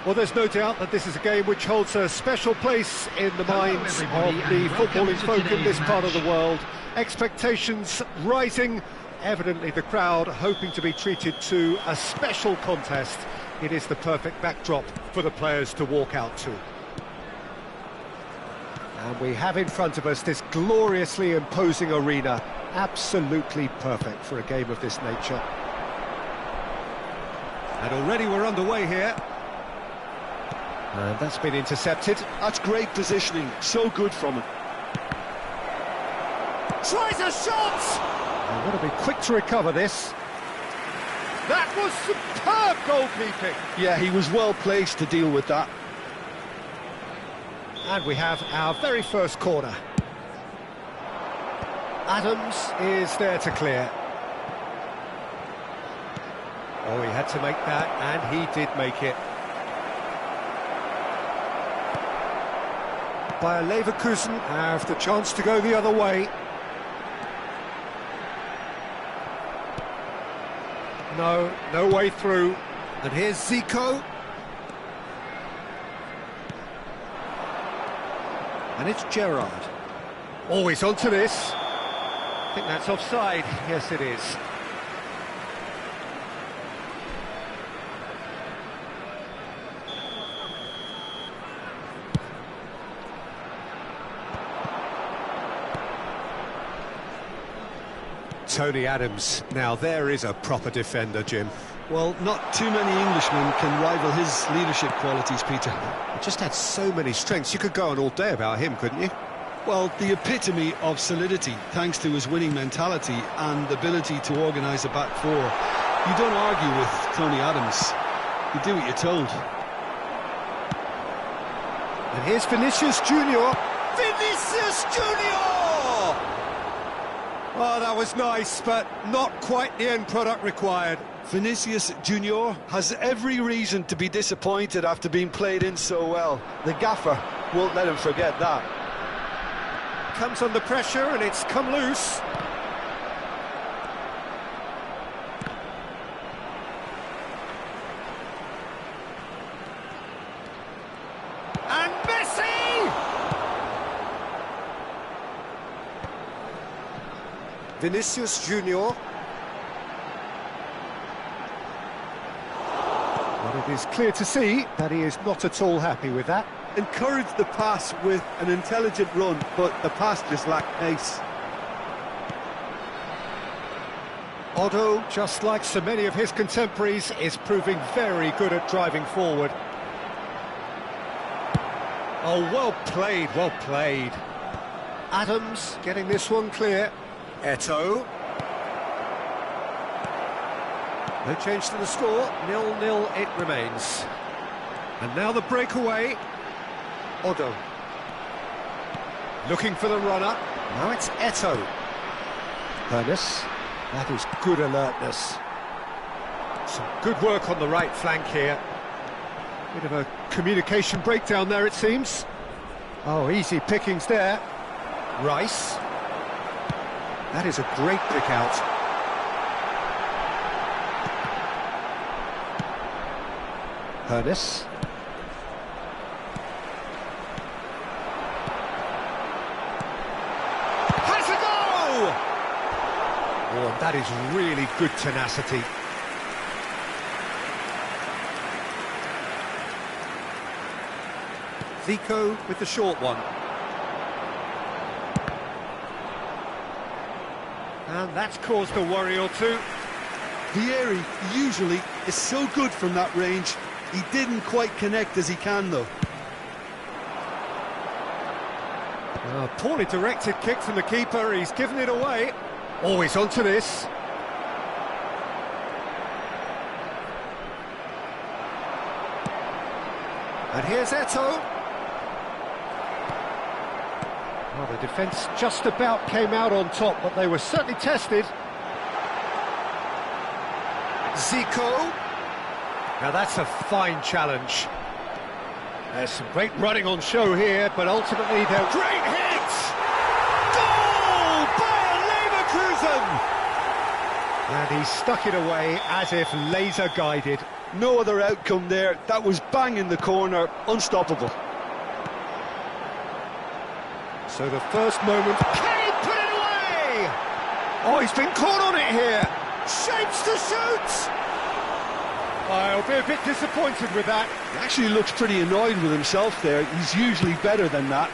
Well, there's no doubt that this is a game which holds a special place in the minds of the footballing folk in this part of the world. Expectations rising, evidently the crowd hoping to be treated to a special contest. It is the perfect backdrop for the players to walk out to. And we have in front of us this gloriously imposing arena, absolutely perfect for a game of this nature. And already we're underway here. And that's been intercepted. That's great positioning, so good from him. Tries a shot! And got to be quick to recover this. That was superb goalkeeping! Yeah, he was well placed to deal with that. And we have our very first corner. Adams is there to clear. Oh, he had to make that, and he did make it. Bayer Leverkusen have the chance to go the other way. No way through. And here's Zico. And it's Gerrard. Always onto this. I think that's offside. Yes, it is. Tony Adams. Now there is a proper defender, Jim. Well, not too many Englishmen can rival his leadership qualities, Peter. He just had so many strengths. You could go on all day about him, couldn't you? Well, the epitome of solidity, thanks to his winning mentality and ability to organise a back four. You don't argue with Tony Adams. You do what you're told. And here's Vinicius Junior. Vinicius Junior! Oh, that was nice, but not quite the end product required. Vinicius Junior has every reason to be disappointed after being played in so well. The gaffer won't let him forget that. Comes under pressure and it's come loose. And Messi! Vinicius Junior. But it is clear to see that he is not at all happy with that. Encouraged the pass with an intelligent run, but the pass just lacked pace. Otto, just like so many of his contemporaries, is proving very good at driving forward. Oh, well played, well played. Adams getting this one clear. Eto'o. No change to the score, 0-0 it remains. And now the breakaway. Otto. Looking for the runner. Now it's Eto'o. Ernest. That is good alertness. Some good work on the right flank here. Bit of a communication breakdown there, it seems. Oh, easy pickings there. Rice. That is a great pick out. Ernest. Has a go! Oh, that is really good tenacity. Zico with the short one. And that's caused a worry or two. Vieri usually is so good from that range. He didn't quite connect as he can, though. Poorly directed kick from the keeper. He's given it away. Always onto this. And here's Eto'o. Well, the defence just about came out on top, but they were certainly tested. Zico. Now that's a fine challenge. There's some great running on show here, but ultimately they're... Great hit! Goal! Bayer Leverkusen! And he stuck it away as if laser guided. No other outcome there. That was bang in the corner, unstoppable. So the first moment, can he put it away? Oh, he's been caught on it here. Shapes to shoot. I'll be a bit disappointed with that. He actually looks pretty annoyed with himself there. He's usually better than that.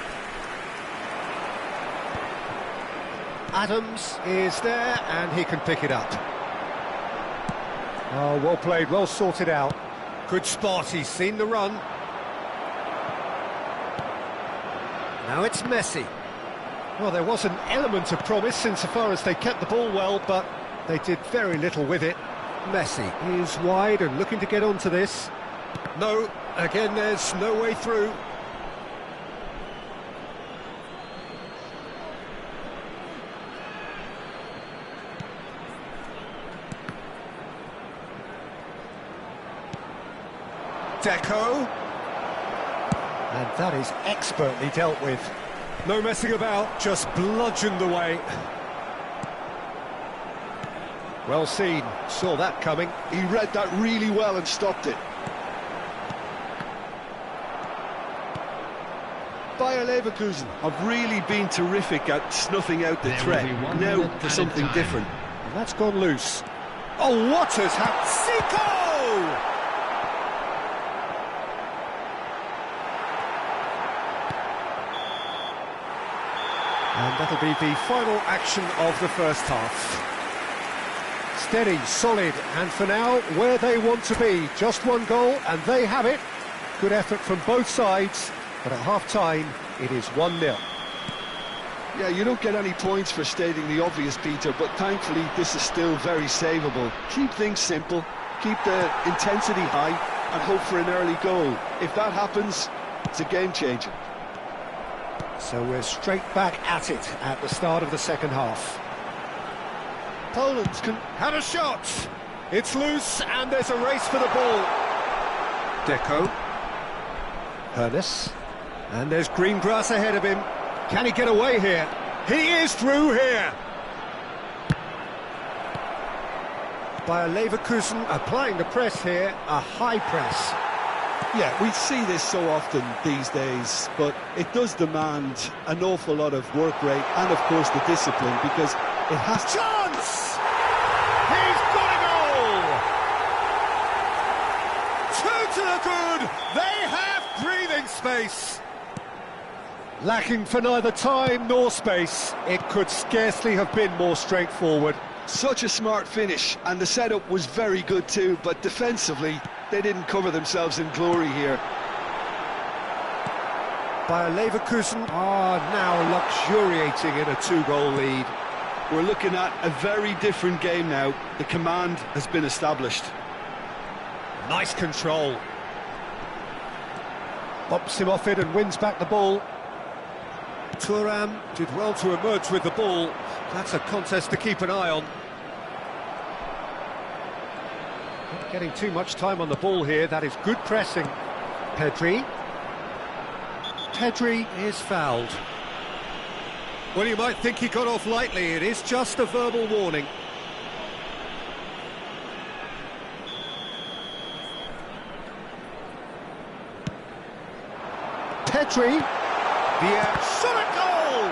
Adams is there and he can pick it up. Oh, well played, well sorted out. Good spot, he's seen the run. Now it's Messi. Well, there was an element of promise insofar as they kept the ball well, but they did very little with it. Messi is wide and looking to get onto this. No, again there's no way through. Deco. And that is expertly dealt with. No messing about, just bludgeoned away. Well seen, saw that coming. He read that really well and stopped it. Bayer Leverkusen have really been terrific at snuffing out the threat. Now for something different. And that's gone loose. Oh, what has happened? Zico! And that'll be the final action of the first half. Steady, solid, and for now, where they want to be. Just one goal, and they have it. Good effort from both sides, but at half-time, it is 1-0. Yeah, you don't get any points for stating the obvious, Peter, but thankfully this is still very savable. Keep things simple, keep the intensity high, and hope for an early goal. If that happens, it's a game-changer. So we're straight back at it at the start of the second half. Poland's had a shot. It's loose and there's a race for the ball. Deco. Hernus. And there's green grass ahead of him. Can he get away here? He is through here. Bayer Leverkusen applying the press here, a high press. Yeah, we see this so often these days, but it does demand an awful lot of work rate and, of course, the discipline, because it has to... Chance! He's got a goal! Two to the good! They have breathing space! Lacking for neither time nor space. It could scarcely have been more straightforward. Such a smart finish, and the setup was very good too, but defensively, they didn't cover themselves in glory here. Bayer Leverkusen are now luxuriating in a two-goal lead. We're looking at a very different game now. The command has been established. Nice control. Bumps him off it and wins back the ball. Thuram did well to emerge with the ball. That's a contest to keep an eye on. Not getting too much time on the ball here. That is good pressing. Pedri. Pedri is fouled. Well, you might think he got off lightly. It is just a verbal warning. Pedri. Shot at goal!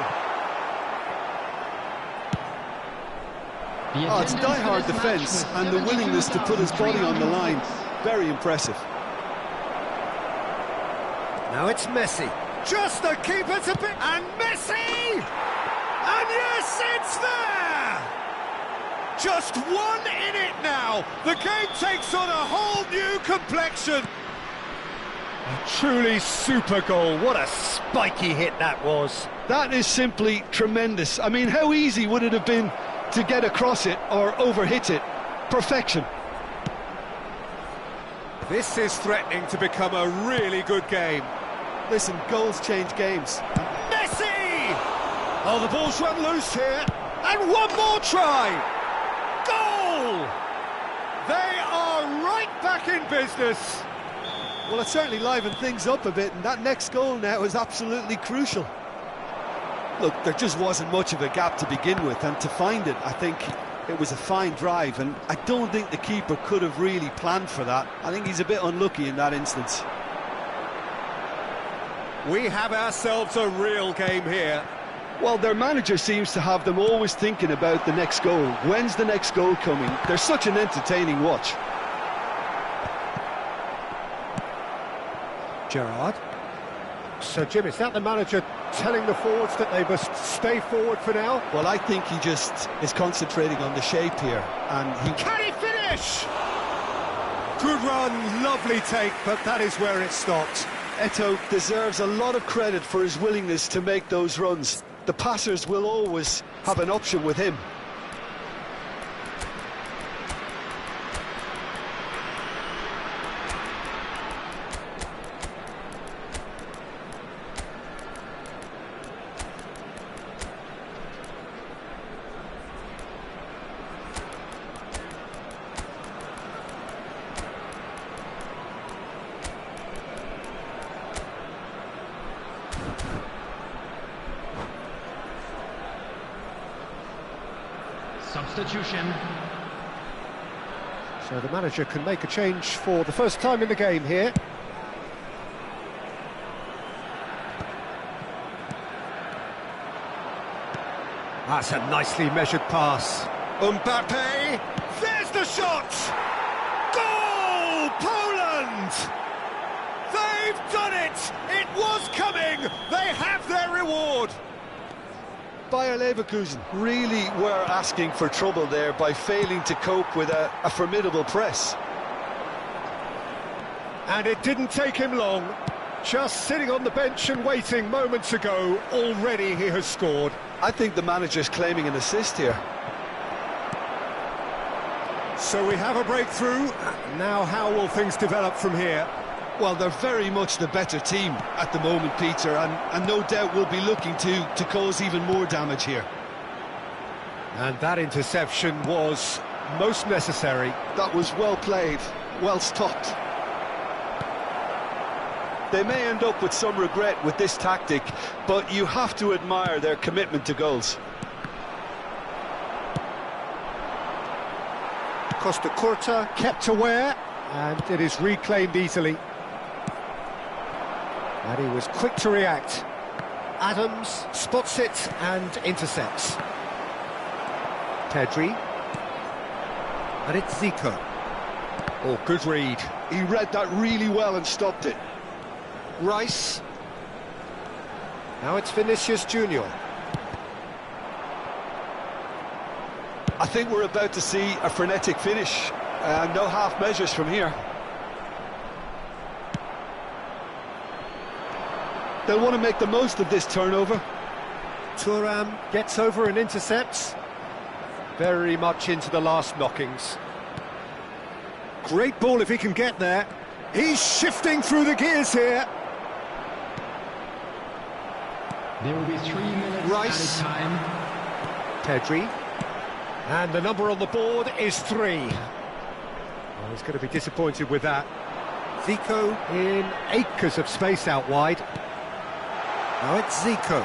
Oh, it's die-hard defence and the willingness to put his body on the line. Very impressive. Now it's Messi. Just the keeper to pick. And Messi! And yes, it's there! Just one in it now. The game takes on a whole new complexion. A truly super goal. What a spiky hit that was. That is simply tremendous. I mean, how easy would it have been to get across it or overhit it? Perfection. This is threatening to become a really good game. Listen, goals change games. Messi! Oh, the ball's run loose here. And one more try. Goal! They are right back in business. Well, it certainly livened things up a bit, and that next goal now is absolutely crucial. Look, there just wasn't much of a gap to begin with, and to find it, I think It was a fine drive, and I don't think the keeper could have really planned for that. I think he's a bit unlucky in that instance. We have ourselves a real game here. Well, their manager seems to have them always thinking about the next goal. When's the next goal coming? They're such an entertaining watch. Gerrard. So, Jim, is that the manager telling the forwards that they must stay forward for now? Well, I think he just is concentrating on the shape here, and he... Can he finish? Good run, lovely take, but that is where it stopped. Eto'o deserves a lot of credit for his willingness to make those runs. The passers will always have an option with him. Substitution. So the manager can make a change for the first time in the game here. That's a nicely measured pass. Mbappe, there's the shot! Goal! Poland! They've done it! It was coming! They have their reward! Bayer Leverkusen really were asking for trouble there by failing to cope with a formidable press. And it didn't take him long. Just sitting on the bench and waiting moments ago, already he has scored. I think the manager's claiming an assist here. So we have a breakthrough. Now how will things develop from here? Well, they're very much the better team at the moment, Peter, and no doubt will be looking to cause even more damage here. And that interception was most necessary. That was well played, well stopped. They may end up with some regret with this tactic, but you have to admire their commitment to goals. Costa Curta kept aware, and it is reclaimed easily. And he was quick to react. Adams spots it and intercepts. Pedri. And it's Zico. Oh, good read. He read that really well and stopped it. Rice. Now it's Vinicius Junior. I think we're about to see a frenetic finish. No half measures from here. They'll want to make the most of this turnover. Thuram gets over and intercepts. Very much into the last knockings. Great ball if he can get there. He's shifting through the gears here. There will be 3 minutes Rice. at a time. Pedri. And the number on the board is 3. Well, he's going to be disappointed with that. Zico in acres of space out wide. Now it's Zico.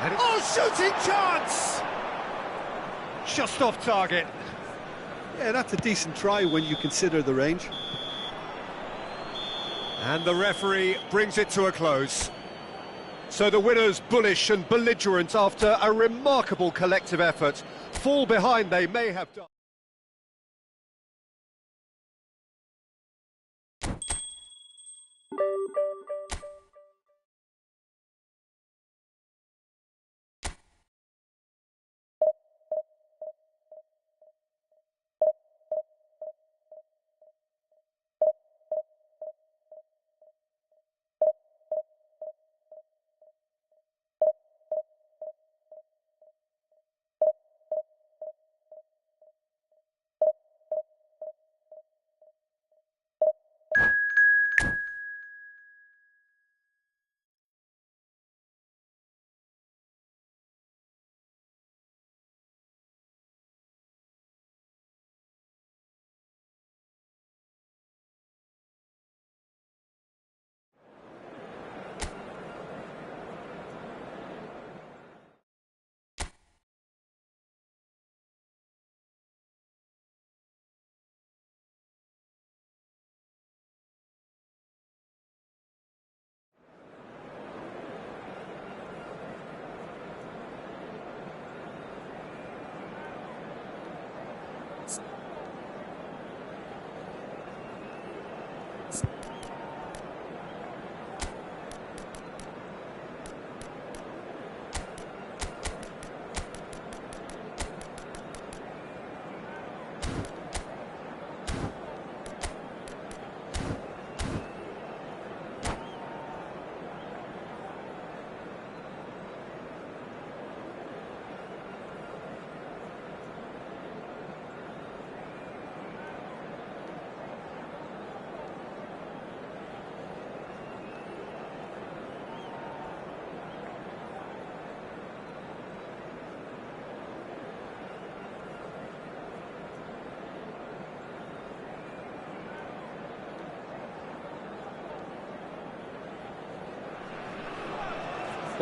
And shooting chance! Just off target. Yeah, that's a decent try when you consider the range. And the referee brings it to a close. So the winners, bullish and belligerent after a remarkable collective effort, fall behind they may have done.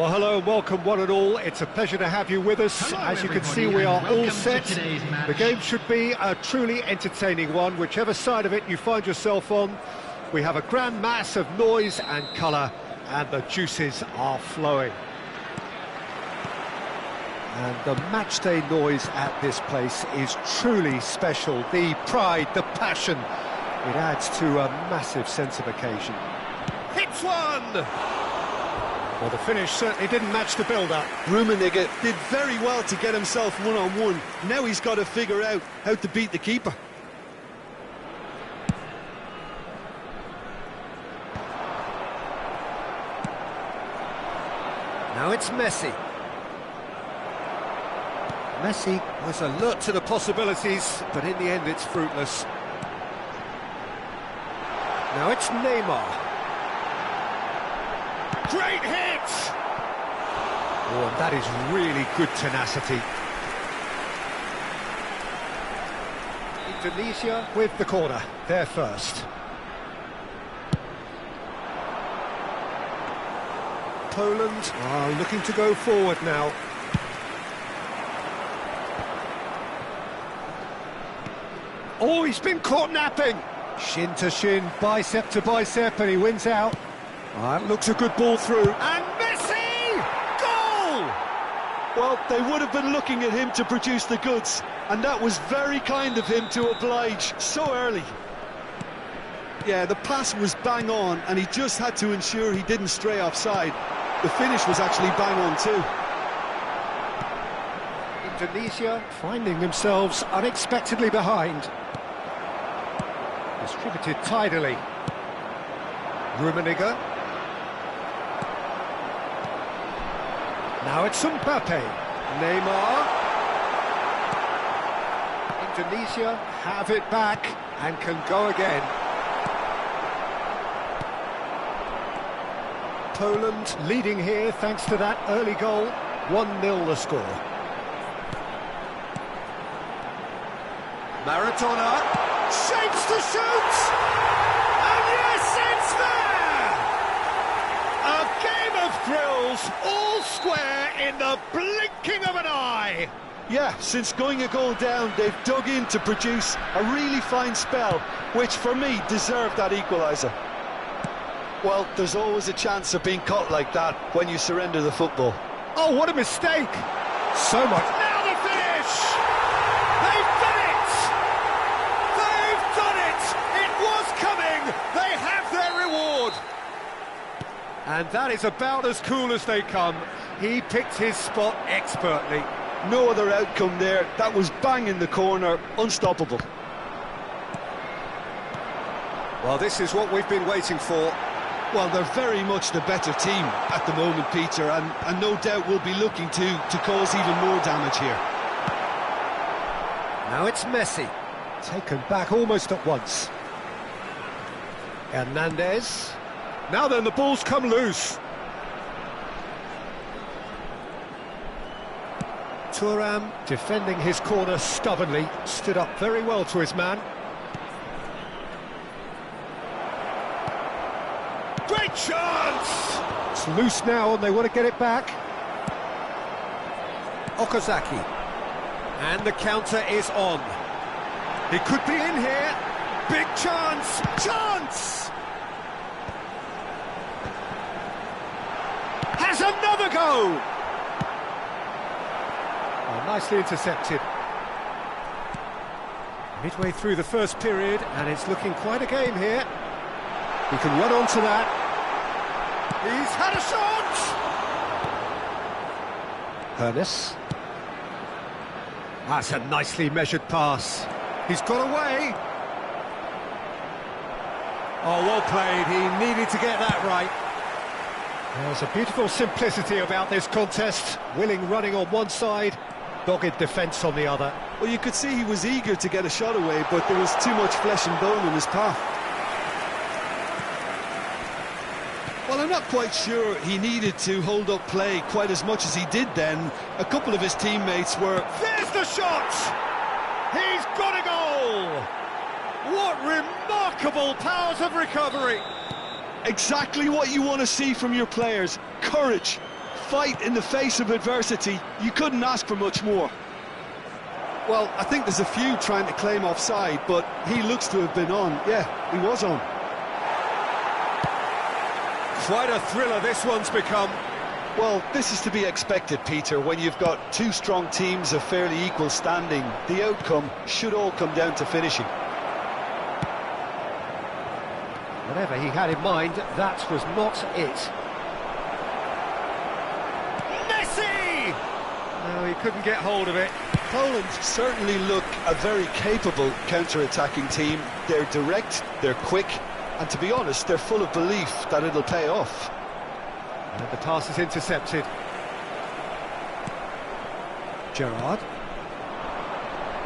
Well, hello and welcome one and all. It's a pleasure to have you with us. Hello, As you can see, everybody, we are and all welcome to set. today's match. The game should be a truly entertaining one, whichever side of it you find yourself on. We have a grand mass of noise and colour, and the juices are flowing. And the matchday noise at this place is truly special. The pride, the passion, it adds to a massive sense of occasion. Hits one! Well, the finish certainly didn't match the build-up. Rummenigge did very well to get himself one-on-one. Now he's got to figure out how to beat the keeper. Now it's Messi. Messi was alert to the possibilities, but in the end it's fruitless. Now it's Neymar. Great hit! Oh, and that is really good tenacity. Indonesia with the corner, they're first. Poland are looking to go forward now. Oh, he's been caught napping! Shin to shin, bicep to bicep, and he wins out. That looks a good ball through. And Messi! Goal! Well, they would have been looking at him to produce the goods, and that was very kind of him to oblige so early. Yeah, the pass was bang on, and he just had to ensure he didn't stray offside. The finish was actually bang on too. Indonesia finding themselves unexpectedly behind. Distributed tidily. Rummenigge. Now it's Bapack2. Neymar. Indonesia have it back and can go again. Poland leading here thanks to that early goal. 1-0 the score. Maradona shapes to shoot! And yes, it's there! A game of thrills, all square in the blinking of an eye! Yeah, since going a goal down, they've dug in to produce a really fine spell, which for me deserved that equaliser. Well, there's always a chance of being caught like that when you surrender the football. Oh, what a mistake! So much. Now the finish! They've done it! They've done it! It was coming! They have their reward! And that is about as cool as they come. He picked his spot expertly. No other outcome there. That was bang in the corner, unstoppable. Well, this is what we've been waiting for. Well, they're very much the better team at the moment, Peter, and no doubt will be looking to cause even more damage here. Now it's Messi, taken back almost at once. Hernandez. Now then, the ball's come loose. Thuram, defending his corner stubbornly, stood up very well to his man. Great chance! It's loose now and they want to get it back. Okazaki. And the counter is on. He could be in here. Big chance! Chance! Has another go! Oh, nicely intercepted. Midway through the first period, and it's looking quite a game here. He can run onto that. He's had a shot! Ernest. That's a nicely measured pass. He's got away. Oh, well played. He needed to get that right. There's a beautiful simplicity about this contest. Willing running on one side, dogged defence on the other. Well, you could see he was eager to get a shot away, but there was too much flesh and bone in his path. Well, I'm not quite sure he needed to hold up play quite as much as he did then. A couple of his teammates were... There's the shot! He's got a goal! What remarkable powers of recovery! Exactly what you want to see from your players. Courage, fight in the face of adversity. You couldn't ask for much more. Well, I think there's a few trying to claim offside, but he looks to have been on. Yeah, he was on. Quite a thriller this one's become. Well, this is to be expected, Peter. When you've got two strong teams of fairly equal standing, the outcome should all come down to finishing. Whatever he had in mind, that was not it. Messi! No, he couldn't get hold of it. Poland certainly look a very capable counter-attacking team. They're direct, they're quick, and to be honest, they're full of belief that it'll pay off. And the pass is intercepted. Gerrard.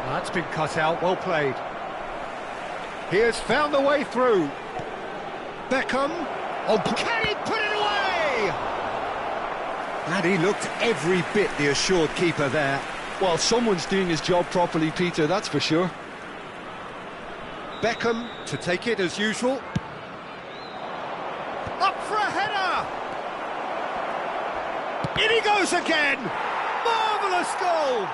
That's been cut out, well played. He has found the way through. Beckham. Oh, can he put it away? And he looked every bit the assured keeper there. Well, someone's doing his job properly, Peter, that's for sure. Beckham to take it as usual. Up for a header! In he goes again! Marvellous goal!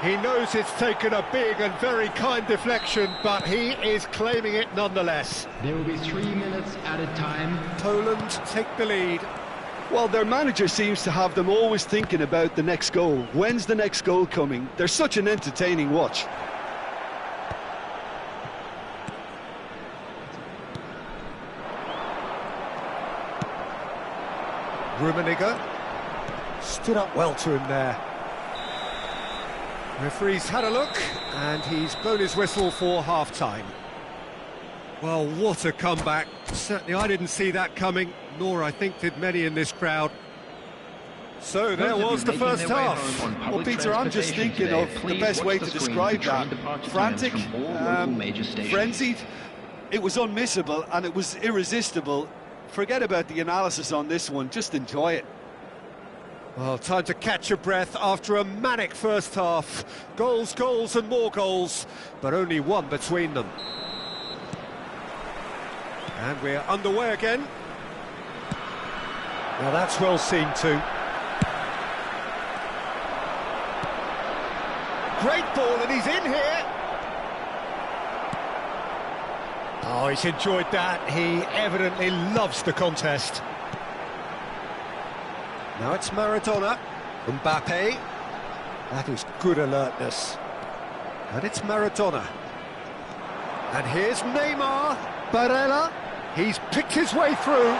He knows it's taken a big and very kind deflection, but he is claiming it nonetheless. There will be 3 minutes added time. Poland take the lead. Well, their manager seems to have them always thinking about the next goal. When's the next goal coming? They're such an entertaining watch. Rummenigge stood up well to him there. Referee's had a look, and he's blown his whistle for half-time. Well, what a comeback. Certainly I didn't see that coming, nor I think did many in this crowd. So there was the first half. Well, Peter, I'm just thinking of the best way to describe that. Frantic, frenzied. It was unmissable and it was irresistible. Forget about the analysis on this one, just enjoy it. Well, time to catch your breath after a manic first half. Goals, goals and more goals, but only one between them. And we're underway again. Now that's well seen too. Great ball, and he's in here. Oh, he's enjoyed that. He evidently loves the contest. Now it's Maradona. Mbappe. That is good alertness. And it's Maradona. And here's Neymar. Barella. He's picked his way through.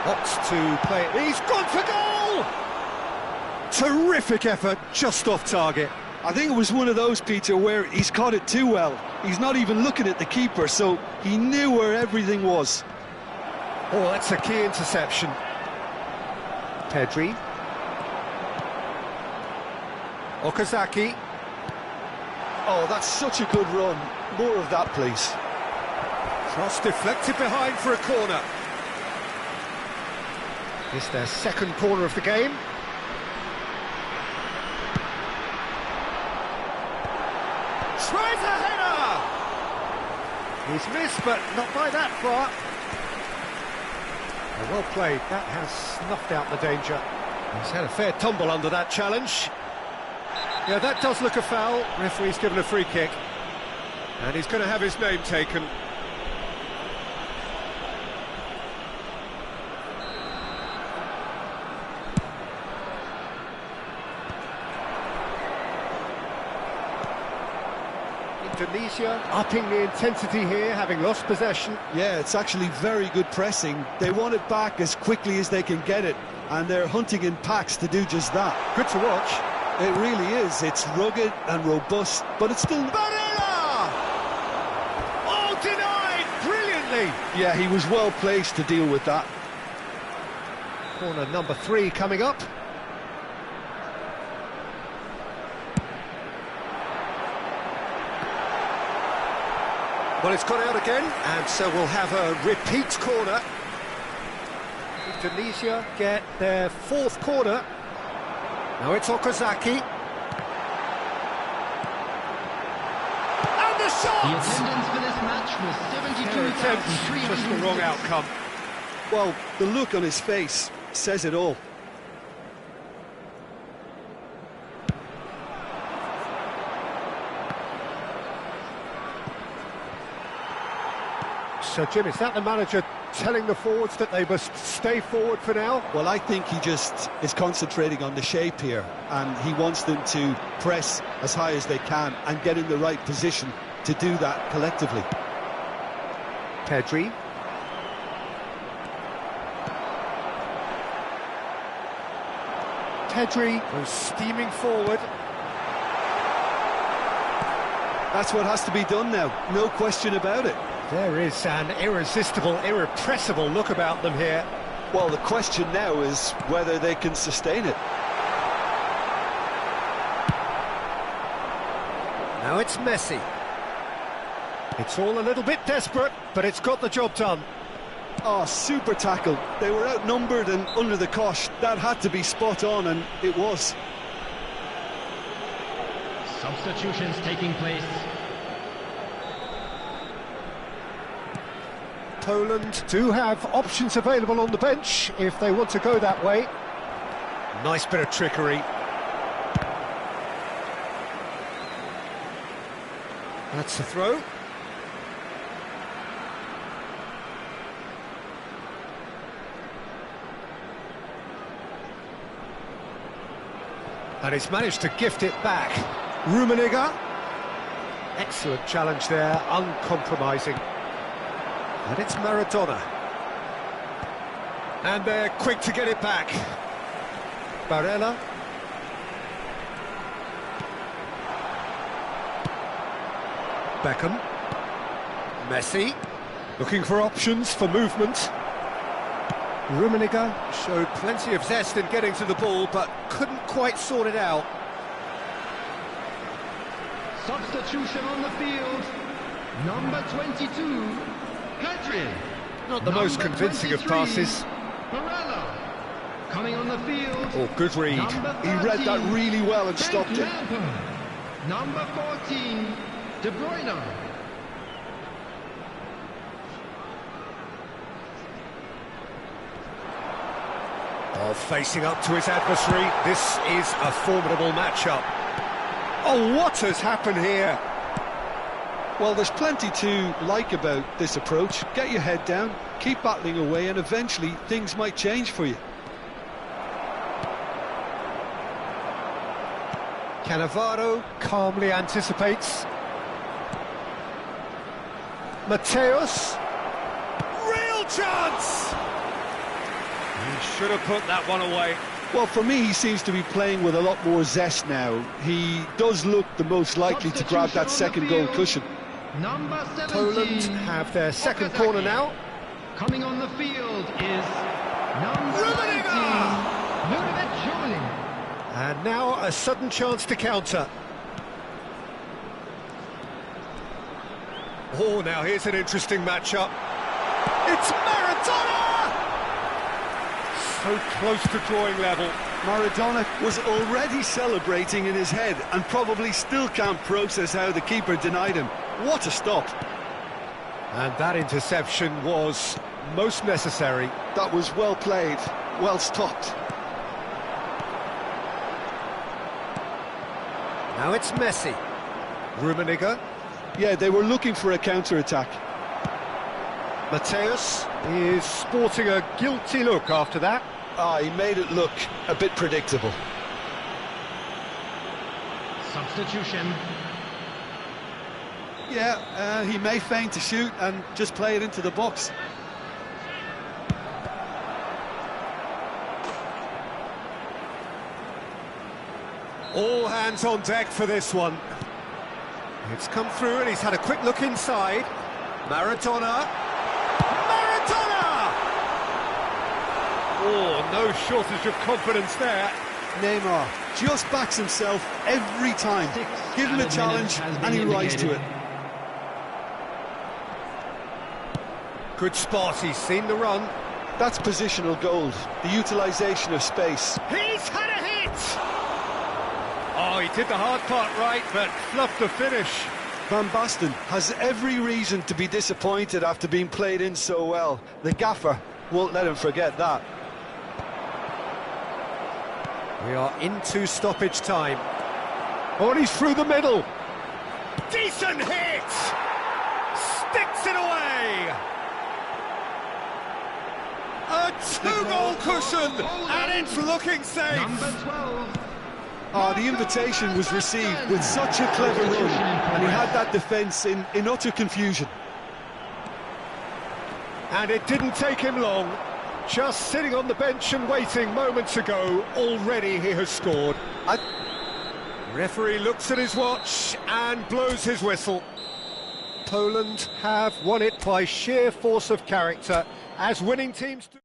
Opts to play it. He's gone for goal! Terrific effort, just off target. I think it was one of those, Peter, where he's caught it too well. He's not even looking at the keeper, so he knew where everything was. Oh, that's a key interception. Pedri. Okazaki. Oh, that's such a good run. More of that, please. Cross deflected behind for a corner. It's their second corner of the game. Tries a header! He's missed, but not by that far. Well played, that has snuffed out the danger. He's had a fair tumble under that challenge. Yeah, that does look a foul. Referee's given a free kick. And he's going to have his name taken. Indonesia upping the intensity here, having lost possession. Yeah, it's actually very good pressing. They want it back as quickly as they can get it, and they're hunting in packs to do just that. Good to watch. It really is. It's rugged and robust, but it's still... Barella! Oh, denied! Brilliantly! Yeah, he was well placed to deal with that. Corner number 3 coming up. Well, it's gone out again, and so we'll have a repeat corner. Indonesia get their 4th corner. Now it's Okazaki. And the shot! The attendance for this match was 72,300. Just the wrong outcome. Well, the look on his face, says it all. So, Jim, is that the manager telling the forwards that they must stay forward for now? Well, I think he just is concentrating on the shape here, and he wants them to press as high as they can and get in the right position to do that collectively. Pedri. Pedri goes steaming forward. That's what has to be done now, no question about it. There is an irresistible, irrepressible look about them here. Well, the question now is whether they can sustain it. Now it's Messi. It's all a little bit desperate, but it's got the job done. Oh, super tackle. They were outnumbered and under the cosh. That had to be spot on, and it was. Substitutions taking place. Poland do have options available on the bench if they want to go that way. Nice bit of trickery. That's a throw. And he's managed to gift it back. Rummenigge. Excellent challenge there, uncompromising. And it's Maradona. And they're quick to get it back. Barella. Beckham. Messi. Looking for options for movement. Rummenigge showed plenty of zest in getting to the ball, but couldn't quite sort it out. Substitution on the field. Number 22, Pedri. Not the most convincing of passes. Barella. Coming on the field. Oh, good read. He read that really well and stopped it. Number 14, De Bruyne. Oh, facing up to his adversary. This is a formidable matchup. Oh, what has happened here? Well, there's plenty to like about this approach. Get your head down, keep battling away, and eventually things might change for you. Cannavaro calmly anticipates. Mateus. Real chance! He should have put that one away. Well, for me, he seems to be playing with a lot more zest now. He does look the most likely to grab that second goal cushion. Number 17. Poland have their second corner now. Coming on the field is number 19, Ludovic. And now a sudden chance to counter. Oh, now here's an interesting matchup. It's Maradona! So close to drawing level. Maradona was already celebrating in his head and probably still can't process how the keeper denied him. What a stop. And that interception was most necessary. That was well played, well stopped. Now it's Messi. Rummenigge. Yeah, they were looking for a counter-attack. Mateus is sporting a guilty look after that. He made it look a bit predictable. Substitution. Yeah, he may feign to shoot and just play it into the box. All hands on deck for this one. It's come through and he's had a quick look inside. Maradona. Maradona! Oh, no shortage of confidence there. Neymar just backs himself every time. Give him a challenge and he rises to it. Good spot, he's seen the run. That's positional gold, the utilisation of space. He's had a hit! Oh, he did the hard part right, but fluffed the finish. Van Basten has every reason to be disappointed after being played in so well. The gaffer won't let him forget that. We are into stoppage time. Oh, and he's through the middle. Decent hit! Sticks it away! A two-goal cushion, and it's looking safe. Number 12. Oh, the invitation was received with such a clever run, and he had that defence in utter confusion. And it didn't take him long. Just sitting on the bench and waiting moments ago, already he has scored. Referee looks at his watch and blows his whistle. Poland have won it by sheer force of character, as winning teams do.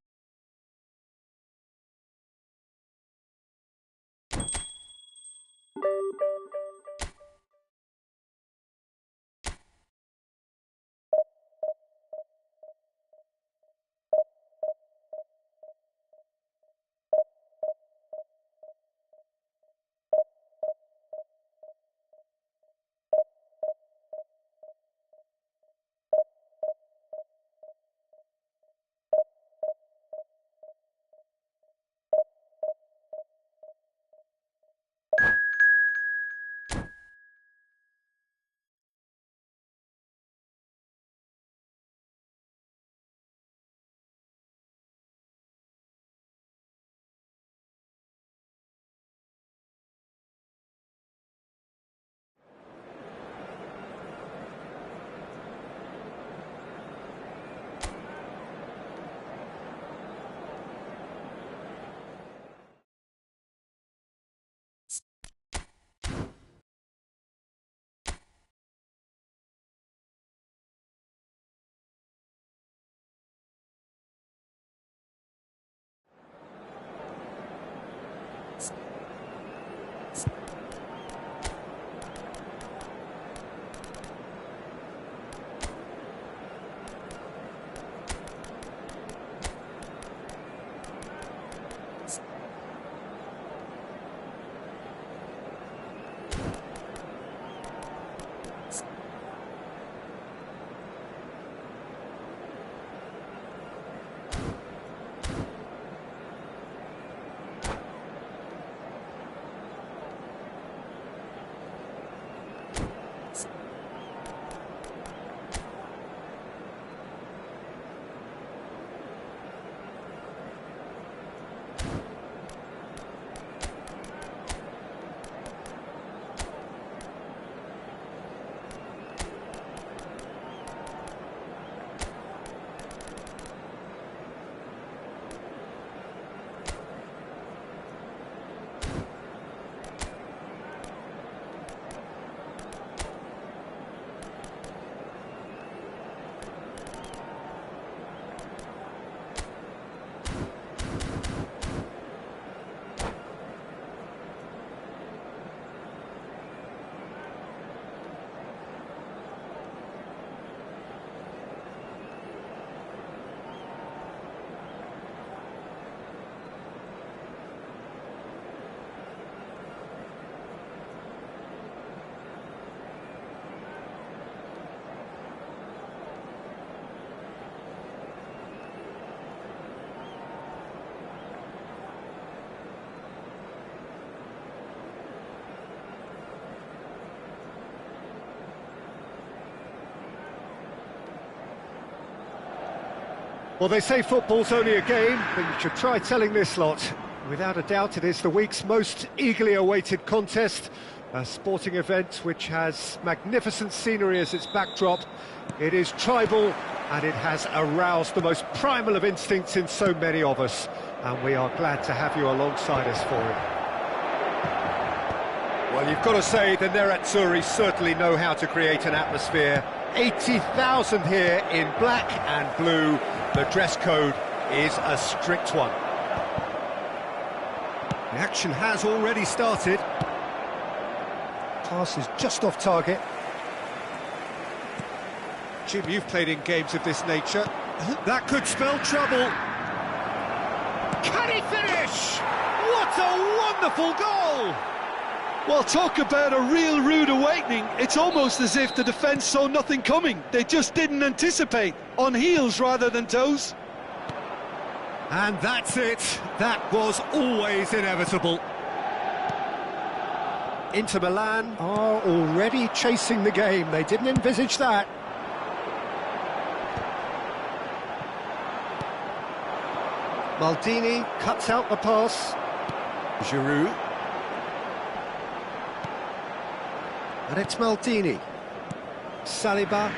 Well, they say football's only a game, but you should try telling this lot. Without a doubt, it is the week's most eagerly awaited contest, a sporting event which has magnificent scenery as its backdrop. It is tribal, and it has aroused the most primal of instincts in so many of us, and we are glad to have you alongside us for it. Well, you've got to say the Nerazzurri certainly know how to create an atmosphere. 80,000 here in black and blue. The dress code is a strict one. The action has already started. Pass is just off target. Jim, you've played in games of this nature. That could spell trouble. Can he finish? What a wonderful goal! Well, talk about a real rude awakening. It's almost as if the defence saw nothing coming. They just didn't anticipate. On heels rather than toes. And that's it. That was always inevitable. Inter Milan are already chasing the game. They didn't envisage that. Maldini cuts out the pass. Giroud. And it's Maldini. Saliba.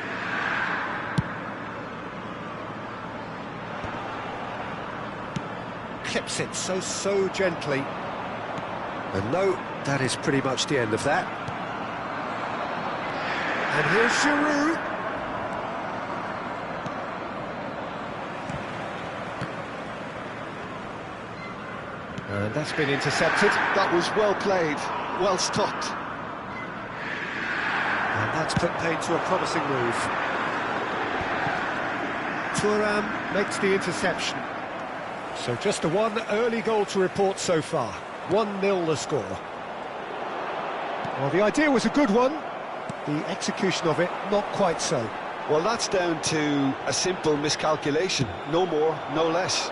Clips it so gently. And no, that is pretty much the end of that. And here's Giroud. And that's been intercepted. That was well played, well stopped. And that's put paid to a promising move. Thuram makes the interception. So just a one early goal to report so far. 1-0 the score. Well, the idea was a good one. The execution of it, not quite so. Well, that's down to a simple miscalculation. No more, no less.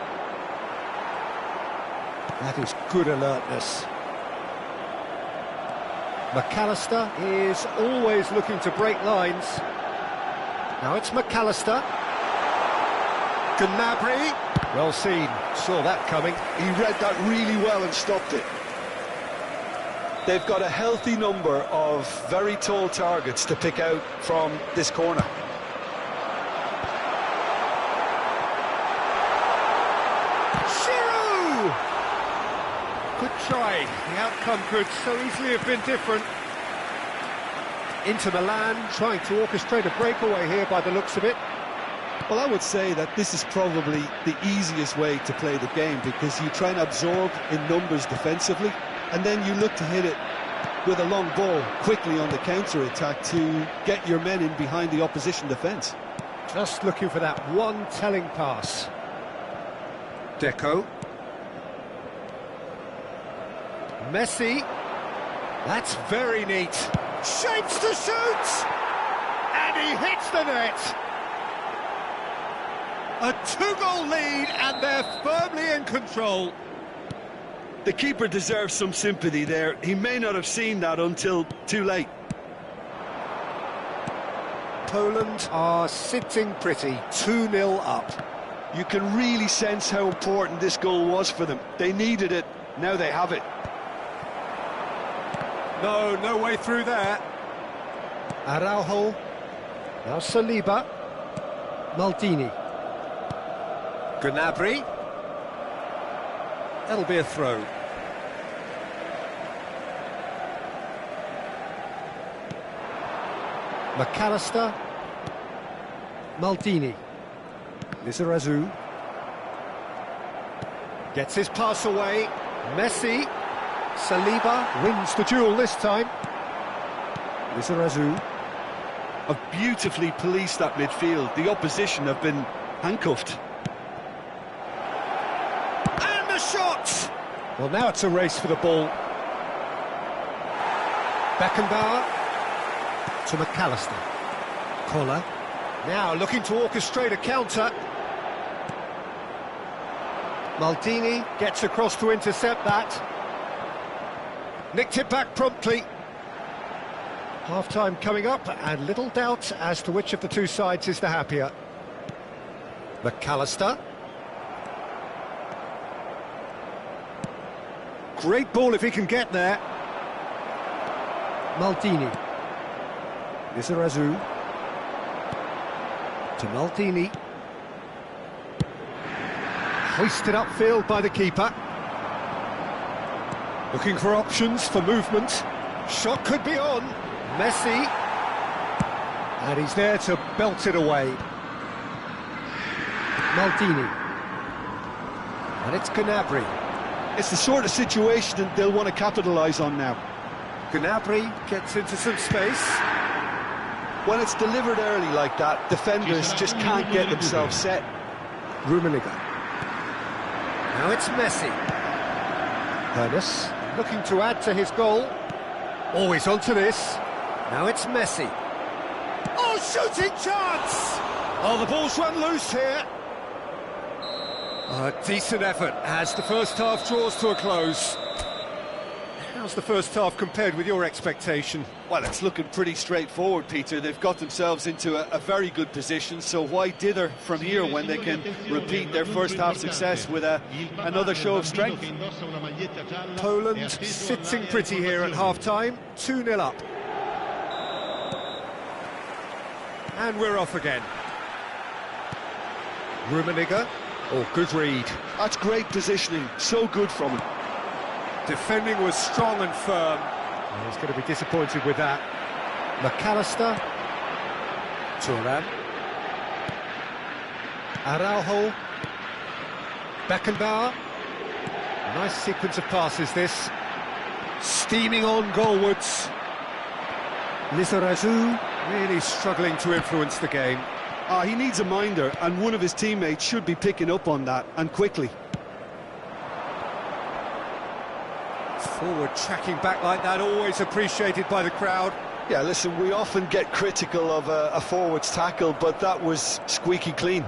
That is good alertness. McAllister is always looking to break lines. Now it's McAllister. Gnabry. Well seen, saw that coming. He read that really well and stopped it. They've got a healthy number of very tall targets to pick out from this corner. Giroud! Good try. The outcome could so easily have been different. Inter Milan trying to orchestrate a breakaway here by the looks of it. Well, I would say that this is probably the easiest way to play the game, because you try and absorb in numbers defensively, and then you look to hit it with a long ball quickly on the counter-attack to get your men in behind the opposition defence. Just looking for that one telling pass. Deco. Messi. That's very neat. Shapes to shoot! And he hits the net! A 2-goal lead, and they're firmly in control. The keeper deserves some sympathy there. He may not have seen that until too late. Poland are sitting pretty, 2-0 up. You can really sense how important this goal was for them. They needed it, now they have it. No way through there. Araujo. Now Saliba. Maldini. Gnabry. That'll be a throw. McAllister. Maldini. Lizarazu. Gets his pass away. Messi. Saliba wins the duel this time. Lizarazu. Have beautifully policed that midfield. The opposition have been handcuffed. And the shot! Well, now it's a race for the ball. Beckenbauer to McAllister. Koller. Now looking to orchestrate a counter. Maldini gets across to intercept that. Nicked it back promptly. Half-time coming up, and little doubt as to which of the two sides is the happier. McAllister. Great ball if he can get there. Maldini. Lizarazu. To Maldini. Hoisted upfield by the keeper. Looking for options for movement. Shot could be on. Messi. And he's there to belt it away. Maldini. And it's Gnabry. It's the sort of situation that they'll want to capitalise on now. Gnabry gets into some space. When it's delivered early like that, defenders just can't get themselves set. Rummenigge. Now it's Messi. Ernest looking to add to his goal. Always onto this. Now it's Messi. Oh, shooting chance! Oh, the ball's run loose here. A decent effort as the first half draws to a close. How How's the first half compared with your expectation? Well, it's looking pretty straightforward, Peter. They've got themselves into a very good position, so why dither from here when they can repeat their first half success with another show of strength? Poland sitting pretty here at half-time, 2-0 up. And we're off again. Rummenigge. Oh, good read. That's great positioning, so good from him. Defending was strong and firm. Oh, he's going to be disappointed with that. McAllister. Thuram. Araujo. Beckenbauer. Nice sequence of passes, this. Steaming on goalwards. Lizarazu really struggling to influence the game. He needs a minder, and one of his teammates should be picking up on that, and quickly. Forward tracking back like that, always appreciated by the crowd. Yeah, listen, we often get critical of a forward's tackle, but that was squeaky clean.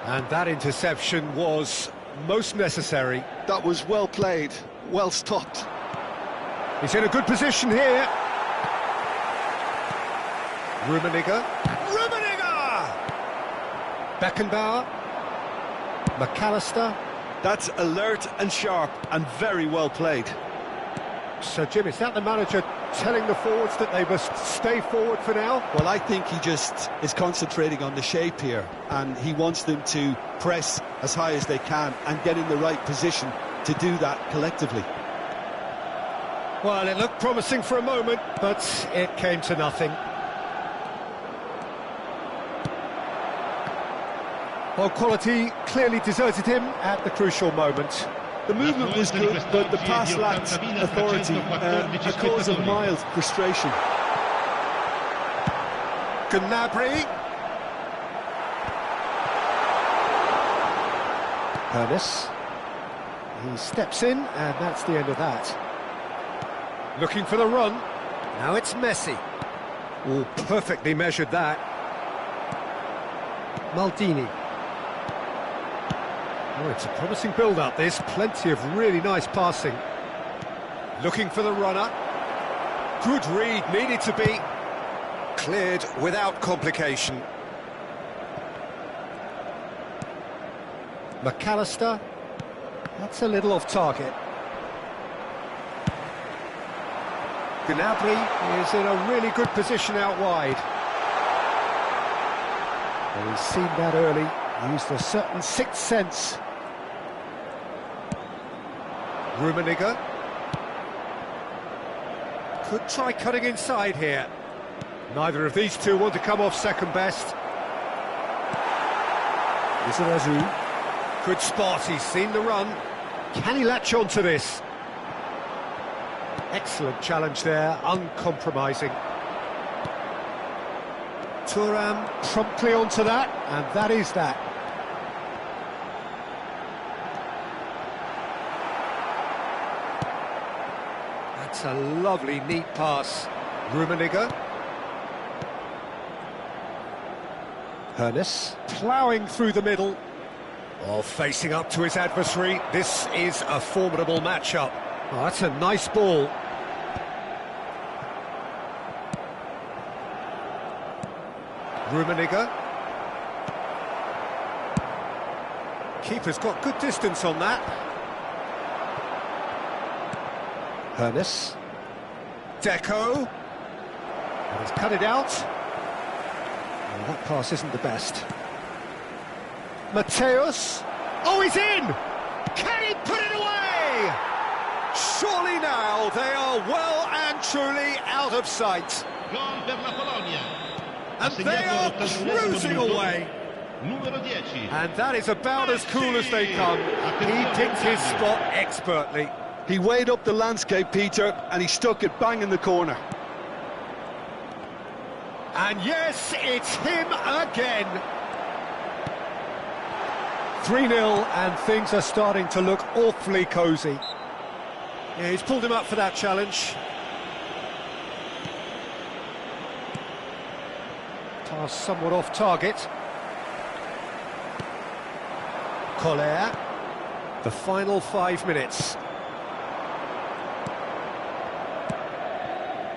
And that interception was most necessary. That was well played, well stopped. He's in a good position here. Rummenigge. Beckenbauer. McAllister. That's alert and sharp and very well played. So, Jim, is that the manager telling the forwards that they must stay forward for now? Well, I think he just is concentrating on the shape here, and he wants them to press as high as they can and get in the right position to do that collectively. Well, it looked promising for a moment, but it came to nothing. Well, quality clearly deserted him at the crucial moment. The movement was good, but the pass lacked authority, a cause of mild frustration. Gnabry. Ernest. He steps in, and that's the end of that. Looking for the run. Now it's Messi. Oh, perfectly measured that. Maldini. Oh, it's a promising build-up, this. Plenty of really nice passing. Looking for the runner. Good read, needed to be cleared without complication. McAllister. That's a little off target. Gnabry is in a really good position out wide. Well, he's seen that early, used a certain sixth sense. Rummenigge. Could try cutting inside here. Neither of these two want to come off second best. Lizarazu. Good spot, he's seen the run. Can he latch on to this? Excellent challenge there, uncompromising. Thuram promptly onto that, and that is that. That's a lovely, neat pass. Rummenigge. Ernest ploughing through the middle. Oh, facing up to his adversary. This is a formidable matchup. Oh, that's a nice ball. Rummenigge. Keeper's got good distance on that. Ernest. Deco. And he's cut it out. Oh, that pass isn't the best. Mateus. Oh, he's in! Can he put it away? Surely now they are well and truly out of sight. And they are cruising away. And that is about as cool as they come. He picked his spot expertly. He weighed up the landscape, Peter, and he stuck it bang in the corner. And yes, it's him again. 3-0, and things are starting to look awfully cosy. Yeah, he's pulled him up for that challenge. Pass somewhat off target. Collier. The final 5 minutes.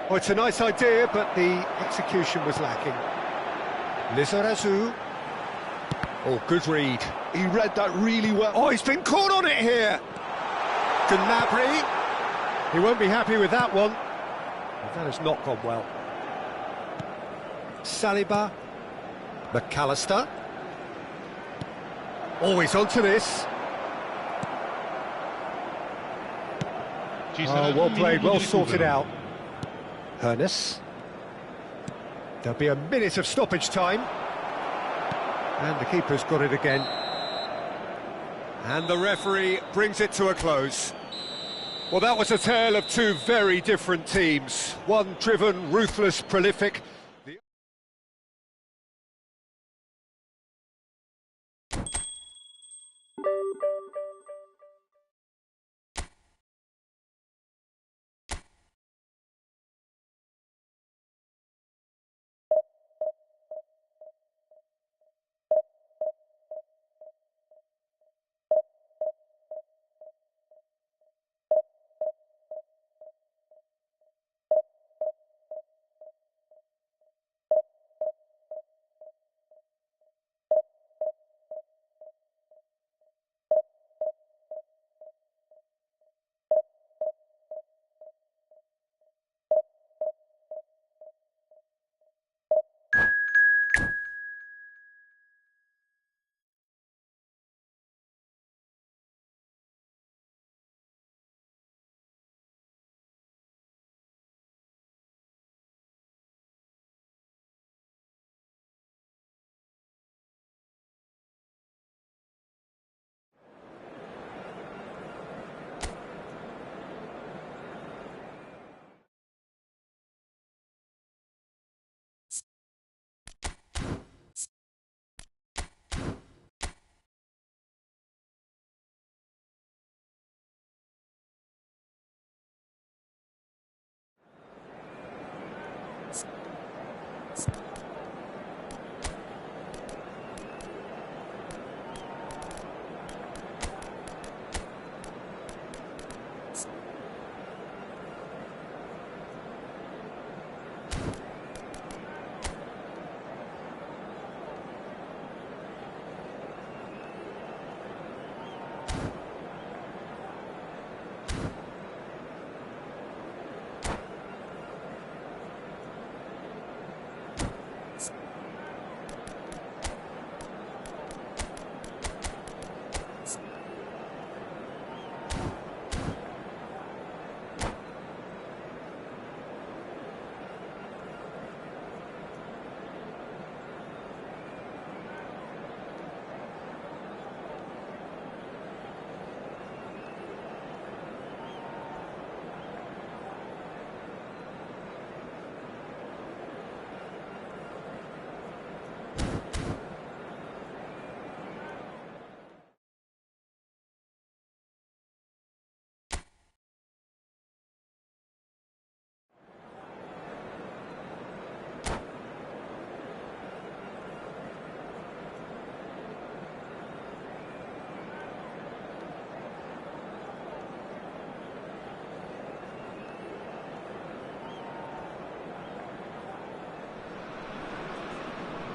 Oh, it's a nice idea, but the execution was lacking. Lizarazu. Oh, good read. He read that really well. Oh, he's been caught on it here. Gnabry. He won't be happy with that one. That has not gone well. Saliba. McAllister. Oh, he's onto this. Oh, well played, well sorted out. Hernus. There'll be a minute of stoppage time. And the keeper's got it again. And the referee brings it to a close. Well, that was a tale of two very different teams. One driven, ruthless, prolific.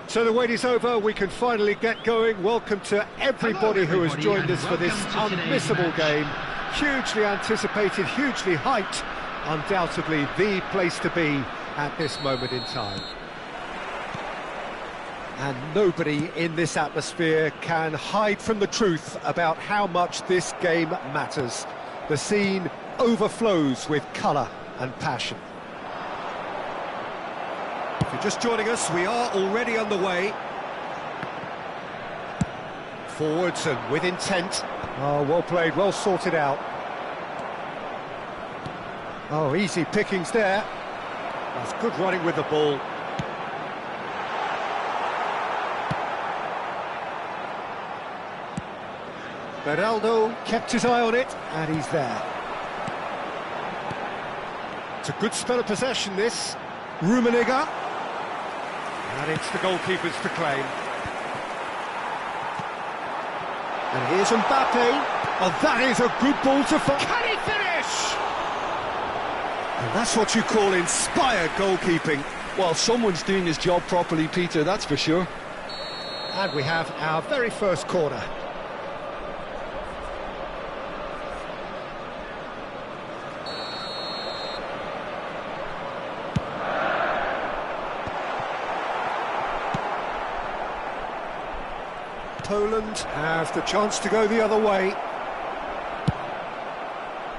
So the wait is over, we can finally get going. Welcome to everybody who has joined us for this unmissable game. Hugely anticipated, hugely hyped, undoubtedly the place to be at this moment in time. And nobody in this atmosphere can hide from the truth about how much this game matters. The scene overflows with colour and passion. If you're just joining us, we are already underway. Forwards and with intent. Oh, well played, well sorted out. Oh, easy pickings there. That's good running with the ball. Beraldo kept his eye on it, and he's there. It's a good spell of possession, this. Rummenigge. And it's the goalkeepers to claim. And here's Mbappe. Oh, that is a good ball to find. Can he finish? And that's what you call inspired goalkeeping. Well, someone's doing his job properly, Peter, that's for sure. And we have our very first corner. Poland have the chance to go the other way.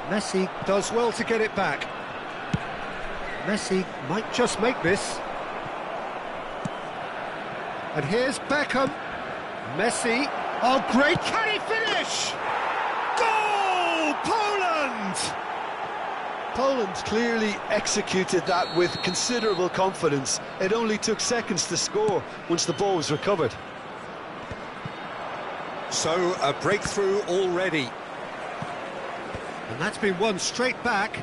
Messi does well to get it back. Messi might just make this. And here's Beckham. Messi. Oh, great! Can he finish? Goal! Poland! Poland clearly executed that with considerable confidence. It only took seconds to score once the ball was recovered. So, a breakthrough already. And that's been won straight back.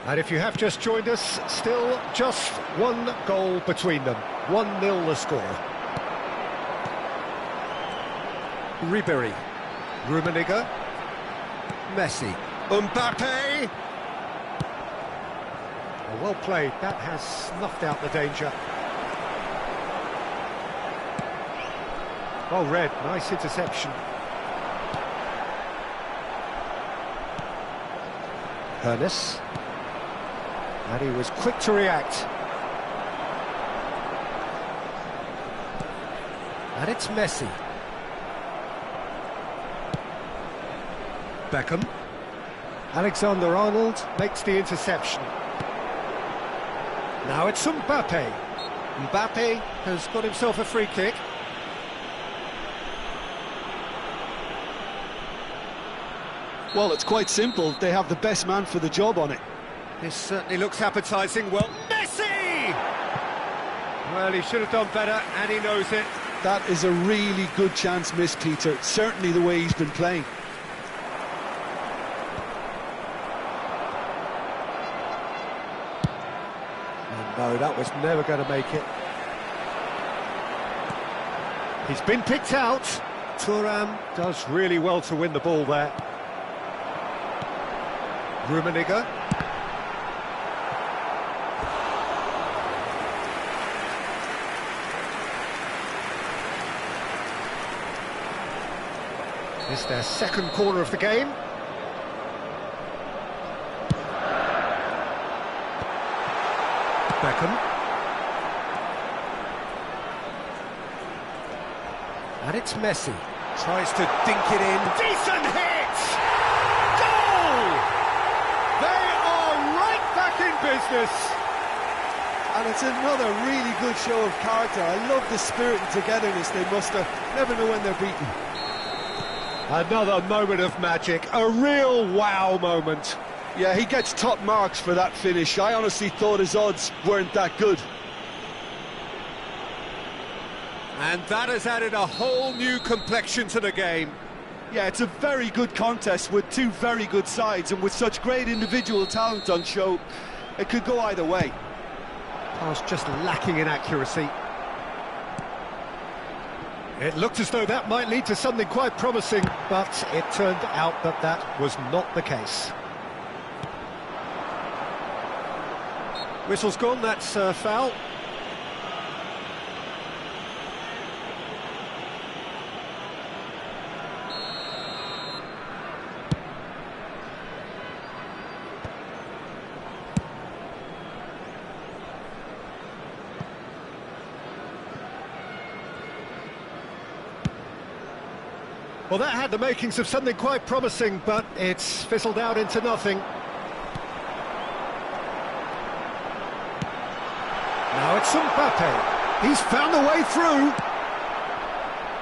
And if you have just joined us, still just one goal between them. 1-0 the score. Ribery. Rummenigge. Messi. Mbappe. Oh, well played. That has snuffed out the danger. Well read. Nice interception. Hernus. And he was quick to react. And it's Messi. Beckham. Alexander-Arnold makes the interception. Now it's Mbappe. Mbappe has got himself a free kick. Well, it's quite simple. They have the best man for the job on it. This certainly looks appetising. Well, Messi! Well, he should have done better, and he knows it. That is a really good chance missed, Peter. Certainly the way he's been playing. And no, that was never going to make it. He's been picked out. Thuram does really well to win the ball there. Rummenigge. It's their second corner of the game. Beckham. And it's Messi. Tries to dink it in. Decent hit! Goal! They are right back in business. And it's another really good show of character. I love the spirit and togetherness they muster. Never know when they're beaten. Another moment of magic, a real wow moment. Yeah, he gets top marks for that finish. I honestly thought his odds weren't that good. And that has added a whole new complexion to the game. Yeah, it's a very good contest with two very good sides, and with such great individual talent on show, it could go either way. Pass just lacking in accuracy. It looked as though that might lead to something quite promising, but it turned out that that was not the case. Whistle's gone, that's a foul. Well, that had the makings of something quite promising, but it's fizzled out into nothing. Now it's Mbappe. He's found a way through.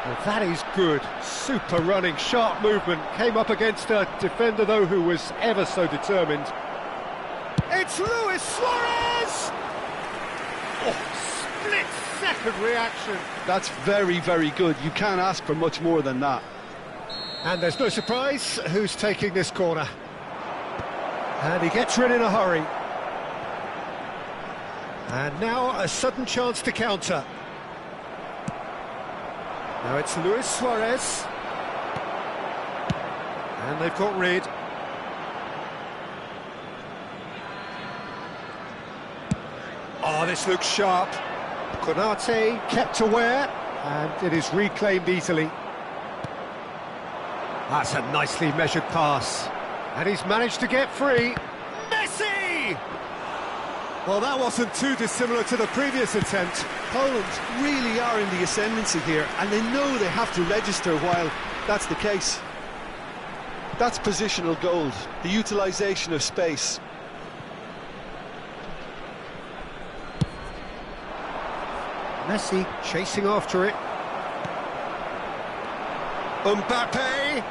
Well, that is good. Super running, sharp movement. Came up against a defender, though, who was ever so determined. It's Luis Suarez! Oh, split-second reaction. That's very, very good. You can't ask for much more than that. And there's no surprise who's taking this corner. And he gets rid in a hurry. And now a sudden chance to counter. Now it's Luis Suarez. And they've got rid. Oh, this looks sharp. Konate kept aware, and it is reclaimed easily. That's a nicely measured pass. And he's managed to get free. Messi! Well, that wasn't too dissimilar to the previous attempt. Poland really are in the ascendancy here, and they know they have to register while that's the case. That's positional gold, the utilisation of space. Messi chasing after it. Mbappe!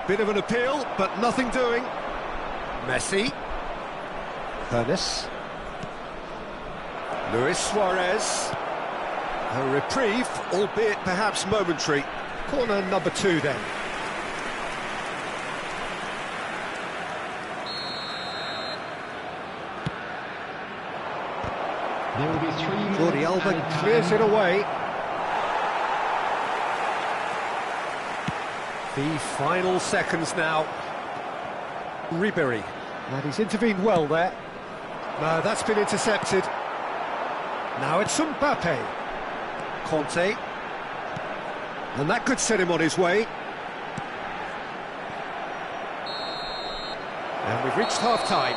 Bit of an appeal, but nothing doing. Messi. Ernest. Luis Suarez. A reprieve, albeit perhaps momentary. Corner number 2 then. There will be 3 minutes. Jordi Alba added time. clears it away. The final seconds now. Ribery. And he's intervened well there. No, that's been intercepted. Now it's Mbappe. Conte. And that could set him on his way. And we've reached half-time.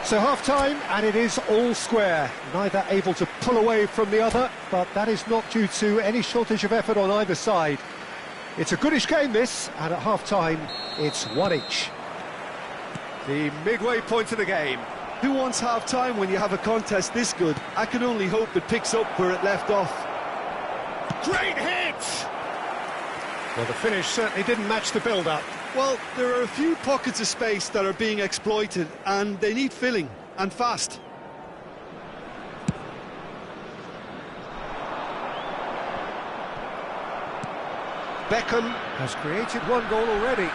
So half-time, and it is all square. Neither able to pull away from the other, but that is not due to any shortage of effort on either side. It's a goodish game, this, and at half-time, it's 1 each. The midway point of the game. Who wants half-time when you have a contest this good? I can only hope it picks up where it left off. Great hit! Well, the finish certainly didn't match the build-up. Well, there are a few pockets of space that are being exploited, and they need filling, and fast. Beckham has created 1 goal already.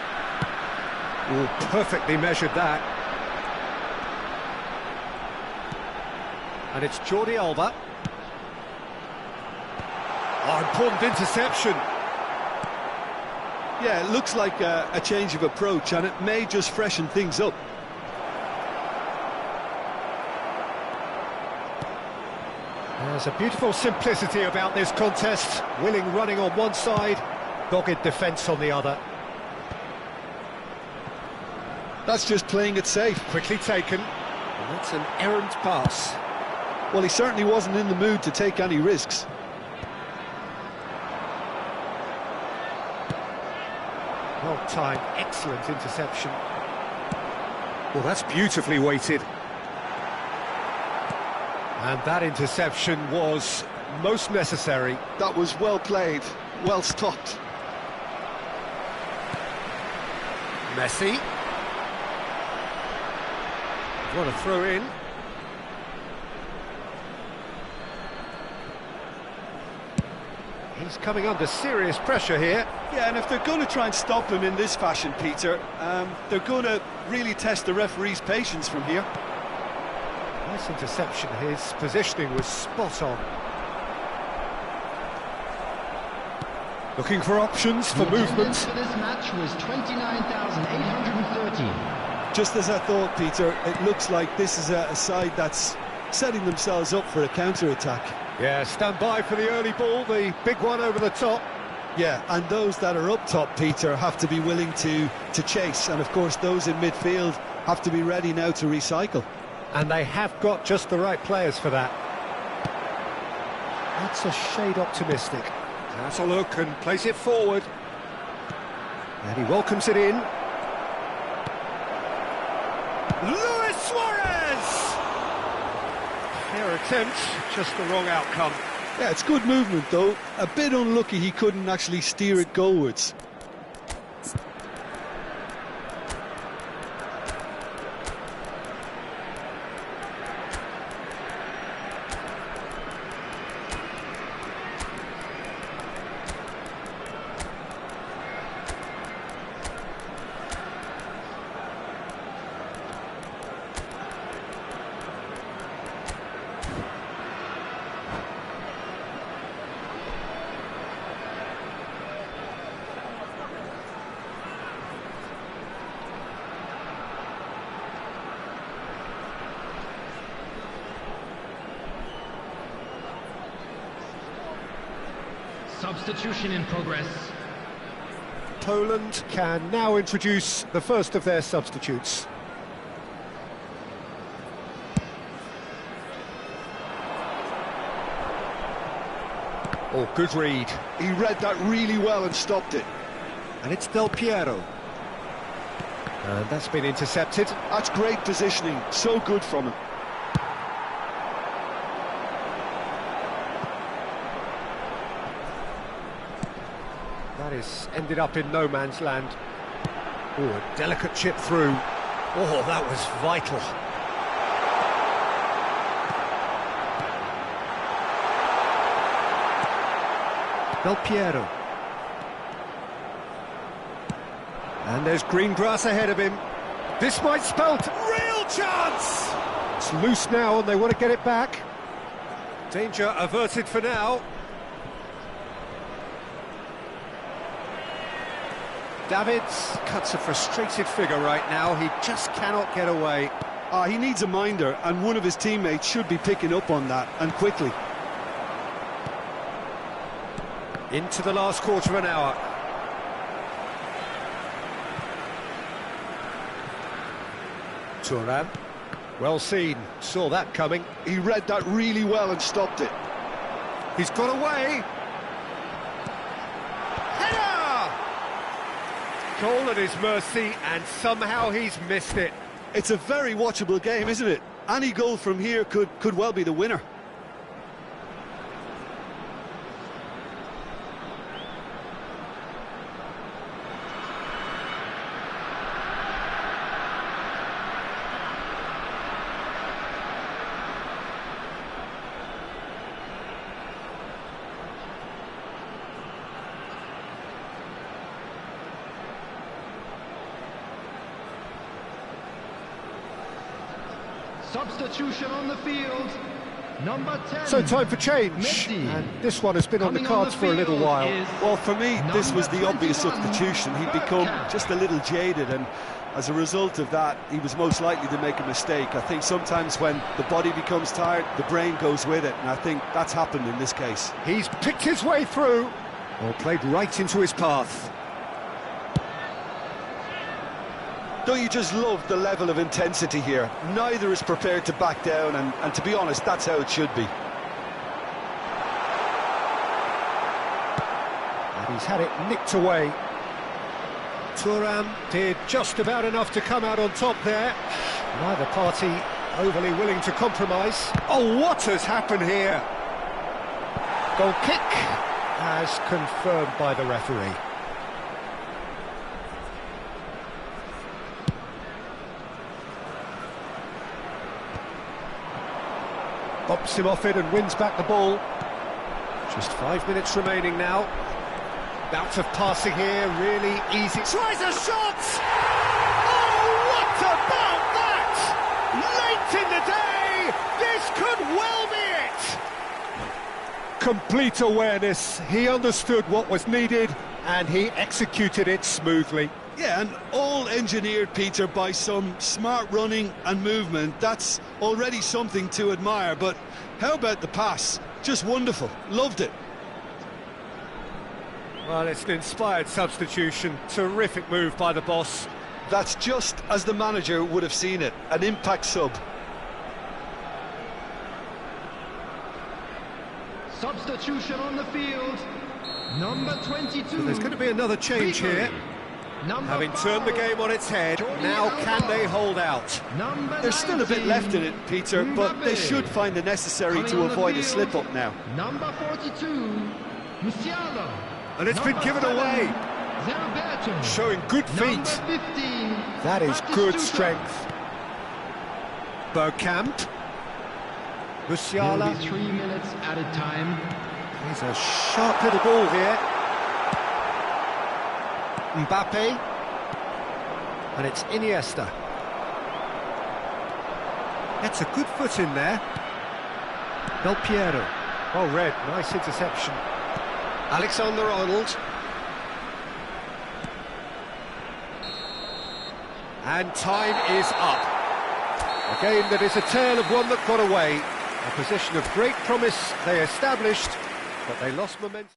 Oh, perfectly measured that. And it's Jordi Alba. Oh, important interception. Yeah, it looks like a change of approach, and it may just freshen things up. There's a beautiful simplicity about this contest. Willing running on one side, dogged defence on the other. That's just playing it safe. Quickly taken, and that's an errant pass. Well, he certainly wasn't in the mood to take any risks. Well-timed, excellent interception. Well, that's beautifully weighted. And that interception was most necessary. That was well played, well stopped. Messi. What a throw in. He's coming under serious pressure here. Yeah, and if they're going to try and stop him in this fashion, Peter, they're going to really test the referee's patience from here. Nice interception. His positioning was spot on. Looking for options for The movement. attendance for this match was 29,813. Just as I thought, Peter, it looks like this is a side that's setting themselves up for a counter-attack. Yeah, stand by for the early ball, the big one over the top. Yeah, and those that are up top, Peter, have to be willing to chase. And, of course, those in midfield have to be ready now to recycle. And they have got just the right players for that. That's a shade optimistic. Has a look and plays it forward. And he welcomes it in. Luis Suarez! Fair attempt, just the wrong outcome. Yeah, it's good movement, though. A bit unlucky he couldn't actually steer it goalwards. Substitution in progress. Poland can now introduce the first of their substitutes. Oh, good read. He read that really well and stopped it. And it's Del Piero. And that's been intercepted. That's great positioning, so good from him. That is ended up in no man's land. Oh, a delicate chip through. Oh, that was vital. Del Piero. And there's green grass ahead of him. This might spell real chance! It's loose now and they want to get it back. Danger averted for now. Davids cuts a frustrated figure right now. He just cannot get away. He needs a minder, and one of his teammates should be picking up on that, and quickly. Into the last quarter of an hour. Turan. Well seen. Saw that coming. He read that really well and stopped it. He's got away. Header! Goal at his mercy, and somehow he's missed it. It's a very watchable game, isn't it? Any goal from here could well be the winner. Substitution on the field. Number 10. So time for change. Messi. And this one has been on the cards for a little while. Well, for me, this was the obvious 21, substitution. He'd become just a little jaded, and as a result of that, he was most likely to make a mistake. I think sometimes when the body becomes tired, the brain goes with it, and I think that's happened in this case. He's picked his way through. Or played right into his path. Don't you just love the level of intensity here? Neither is prepared to back down, and to be honest, that's how it should be. And he's had it nicked away. Thuram did just about enough to come out on top there. Neither party overly willing to compromise. Oh, what has happened here? Goal kick as confirmed by the referee. Bumps him off it and wins back the ball. Just 5 minutes remaining now. Bout of passing here, really easy. Tries a shot! Oh, what about that? Late in the day, this could well be it! Complete awareness. He understood what was needed and he executed it smoothly. Yeah, and all engineered, Peter, by some smart running and movement. That's already something to admire, but how about the pass? Just wonderful. Loved it. Well, it's an inspired substitution. Terrific move by the boss. That's just as the manager would have seen it. An impact sub. Substitution on the field. Number 22. So there's going to be another change here. Having turned the game on its head, now can they hold out? There's still a bit left in it, Peter, but they should find the necessary to avoid a slip-up now. Number 42, Musiala. And it's been given away. Showing good feet. That is good strength. Bergkamp. Musiala. 3 minutes at a time. He's a sharp little ball here. Mbappe, and it's Iniesta. That's a good foot in there. Del Piero. Oh, red, nice interception. Alexander-Arnold. And time is up. A game that is a tale of one that got away. A position of great promise they established, but they lost momentum.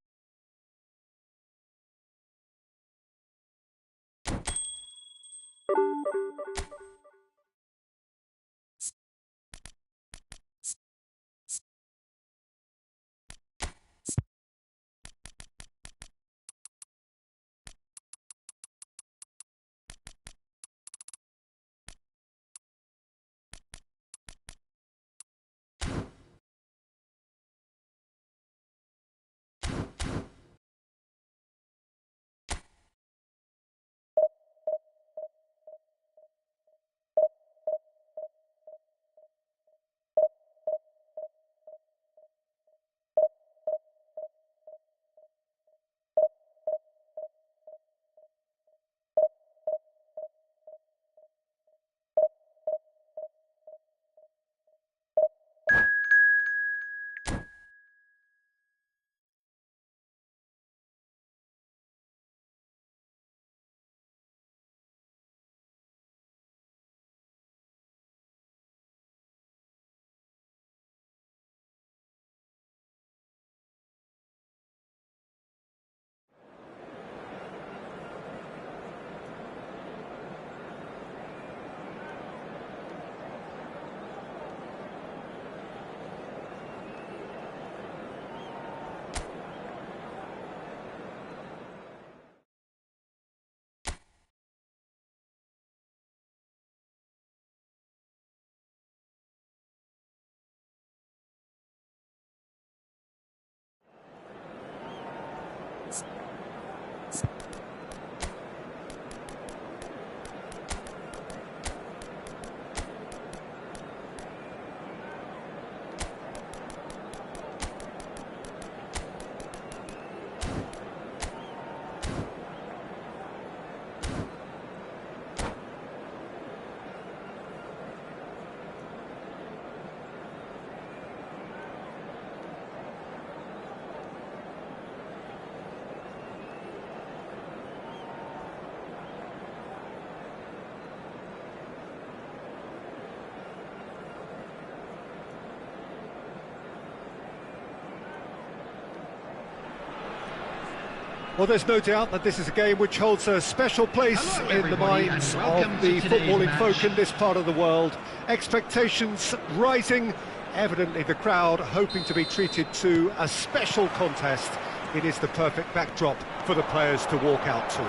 Well, there's no doubt that this is a game which holds a special place Hello, in the everybody, minds and of welcome the to today's footballing match. folk in this part of the world. Expectations rising, evidently the crowd hoping to be treated to a special contest. It is the perfect backdrop for the players to walk out to.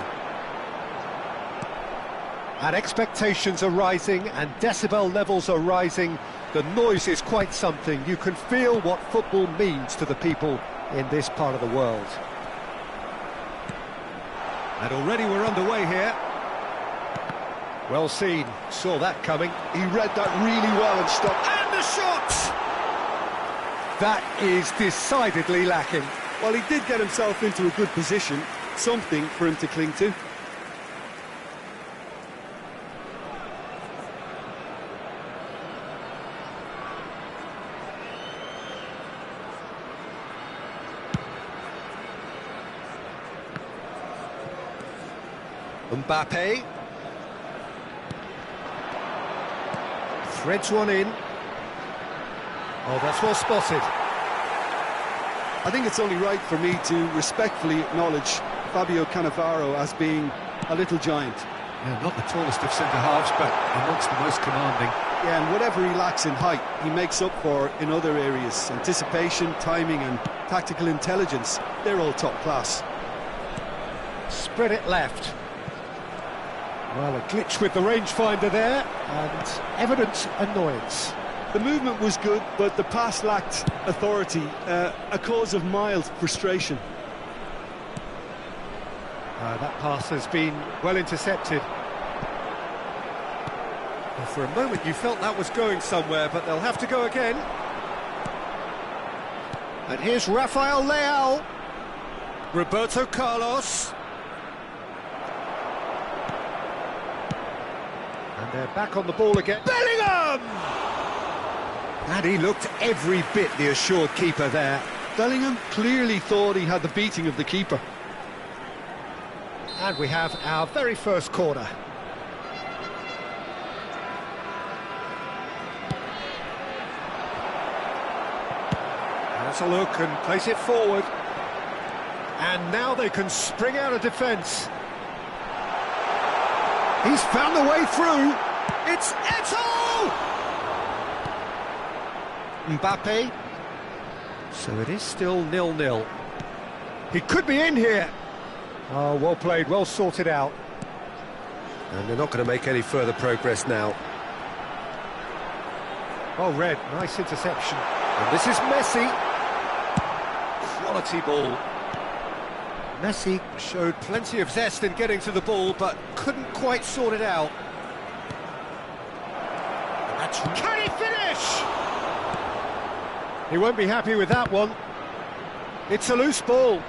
And expectations are rising and decibel levels are rising. The noise is quite something. You can feel what football means to the people in this part of the world. And already we're underway here. Well seen, saw that coming. He read that really well and stopped. And the shot! That is decidedly lacking. Well, he did get himself into a good position, something for him to cling to. Mbappe threads one in. Oh, that's well spotted. I think it's only right for me to respectfully acknowledge Fabio Cannavaro as being a little giant. Yeah, not the tallest of centre-halves, but amongst the most commanding. Yeah, and whatever he lacks in height, he makes up for in other areas. Anticipation, timing and tactical intelligence, they're all top class. Spread it left. Well, a glitch with the rangefinder there, and evident annoyance. The movement was good, but the pass lacked authority, a cause of mild frustration. That pass has been well intercepted. Well, for a moment you felt that was going somewhere, but they'll have to go again. And here's Rafael Leao. Roberto Carlos. And they're back on the ball again. Bellingham! And he looked every bit the assured keeper there. Bellingham clearly thought he had the beating of the keeper. And we have our very first corner. Let's a look and place it forward. And now they can spring out of defence. He's found the way through. It's Eto'o! Mbappe. So it is still 0-0. He could be in here. Oh, well played, well sorted out. And they're not going to make any further progress now. Oh, Red, nice interception. And this is Messi. Quality ball. Messi showed plenty of zest in getting to the ball, but couldn't quite sort it out. Can he finish? He won't be happy with that one. It's a loose ball.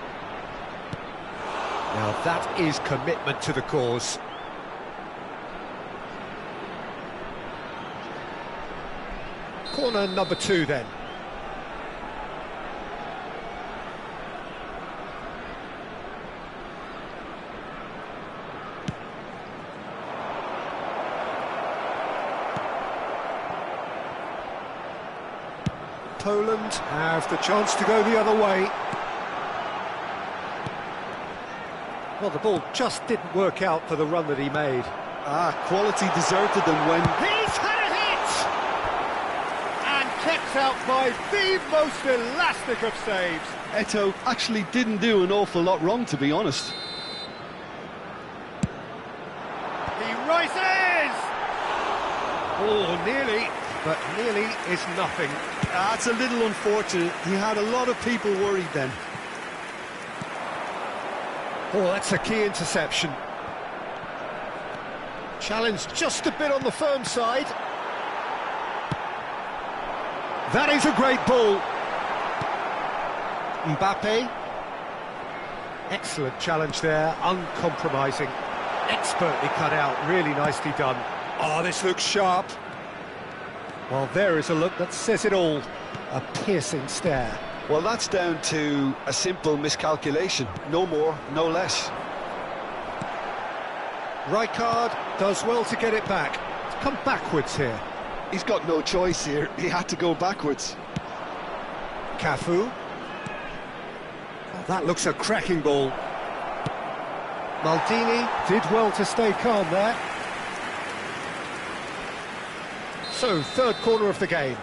Now that is commitment to the cause. Corner number 2 then. Poland have the chance to go the other way. Well, the ball just didn't work out for the run that he made. Quality deserted them when... He's had a hit! And kept out by the most elastic of saves. Eto'o actually didn't do an awful lot wrong, to be honest. He rises! Oh, nearly, but nearly is nothing. It's a little unfortunate. He had a lot of people worried then. Oh, that's a key interception. Challenge just a bit on the firm side. That is a great ball. Mbappe. Excellent challenge there, uncompromising. Expertly cut out, really nicely done. Oh, this looks sharp. Well, there is a look that says it all. A piercing stare. Well, that's down to a simple miscalculation. No more, no less. Rijkaard does well to get it back. It's come backwards here. He's got no choice here. He had to go backwards. Cafu. Oh, that looks a cracking ball. Maldini did well to stay calm there. So, third corner of the game.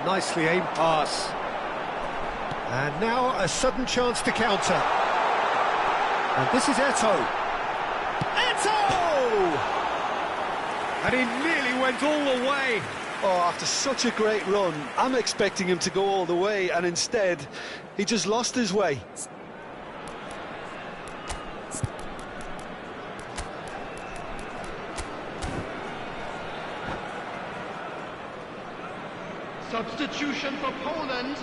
Nicely aimed pass. And now a sudden chance to counter. And this is Eto'o. Eto'o! And he nearly went all the way. Oh, after such a great run, I'm expecting him to go all the way, and instead, he just lost his way. Substitution for Poland.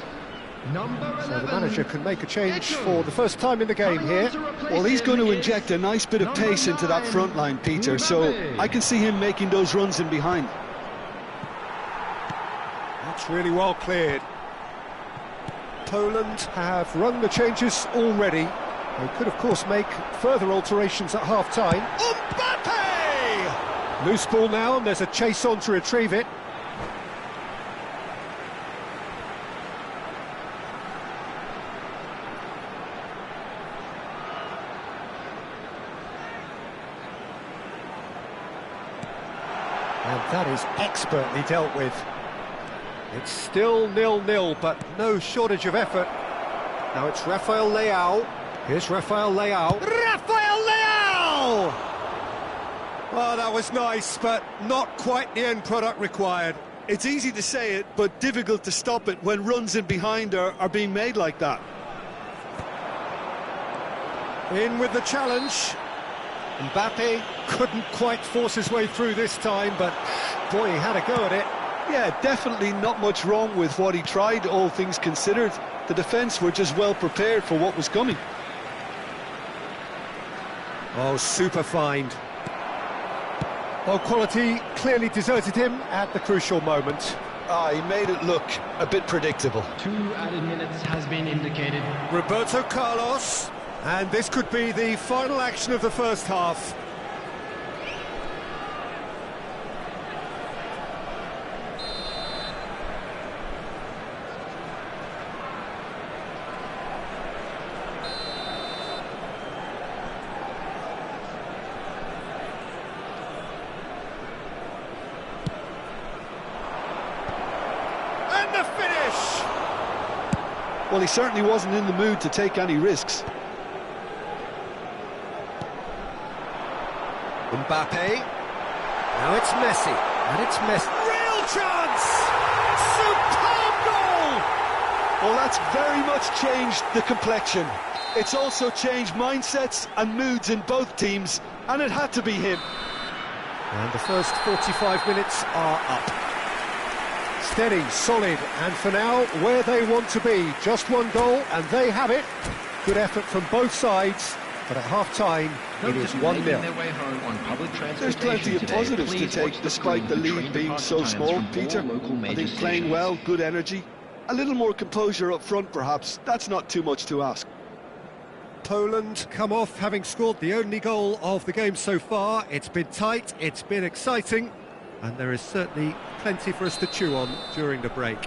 Number 11. So the manager can make a change for the first time in the game here. Well, he's going to inject a nice bit of pace into that front line, Peter, so I can see him making those runs in behind. That's really well cleared. Poland have run the changes already. They could, of course, make further alterations at half-time. Mbappe! Loose ball now, and there's a chase on to retrieve it. And that is expertly dealt with. It's still 0-0, but no shortage of effort. Now it's Rafael Leao. Here's Rafael Leao. Rafael Leao! Oh, that was nice, but not quite the end product required. It's easy to say it, but difficult to stop it when runs in behind are being made like that. In with the challenge. Mbappe couldn't quite force his way through this time, but boy, he had a go at it. Yeah, definitely not much wrong with what he tried, all things considered. The defence were just well prepared for what was coming. Oh, super find. Oh, quality clearly deserted him at the crucial moment. He made it look a bit predictable. 2 added minutes has been indicated. Roberto Carlos. And this could be the final action of the first half. And the finish! Well, he certainly wasn't in the mood to take any risks. Mbappe. Now it's Messi. And it's Messi. Real chance! Superb goal! Well, that's very much changed the complexion. It's also changed mindsets and moods in both teams, and it had to be him. And the first 45 minutes are up. Steady, solid, and for now, where they want to be. Just one goal, and they have it. Good effort from both sides, but at half-time, it is 1-0. There's plenty of positives to take, despite the lead being so small, Peter. I think playing well, good energy. A little more composure up front, perhaps. That's not too much to ask. Poland come off having scored the only goal of the game so far. It's been tight, it's been exciting, and there is certainly plenty for us to chew on during the break.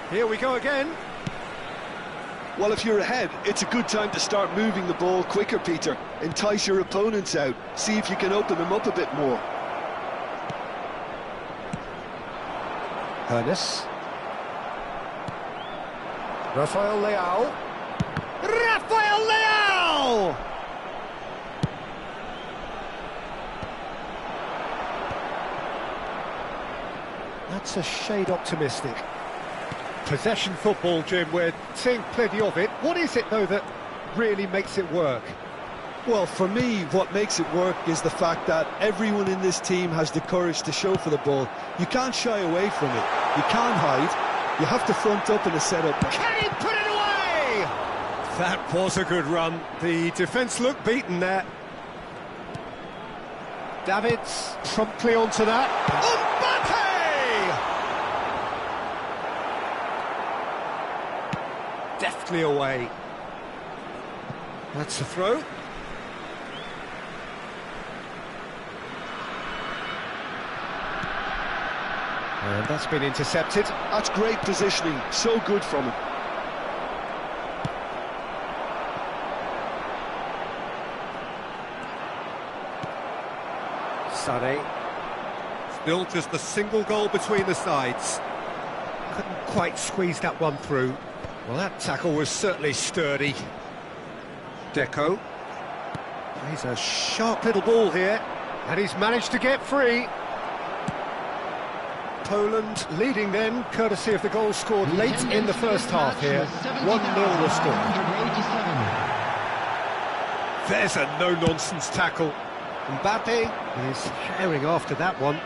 Here we go again. Well, if you're ahead, it's a good time to start moving the ball quicker, Peter. Entice your opponents out. See if you can open them up a bit more. Ernest. Rafael Leao. Rafael Leao! That's a shade optimistic. Possession football, Jim, we're seeing plenty of it. What is it, though, that really makes it work? Well, for me, what makes it work is the fact that everyone in this team has the courage to show for the ball. You can't shy away from it. You can't hide. You have to front up in a setup. Can he put it away? That was a good run. The defence looked beaten there. Davids promptly onto that. Mbappe! Deftly away. That's a throw. And that's been intercepted. That's great positioning, so good from him. Sane. Still just a single goal between the sides. Couldn't quite squeeze that one through. Well, that tackle was certainly sturdy. Deco. He's a sharp little ball here, and he's managed to get free. Poland leading then, courtesy of the goal scored late in the first half here. 1-0 the score. There's a no-nonsense tackle. Mbappe is herring after that one.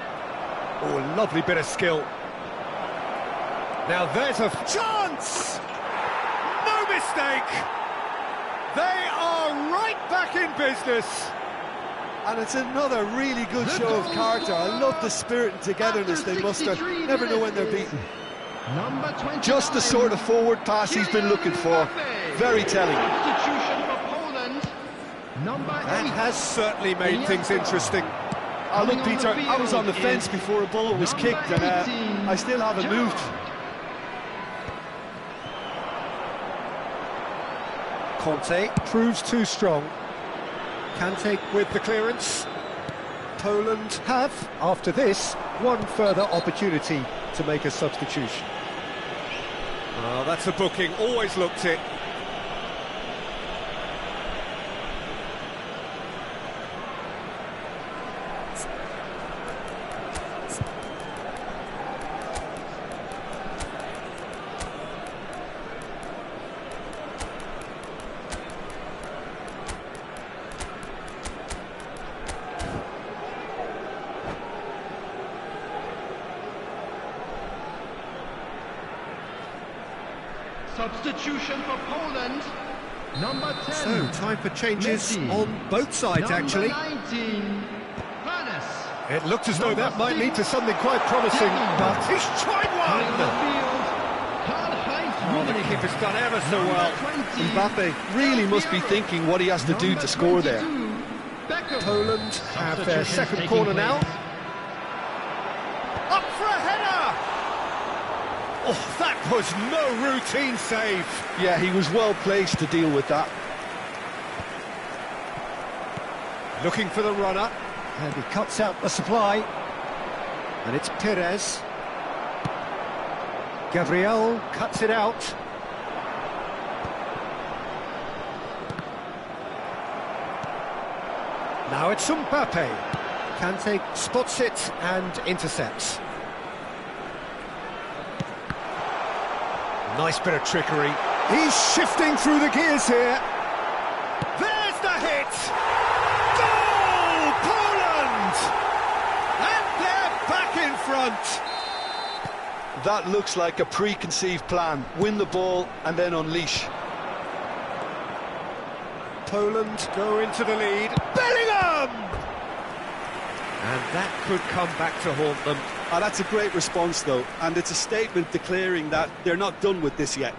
Oh, lovely bit of skill. Now there's a chance! No mistake! They are right back in business. And it's another really good show of character. I love the spirit and togetherness they muster. Never know when they're beaten. Just the sort of forward pass he's been looking for. Very telling. That has certainly made things interesting. Oh, look, Peter, I was on the fence before a ball was kicked, and I still haven't moved. Conte proves too strong. Kante with the clearance. Poland have, after this, one further opportunity to make a substitution. Oh, that's a booking, always looked it. Substitution for Poland, number 10. So, time for changes on both sides, actually. 19, It looked as though that might lead to something quite promising, but he's tried one! Oh, the keeper's done ever so well. Mbappe really must be thinking what he has to do to score there. Poland have their second corner now. Up for a header! Oh, that was no routine save. Yeah, he was well placed to deal with that. Looking for the runner, and he cuts out the supply. And it's Perez. Gabriel cuts it out. Now it's Mbappe. Kante spots it and intercepts. Nice bit of trickery. He's shifting through the gears here. There's the hit! Goal! Poland! And they're back in front. That looks like a preconceived plan. Win the ball and then unleash. Poland go into the lead. Bellingham! And that could come back to haunt them. Oh, that's a great response, though, and it's a statement declaring that they're not done with this yet.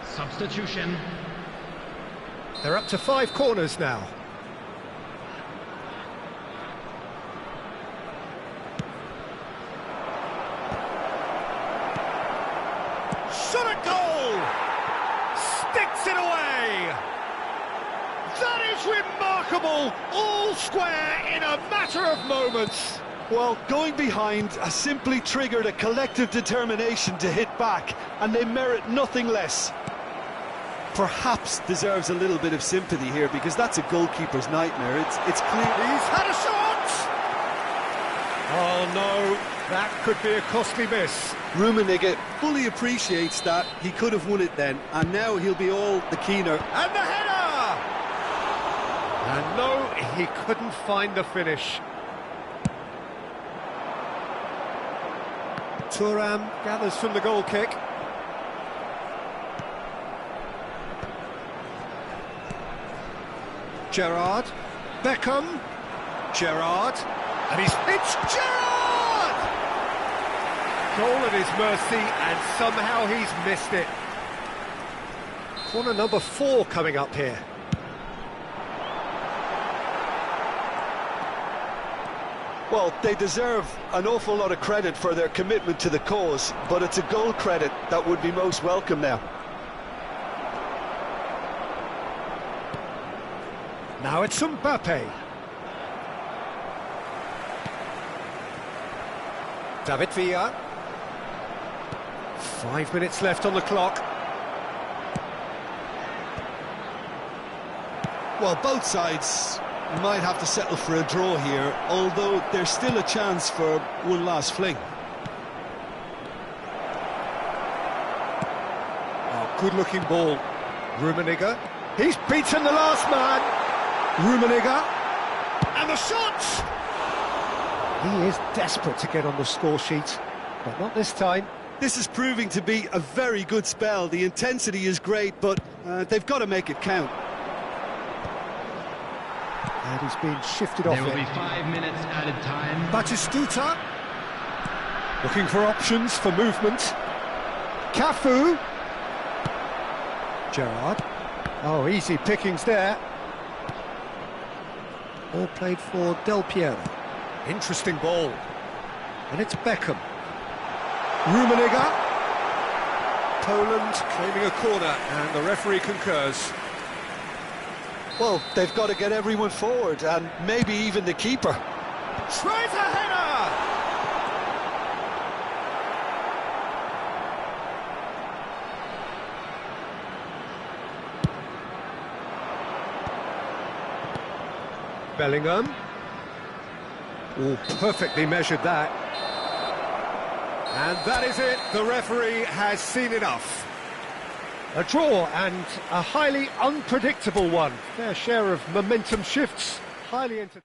Substitution. They're up to 5 corners now. Shot at goal! Sticks it away! That is remarkable! All square in a matter of moments. Well, going behind has simply triggered a collective determination to hit back, and they merit nothing less. Perhaps deserves a little bit of sympathy here, because that's a goalkeeper's nightmare. It's clear. He's had a shot! Oh no, that could be a costly miss. Rummenigge fully appreciates that. He could have won it then, and now he'll be all the keener. And the header! And no, he couldn't find the finish. Thuram gathers from the goal kick. Gerrard, Beckham, Gerrard, And he's hit Gerrard! Goal at his mercy, and somehow he's missed it. Corner number 4 coming up here. Well, they deserve an awful lot of credit for their commitment to the cause, but it's a goal credit that would be most welcome now. Now it's Mbappe. David Villa. 5 minutes left on the clock. Well, both sides might have to settle for a draw here, although there's still a chance for one last fling. Oh, good-looking ball. Rummenigge. He's beaten the last man. Rummenigge. And the shot! He is desperate to get on the score sheet, but not this time. This is proving to be a very good spell. The intensity is great, but they've got to make it count. And he's been shifted off. There will be 5 minutes added time. Batistuta. Looking for options for movement. Cafu. Gerrard. Oh, easy pickings there. All played for Del Piero. Interesting ball. And it's Beckham. Rummenigge. Poland claiming a corner, and the referee concurs. Well, they've got to get everyone forward, and maybe even the keeper. Tries a header! Bellingham. Oh, perfectly measured that. And that is it. The referee has seen enough. A draw, and a highly unpredictable one. Their share of momentum shifts. Highly entertaining.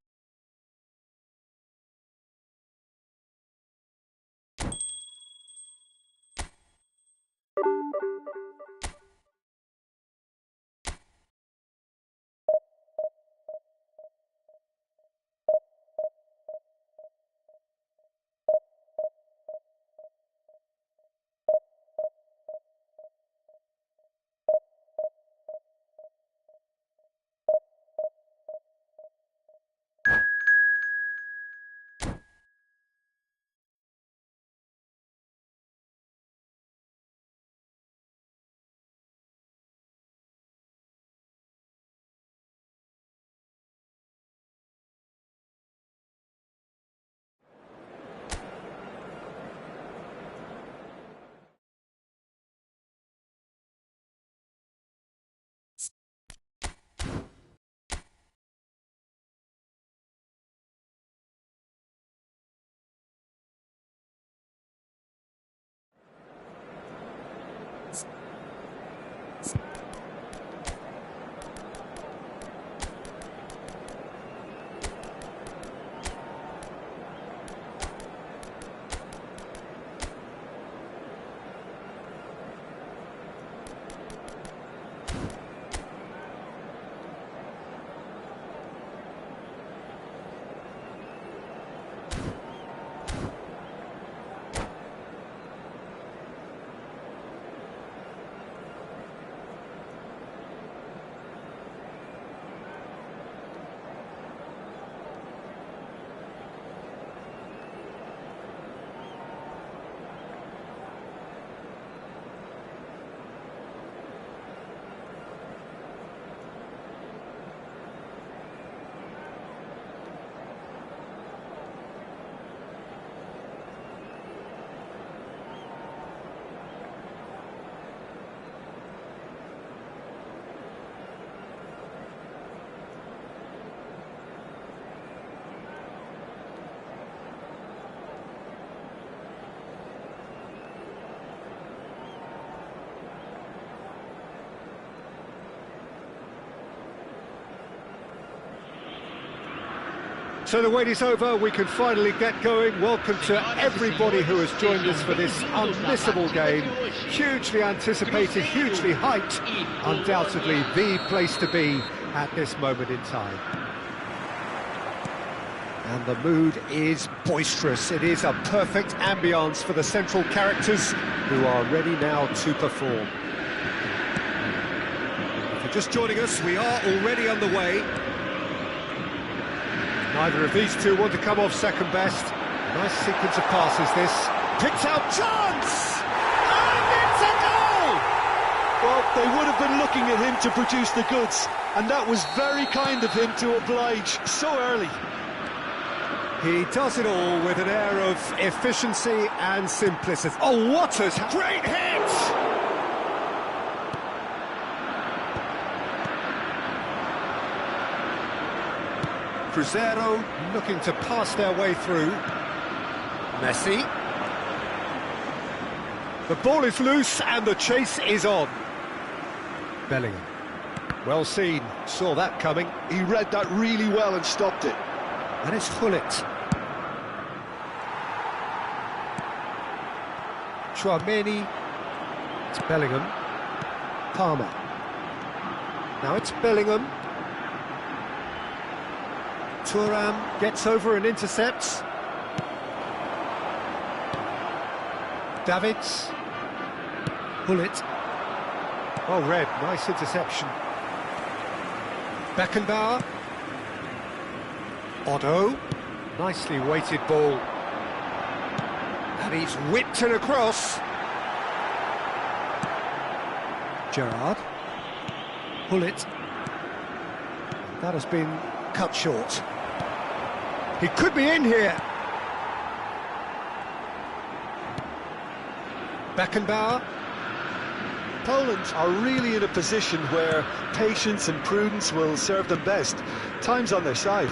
So the wait is over, we can finally get going. Welcome to everybody who has joined us for this unmissable game. Hugely anticipated, hugely hyped. Undoubtedly the place to be at this moment in time. And the mood is boisterous. It is a perfect ambience for the central characters who are ready now to perform. If you're just joining us, we are already underway. Neither of these two want to come off second best. Nice sequence of passes this. Picks out chance! And it's a goal! Well, they would have been looking at him to produce the goods, and that was very kind of him to oblige so early. He does it all with an air of efficiency and simplicity. Oh, what a great hit! Cruzeiro looking to pass their way through. Messi. The ball is loose and the chase is on. Bellingham. Well seen, saw that coming. He read that really well and stopped it. And it's Hullet. Chouameni. It's Bellingham. Palmer. Now it's Bellingham. Thuram gets over and intercepts. Davids. Hullet. Oh, red, nice interception. Beckenbauer. Otto. Nicely weighted ball. And he's whipped it across. Gerrard. Hullet. That has been cut short. He could be in here. Beckenbauer. Poland are really in a position where patience and prudence will serve them best. Time's on their side.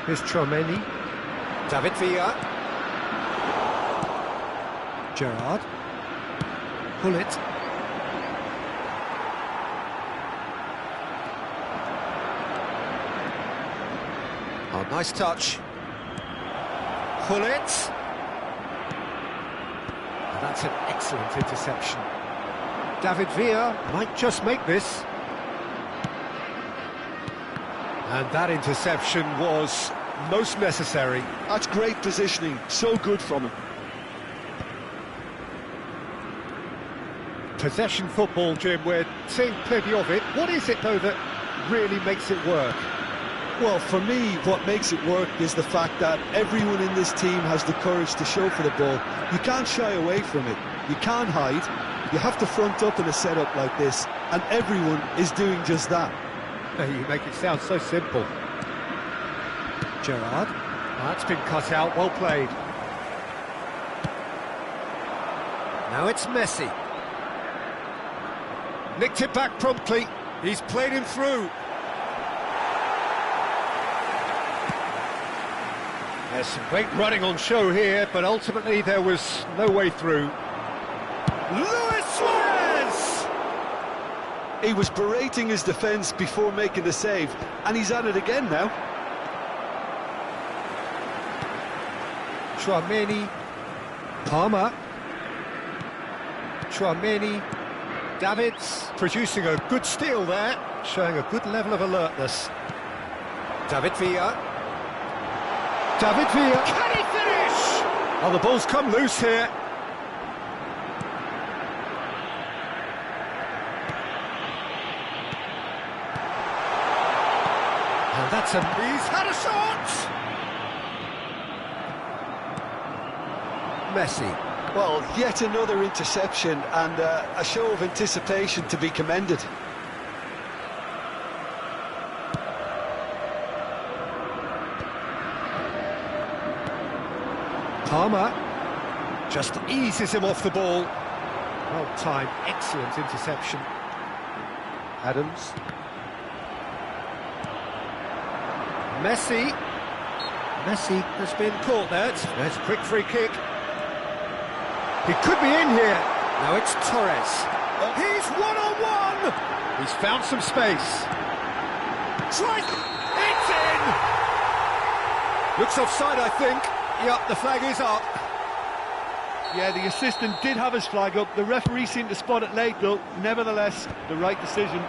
Here's Chouameni. David Villa. Gerrard. Hullet. Oh, nice touch. Hullet. And that's an excellent interception. David Villa might just make this. And that interception was most necessary. That's great positioning, so good from him. Possession football, Jim, we're seeing plenty of it. What is it, though, that really makes it work? Well, for me, what makes it work is the fact that everyone in this team has the courage to show for the ball. You can't shy away from it. You can't hide. You have to front up in a setup like this, and everyone is doing just that. You make it sound so simple. Gerrard. That's been cut out, well played. Now it's Messi. Nicked it back promptly. He's played him through. There's some great running on show here, but ultimately there was no way through. Luis Suarez! He was berating his defence before making the save, and he's at it again now. Chouameni. Palmer. Chouameni. Davids producing a good steal there, showing a good level of alertness. David Villa. David Villa. Can he finish? Oh, the ball's come loose here. And that's a... He's had a shot! Messi. Well, yet another interception and a show of anticipation to be commended. Palmer just eases him off the ball. Well timed, excellent interception. Adams. Messi. Messi has been caught there. There's a quick free kick. He could be in here. Now it's Torres. He's one-on-one. He's found some space. Tries. It's in. Looks offside, I think. Yep, the flag is up. Yeah, the assistant did have his flag up. The referee seemed to spot it late, though. Nevertheless, the right decision.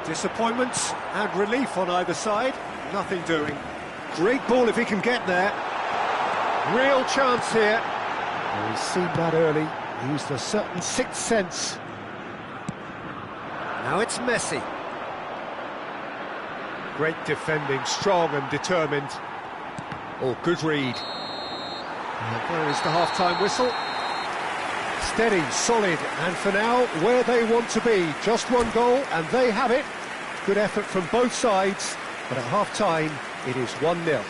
Disappointment and relief on either side. Nothing doing. Great ball if he can get there. Real chance here. Well, he's seen that early. Used a certain sixth sense. Now it's Messi. Great defending, strong and determined. Oh, good read. And there is the half-time whistle. Steady, solid, and for now, where they want to be. Just one goal, and they have it. Good effort from both sides, but at half-time, it is 1-0.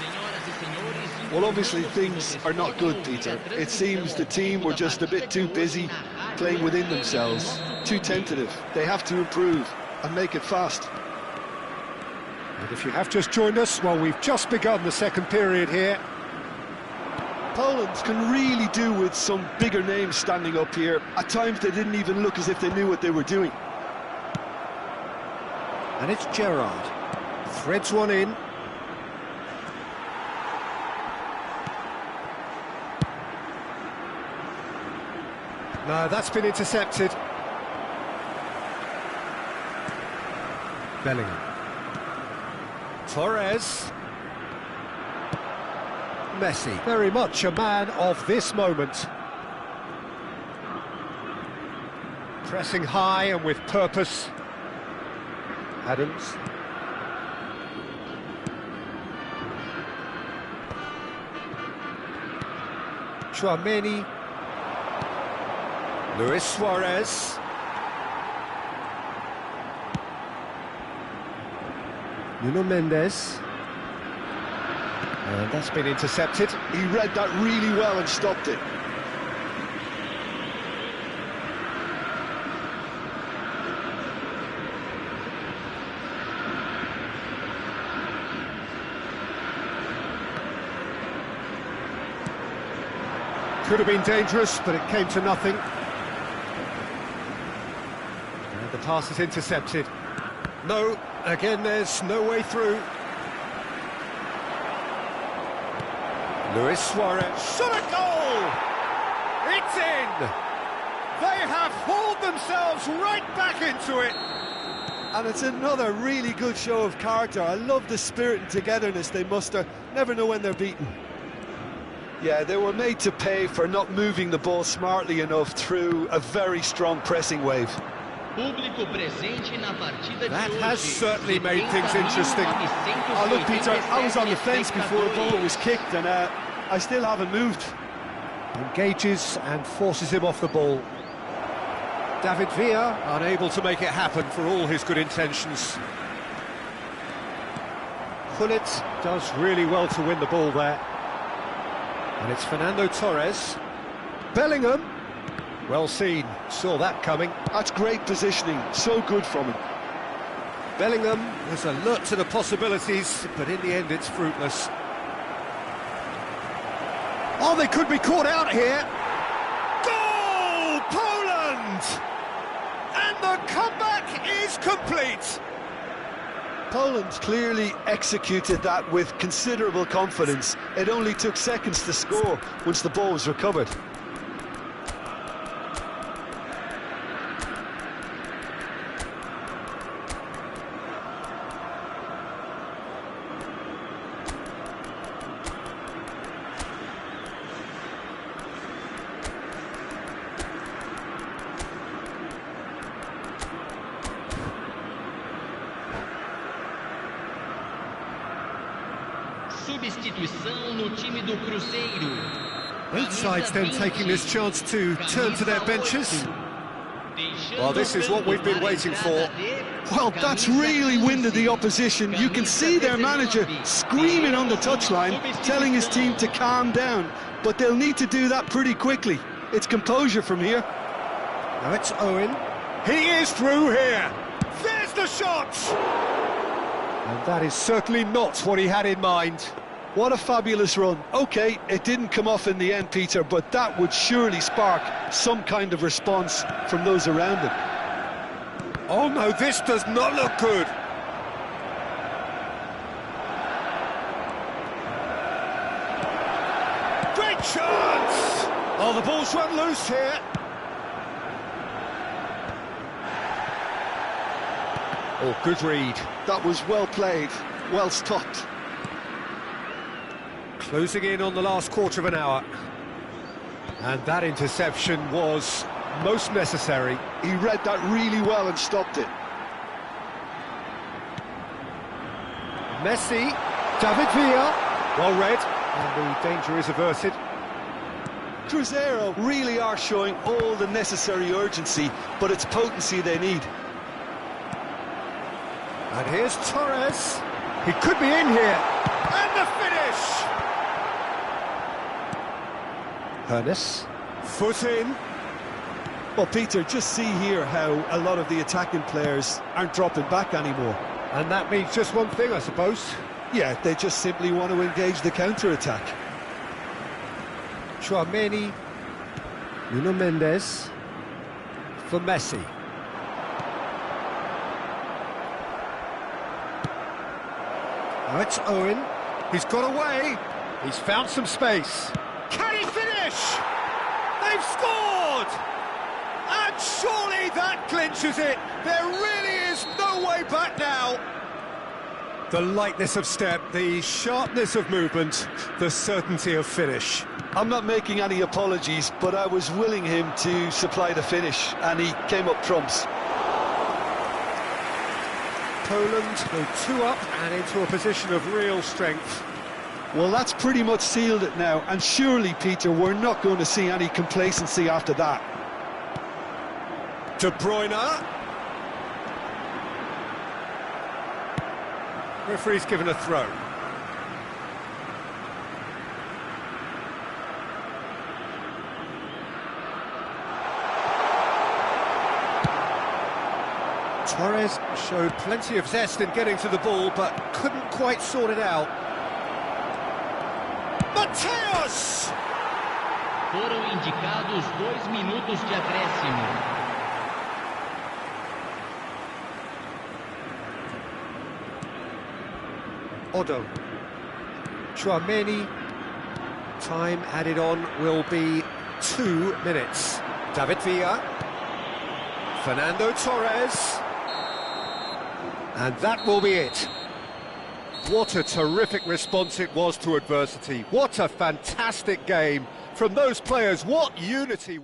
Well, obviously things are not good, Peter. It seems the team were just a bit too busy playing within themselves, too tentative. They have to improve and make it fast. And if you have just joined us, well, we've just begun the second period here. Poland can really do with some bigger names standing up here. At times they didn't even look as if they knew what they were doing. And it's Gerrard. Threads one in. No, that's been intercepted. Bellingham. Torres. Messi, very much a man of this moment. Pressing high and with purpose. Adams. Chouameni. Luis Suarez. Nuno Mendes. And that's been intercepted. He read that really well and stopped it. Could have been dangerous, but it came to nothing. And the pass is intercepted. No, again there's no way through. Luis Suarez, shot a goal! It's in! They have hauled themselves right back into it! And it's another really good show of character. I love the spirit and togetherness they muster. Never know when they're beaten. Yeah, they were made to pay for not moving the ball smartly enough through a very strong pressing wave. That has certainly made things interesting. Oh, look, Peter, I was on the fence before the ball was kicked, and I still haven't moved. Engages and forces him off the ball. David Villa unable to make it happen for all his good intentions. Gullit does really well to win the ball there. And it's Fernando Torres. Bellingham. Well seen, saw that coming. That's great positioning, so good from him. Bellingham was alert to the possibilities, but in the end it's fruitless. Oh, they could be caught out here. Goal, Poland! And the comeback is complete. Poland clearly executed that with considerable confidence. It only took seconds to score once the ball was recovered. Both sides then taking this chance to turn to their benches. Well, this is what we've been waiting for. Well, that's really winded the opposition. You can see their manager screaming on the touchline, telling his team to calm down. But they'll need to do that pretty quickly. It's composure from here. Now it's Owen. He is through here. There's the shot! And that is certainly not what he had in mind. What a fabulous run. OK, it didn't come off in the end, Peter, but that would surely spark some kind of response from those around him. Oh no, this does not look good. Great chance! Oh, the ball's run loose here. Oh, good read. That was well played, well stopped. Closing in on the last quarter of an hour. And that interception was most necessary. He read that really well and stopped it. Messi, David Villa, well read, and the danger is averted. Cruzeiro really are showing all the necessary urgency, but it's potency they need. And here's Torres. He could be in here. And the finish! Hernus, foot in. Well, Peter, just see here how a lot of the attacking players aren't dropping back anymore. And that means just one thing, I suppose. Yeah, they just simply want to engage the counter-attack. Chouameni, Nuno Mendes for Messi. Now it's Owen. He's got away. He's found some space. Can he finish? They've scored! And surely that clinches it. There really is no way back now. The lightness of step, the sharpness of movement, the certainty of finish. I'm not making any apologies, but I was willing him to supply the finish, and he came up trumps. Poland go 2 up and into a position of real strength. Well, that's pretty much sealed it now, and surely, Peter, we're not going to see any complacency after that. De Bruyne. Referee's given a throw. Torres showed plenty of zest in getting to the ball, but couldn't quite sort it out. Mateus! Foram indicados 2 minutos de acréscimo. Odo. Chouameni. Time added on will be 2 minutes. David Villa. Fernando Torres. And that will be it. What a terrific response it was to adversity. What a fantastic game from those players. What unity.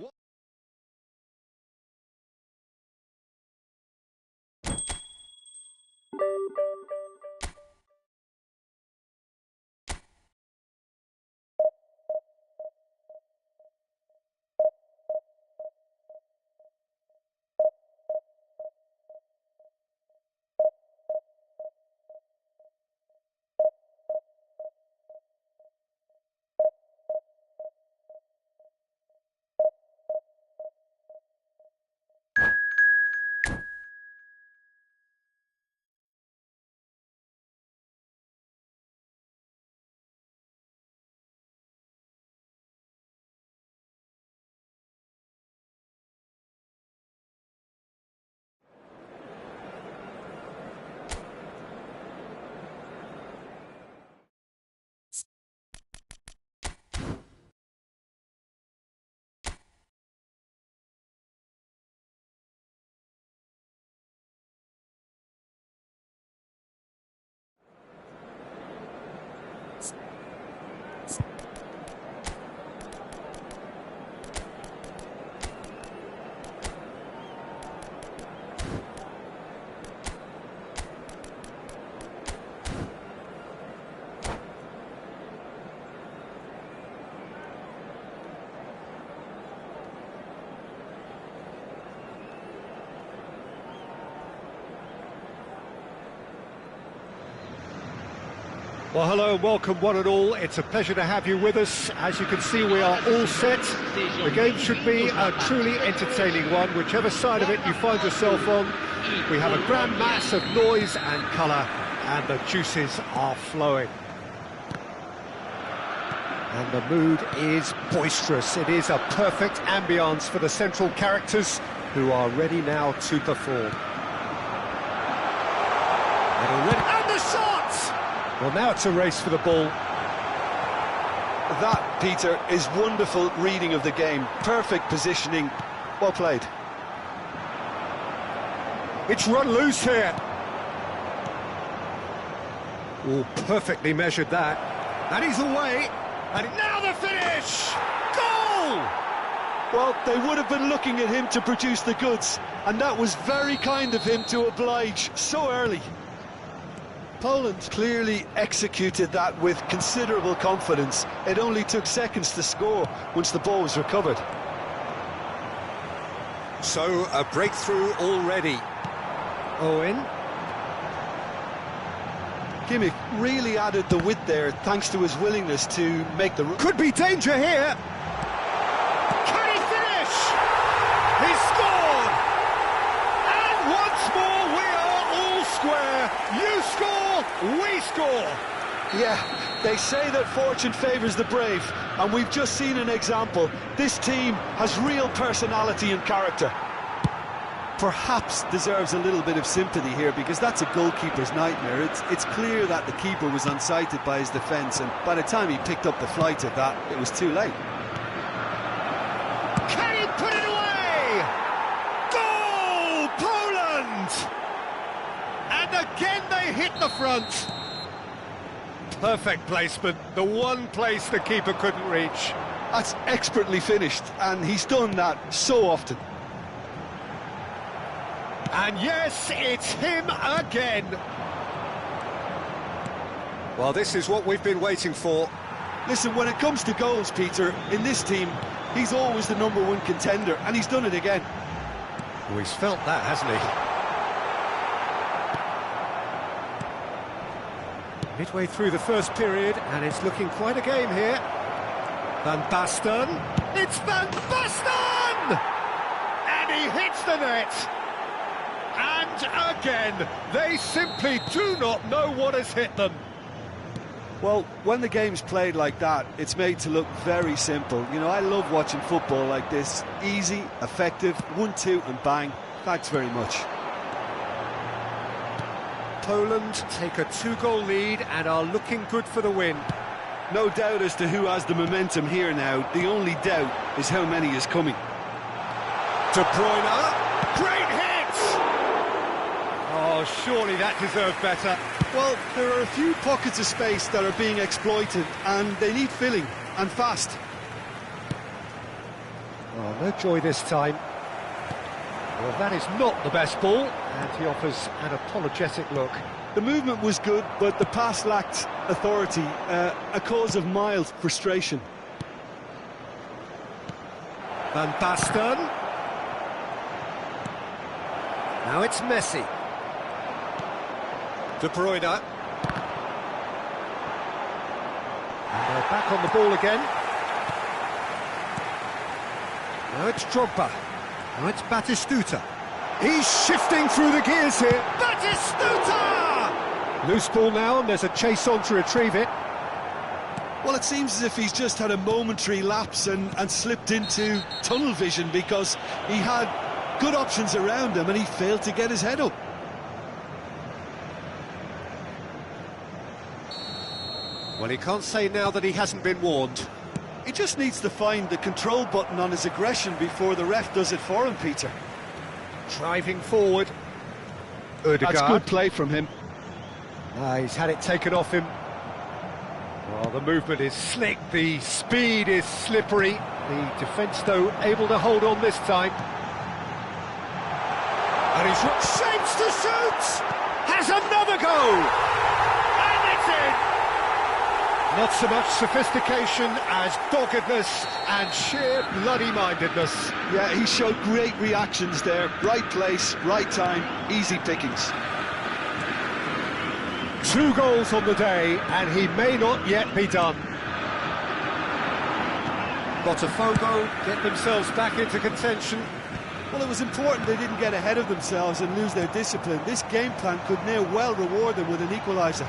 Well, hello and welcome one and all. It's a pleasure to have you with us. As you can see, we are all set. The game should be a truly entertaining one, whichever side of it you find yourself on. We have a grand mass of noise and colour, and the juices are flowing. And the mood is boisterous. It is a perfect ambience for the central characters who are ready now to perform. And the shot! Well, now it's a race for the ball. That, Peter, is wonderful reading of the game. Perfect positioning. Well played. It's run loose here. Oh, perfectly measured that. And he's away. And now the finish! Goal! Well, they would have been looking at him to produce the goods, and that was very kind of him to oblige so early. Poland clearly executed that with considerable confidence. It only took seconds to score once the ball was recovered. So, a breakthrough already. Owen. Kimmich really added the width there thanks to his willingness to make the... Could be danger here. Can he finish? He scored! And once more we are all square. You score, we score. Yeah, they say that fortune favours the brave, and we've just seen an example. This team has real personality and character. Perhaps deserves a little bit of sympathy here, because that's a goalkeeper's nightmare. It's clear that the keeper was unsighted by his defence, and by the time he picked up the flight of that, it was too late. Can he put it away? Goal, Poland! And again they hit the front. Perfect placement, the one place the keeper couldn't reach. That's expertly finished, and he's done that so often. And yes, it's him again. Well, this is what we've been waiting for. Listen, when it comes to goals, Peter, in this team, he's always the #1 contender, and he's done it again. Well, he's felt that, hasn't he? Midway through the first period, and it's looking quite a game here. Van Basten. It's Van Basten! And he hits the net. And again, they simply do not know what has hit them. Well, when the game's played like that, it's made to look very simple. You know, I love watching football like this. Easy, effective, 1-2 and bang. Thanks very much. Poland take a 2-goal lead and are looking good for the win. No doubt as to who has the momentum here now. The only doubt is how many is coming. De Bruyne, great hit! Oh, surely that deserved better. Well, there are a few pockets of space that are being exploited, and they need filling, and fast. Oh, no joy this time. Well, that is not the best ball, and he offers an apologetic look. The movement was good, but the pass lacked authority, a cause of mild frustration. Van Basten. Now it's Messi. De Bruyne. And they're back on the ball again. Now it's Drogba. Now it's Batistuta. He's shifting through the gears here. Batistuta! Loose ball now, and there's a chase on to retrieve it. Well, it seems as if he's just had a momentary lapse and slipped into tunnel vision, because he had good options around him and he failed to get his head up. Well, he can't say now that he hasn't been warned. He just needs to find the control button on his aggression before the ref does it for him, Peter. Driving forward. Odegaard. That's good play from him. He's had it taken off him. Well, the movement is slick, the speed is slippery. The defence, though, able to hold on this time. And he's shapes to shoot! Has another go! And it's in! Not so much sophistication as doggedness and sheer bloody-mindedness. Yeah, he showed great reactions there. Right place, right time, easy pickings. 2 goals on the day, and he may not yet be done. Botafogo get themselves back into contention. Well, it was important they didn't get ahead of themselves and lose their discipline. This game plan could now well reward them with an equaliser.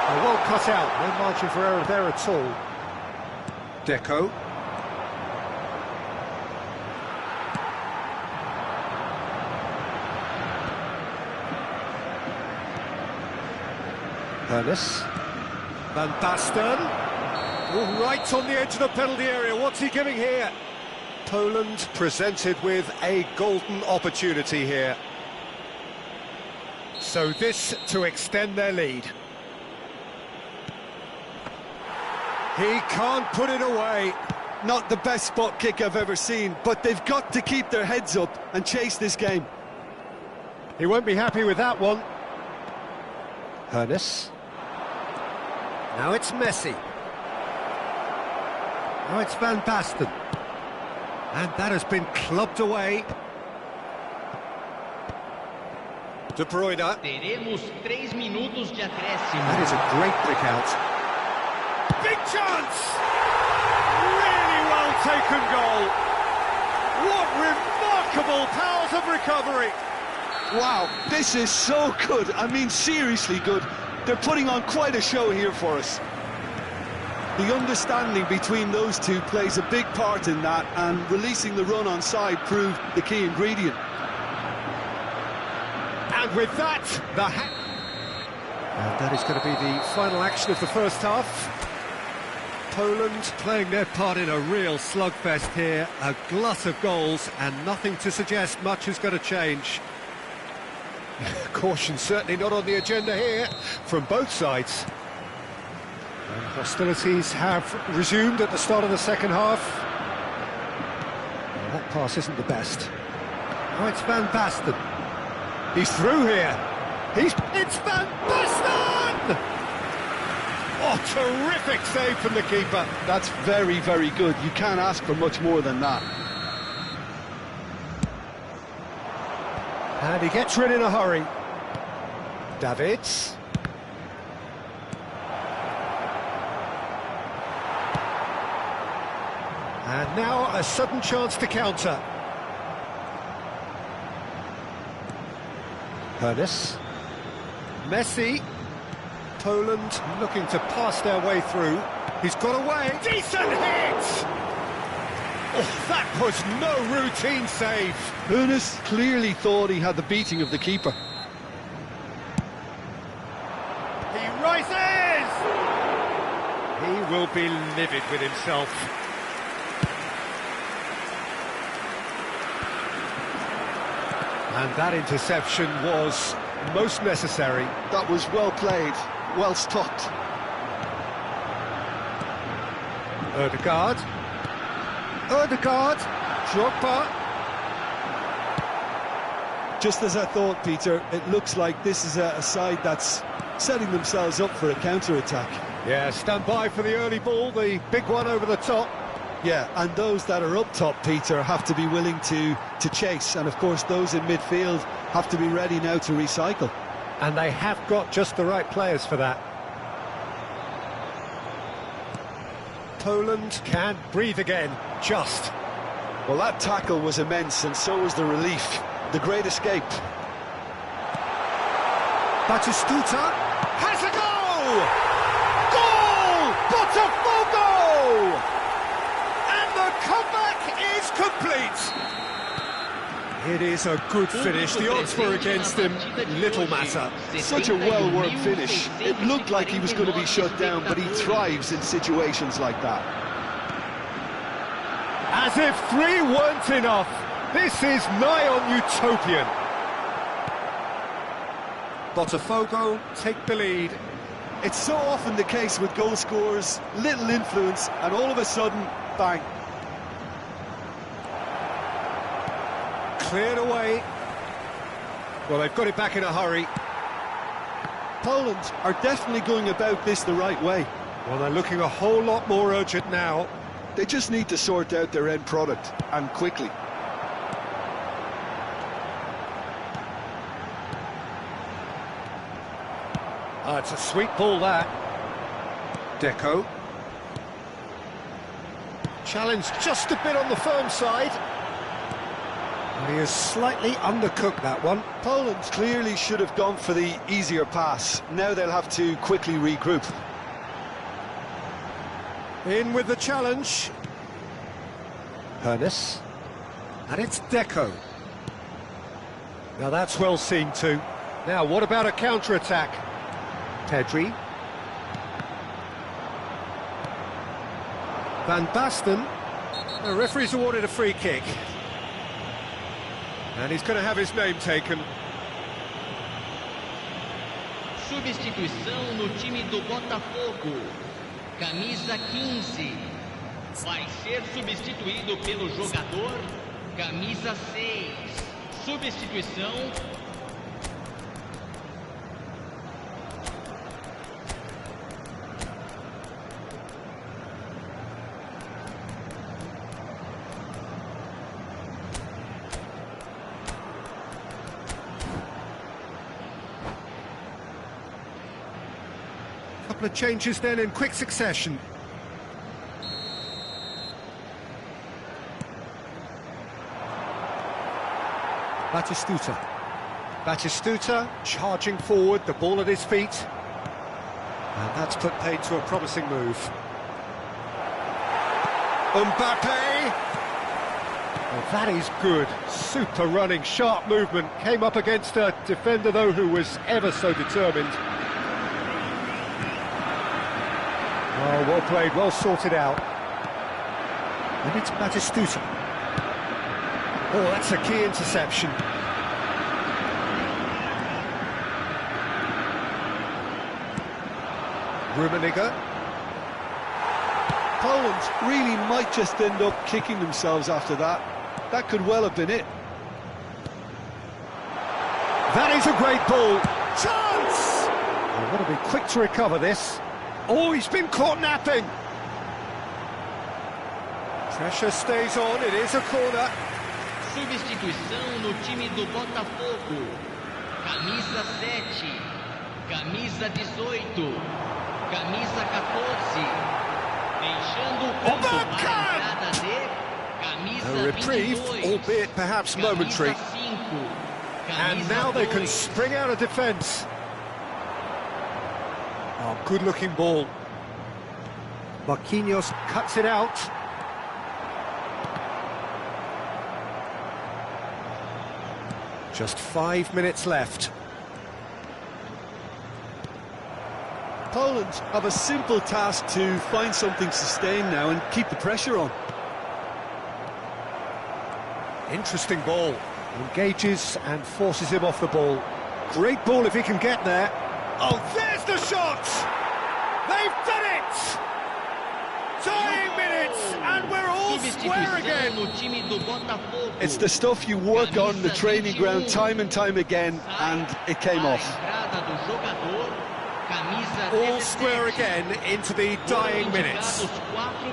Well cut out, no margin for error there at all. Deco. Ernest. Van Basten. Oh, right on the edge of the penalty area. What's he giving here? Poland presented with a golden opportunity here. So this to extend their lead. He can't put it away. Not the best spot kick I've ever seen, but they've got to keep their heads up and chase this game. He won't be happy with that one. Hernus. Now it's Messi. Now it's Van Basten. And that has been clubbed away. De Bruyne. Teremos 3 minutos de acréscimo. That is a great pick out. Big chance! Really well taken goal. What remarkable powers of recovery. Wow, this is so good. I mean, seriously good. They're putting on quite a show here for us. The understanding between those two plays a big part in that, and releasing the run on side proved the key ingredient. And with that, and that is going to be the final action of the first half. Poland playing their part in a real slugfest here. A glut of goals, and nothing to suggest much is going to change. Caution certainly not on the agenda here from both sides. And hostilities have resumed at the start of the second half. Well, that pass isn't the best. Now it's Van Basten. He's through here. It's Van Basten! Oh, terrific save from the keeper. That's very, very good. You can't ask for much more than that. And he gets rid in a hurry. Davids. And now a sudden chance to counter. Hernus. Messi. Poland looking to pass their way through. He's got away. Decent hit! Oh, that was no routine save. Hernus clearly thought he had the beating of the keeper. He rises! He will be livid with himself. And that interception was most necessary. That was well played, well stopped. Ødegaard. Drogba. Just as I thought, Peter, it looks like this is a side that's setting themselves up for a counter-attack. Yeah, stand by for the early ball, the big one over the top. Yeah, and those that are up top, Peter, have to be willing to chase. And, of course, those in midfield have to be ready now to recycle. And they have got just the right players for that. Poland can't breathe again, just. Well, that tackle was immense, and so was the relief. The great escape. Batistuta has a goal! Goal! Botafogo! And the comeback is complete. It is a good finish. The odds were against him. Little matter. Such a well-worked finish. It looked like he was going to be shut down, but he thrives in situations like that. As if 3 weren't enough. This is nigh on utopian. Botafogo take the lead. It's so often the case with goal scorers, little influence, and all of a sudden, bang. Cleared away. Well, they've got it back in a hurry. Poland are definitely going about this the right way. Well, they're looking a whole lot more urgent now. They just need to sort out their end product, and quickly. It's a sweet ball, that. Deco. Challenged just a bit on the firm side. And he has slightly undercooked that one. Poland clearly should have gone for the easier pass. Now they'll have to quickly regroup. In with the challenge. Hernus. And it's Deco. Now that's well seen too. Now what about a counter-attack? Pedri. Van Basten. The referee's awarded a free kick. And he's going to have his name taken. Substituição no time do Botafogo. camisa 15. Vai ser substituído pelo jogador camisa 6. Substituição. Couple of changes then in quick succession. Batistuta charging forward, the ball at his feet. And that's put paid to a promising move. Mbappe! Well, that is good. Super running, sharp movement. Came up against a defender, though, who was ever so determined. Oh, well played, well sorted out. And it's Batistuta. Oh, that's a key interception. Rummenigge. Poland really might just end up kicking themselves after that. That could well have been it. That is a great ball. Chance! They've got to be quick to recover this. Oh, he's been caught napping. Pressure stays on, it is a corner. Substituição no time do Botafogo. Camisa 7, camisa 18, camisa 14. Deixando o campo para a entrada de camisa A reprieve, 22, albeit perhaps momentary. camisa 5, And now they can spring out of defence. Oh, good-looking ball. Marquinhos cuts it out. Just 5 minutes left. Poland have a simple task to find something sustained now and keep the pressure on. Interesting ball. Engages and forces him off the ball. Great ball if he can get there. Oh, there's the shot! They've done it! Dying minutes, and we're all square again! No time do Botafogo. It's the stuff you work on the training ground time and time again, and it came off. Entrada do jogador, camisa All 17. square again into the dying minutes.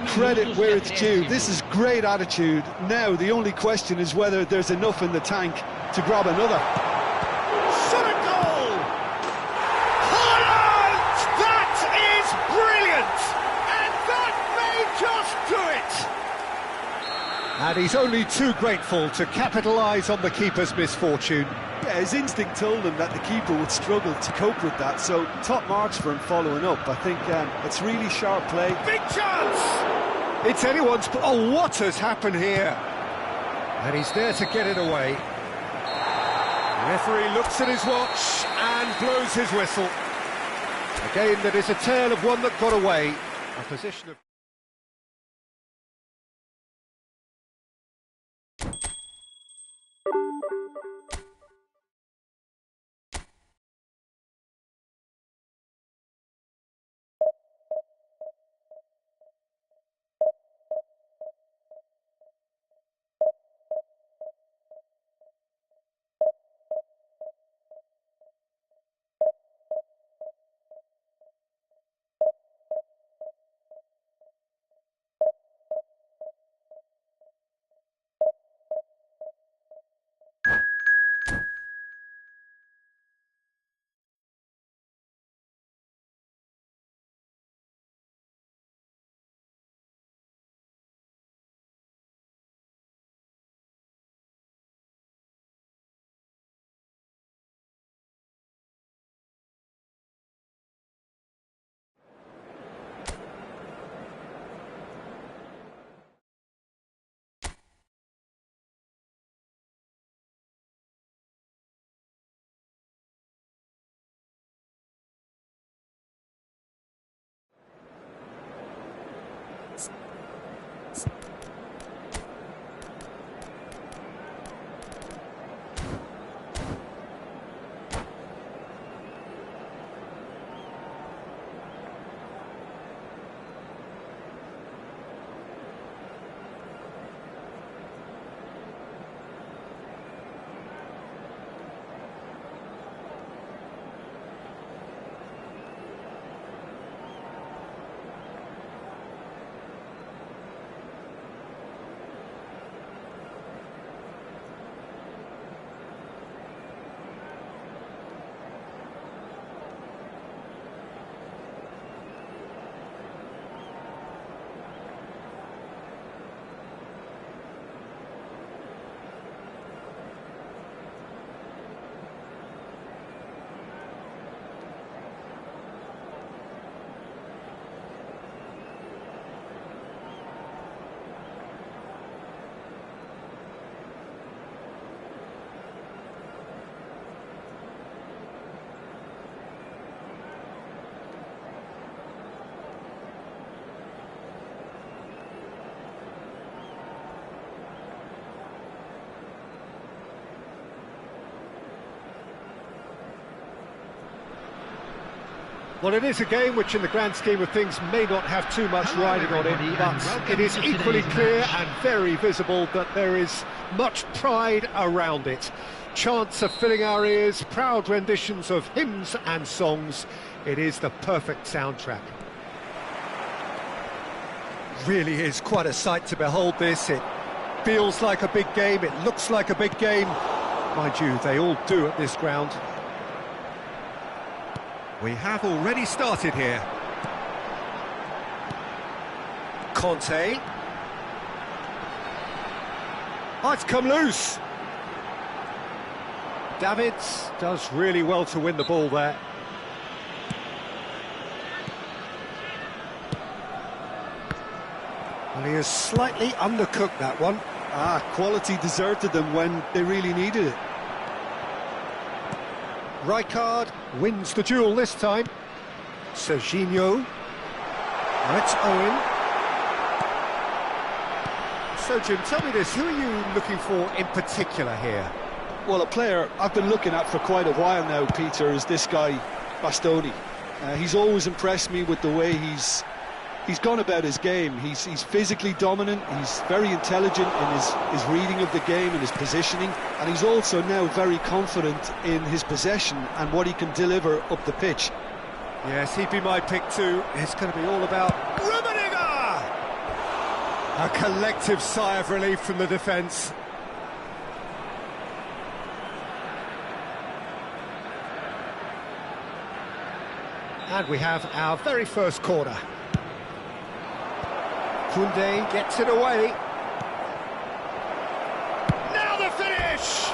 Credit where it's due. This is great attitude. Now the only question is whether there's enough in the tank to grab another. Shot a goal! Haaland! That is brilliant! And that may just do it! And he's only too grateful to capitalise on the keeper's misfortune. Yeah, his instinct told him that the keeper would struggle to cope with that, so top marks for him following up. I think it's really sharp play. Big chance! It's anyone's... Oh, what has happened here? And he's there to get it away. The referee looks at his watch and blows his whistle. Again, that is a tale of one that got away. A position of... Well, it is a game which in the grand scheme of things may not have too much Hello, riding on it, everybody, but and welcome it is to equally today's clear match. and very visible that there is much pride around it. Chants are filling our ears, proud renditions of hymns and songs. It is the perfect soundtrack. Really is quite a sight to behold this. It feels like a big game, it looks like a big game. Mind you, they all do at this ground. We have already started here. Conte. Oh, it's come loose. Davids does really well to win the ball there. Well, he has slightly undercooked that one. Quality deserted them when they really needed it. Rijkaard wins the duel this time. Serginho. Now it's Owen. So, Jim, tell me this, who are you looking for in particular here? Well, a player I've been looking at for quite a while now, Peter, is this guy, Bastoni. He's always impressed me with the way he's gone about his game. He's physically dominant, he's very intelligent in his reading of the game and his positioning, and he's also now very confident in his possession and what he can deliver up the pitch. Yes, he'd be my pick too. It's going to be all about Rummenigge! A collective sigh of relief from the defence. And we have our very first corner. Koundé gets it away. Now the finish!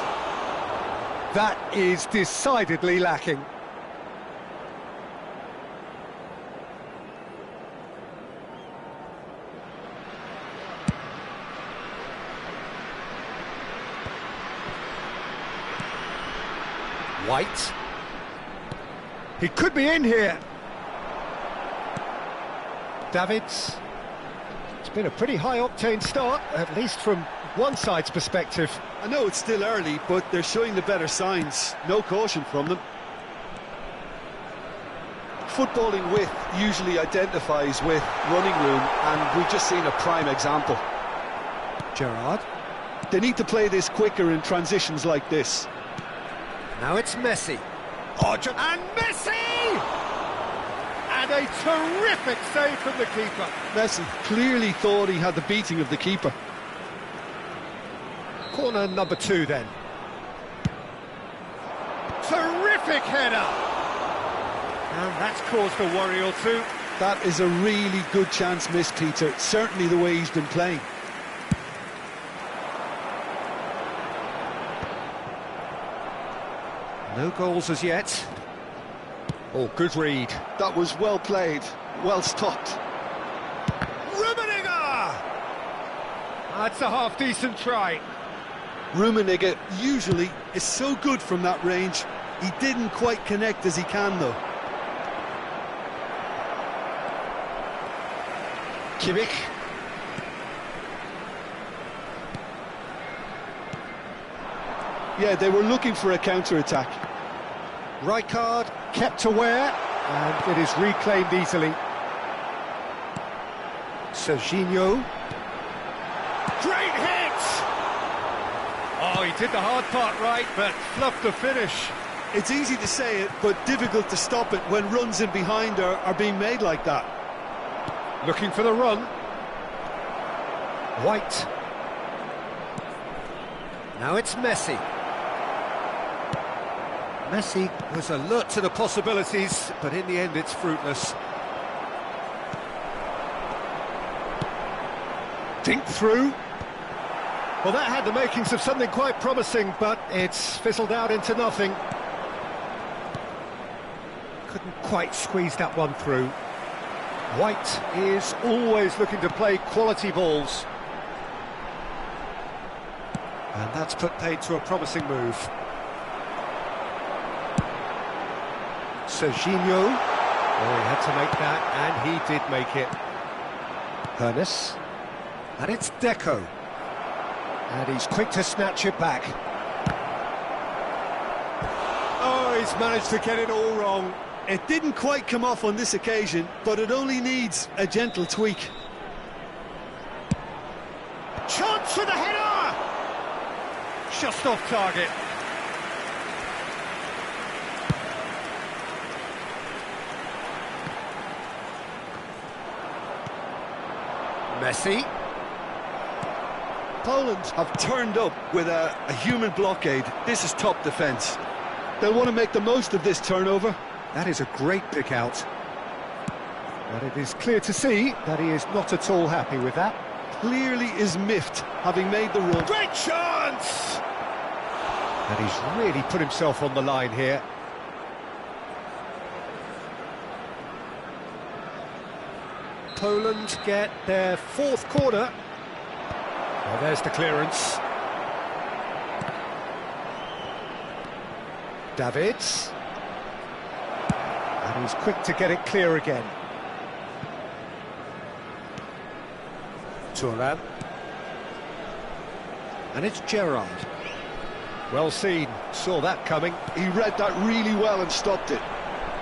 That is decidedly lacking. White. He could be in here. Davids. It's been a pretty high-octane start, at least from one side's perspective. I know it's still early, but they're showing the better signs. No caution from them. Footballing width usually identifies with running room, and we've just seen a prime example. Gerrard. They need to play this quicker in transitions like this. Now it's Messi. And Messi! And a terrific save from the keeper. Messi clearly thought he had the beating of the keeper. Corner number 2 then. Terrific header! And that's caused a worry or two. That is a really good chance missed, Peter. Certainly the way he's been playing. No goals as yet. Oh, good read. That was well played, well stopped. Rummenigge! That's a half-decent try. Rummenigge usually is so good from that range. He didn't quite connect as he can, though. Kimmich. Yeah, they were looking for a counter-attack. Rijkaard kept aware, and it is reclaimed easily. Serginho. Great hit! Oh, he did the hard part right, but fluffed the finish. It's easy to say it, but difficult to stop it when runs in behind are being made like that. Looking for the run. White. Now it's Messi. Messi was alert to the possibilities, but in the end it's fruitless. Dink through. Well, that had the makings of something quite promising, but it's fizzled out into nothing. Couldn't quite squeeze that one through. White is always looking to play quality balls. And that's put paid to a promising move. Serginho. Oh, he had to make that, and he did make it. Hernes. And it's Deco. And he's quick to snatch it back. Oh, he's managed to get it all wrong. It didn't quite come off on this occasion, but it only needs a gentle tweak. Chance for the header! Just off target. Messi. Poland have turned up with a human blockade. This is top defence. They'll want to make the most of this turnover. That is a great pick out. But it is clear to see that he is not at all happy with that. Clearly is miffed, having made the run. Great chance! And he's really put himself on the line here. Poland get their fourth corner. Well, there's the clearance. Davids. And he's quick to get it clear again. Turan. And it's Gerrard. Well seen, saw that coming. He read that really well and stopped it.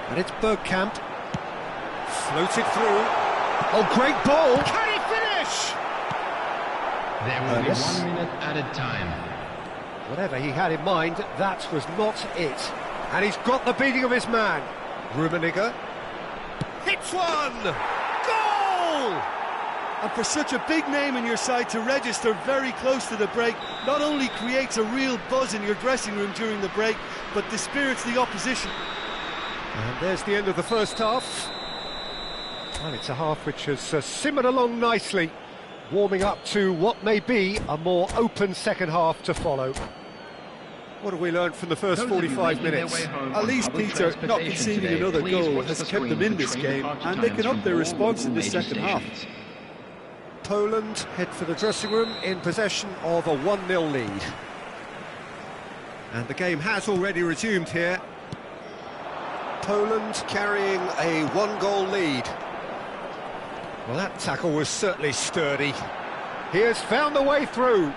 And it's Bergkamp. Floated through. Oh, great ball! Can he finish? There will be 1 minute added time. Whatever he had in mind, that was not it. And he's got the beating of his man. Rummenigge. Hits one! Goal! And for such a big name in your side to register very close to the break, not only creates a real buzz in your dressing room during the break, but dispirits the opposition. And there's the end of the first half. Well, it's a half which has simmered along nicely, warming up to what may be a more open second half to follow. What have we learned from the first 45 minutes? At least, Peter, not conceding another goal has kept them in this game, and they can up their response in the second half. Poland head for the dressing room in possession of a 1-0 lead. And the game has already resumed here. Poland carrying a 1-goal lead. Well, that tackle was certainly sturdy. He has found the way through.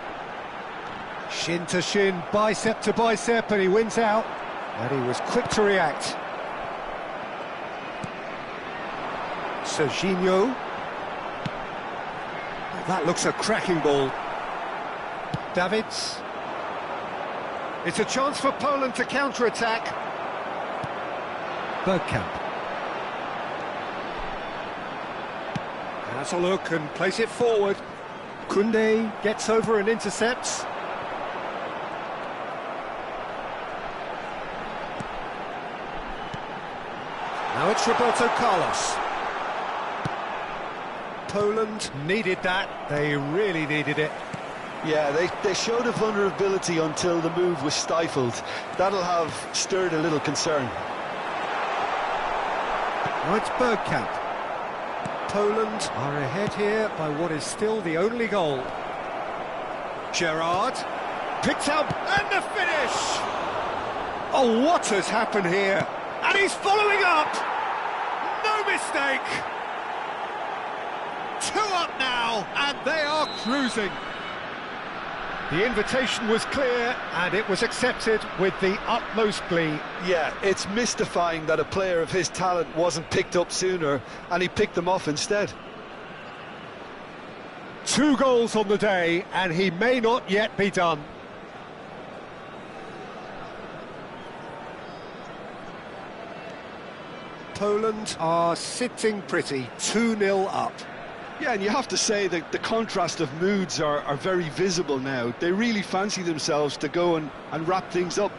Shin to shin, bicep to bicep, and he wins out. And he was quick to react. Serginho. That looks a cracking ball. Davids. It's a chance for Poland to counter-attack. Bergkamp. Has a look and place it forward. Kunde gets over and intercepts. Now it's Roberto Carlos. Poland needed that. They really needed it. Yeah, they showed a vulnerability until the move was stifled. That'll have stirred a little concern. Now it's Bergkamp. Poland are ahead here by what is still the only goal. Gerrard picked up, and the finish! Oh, what has happened here? And he's following up! No mistake! 2 up now, and they are cruising. The invitation was clear, and it was accepted with the utmost glee. Yeah, it's mystifying that a player of his talent wasn't picked up sooner, and he picked them off instead. 2 goals on the day, and he may not yet be done. Poland are sitting pretty, 2-0 up. Yeah, and you have to say that the contrast of moods are very visible now. They really fancy themselves to go and wrap things up.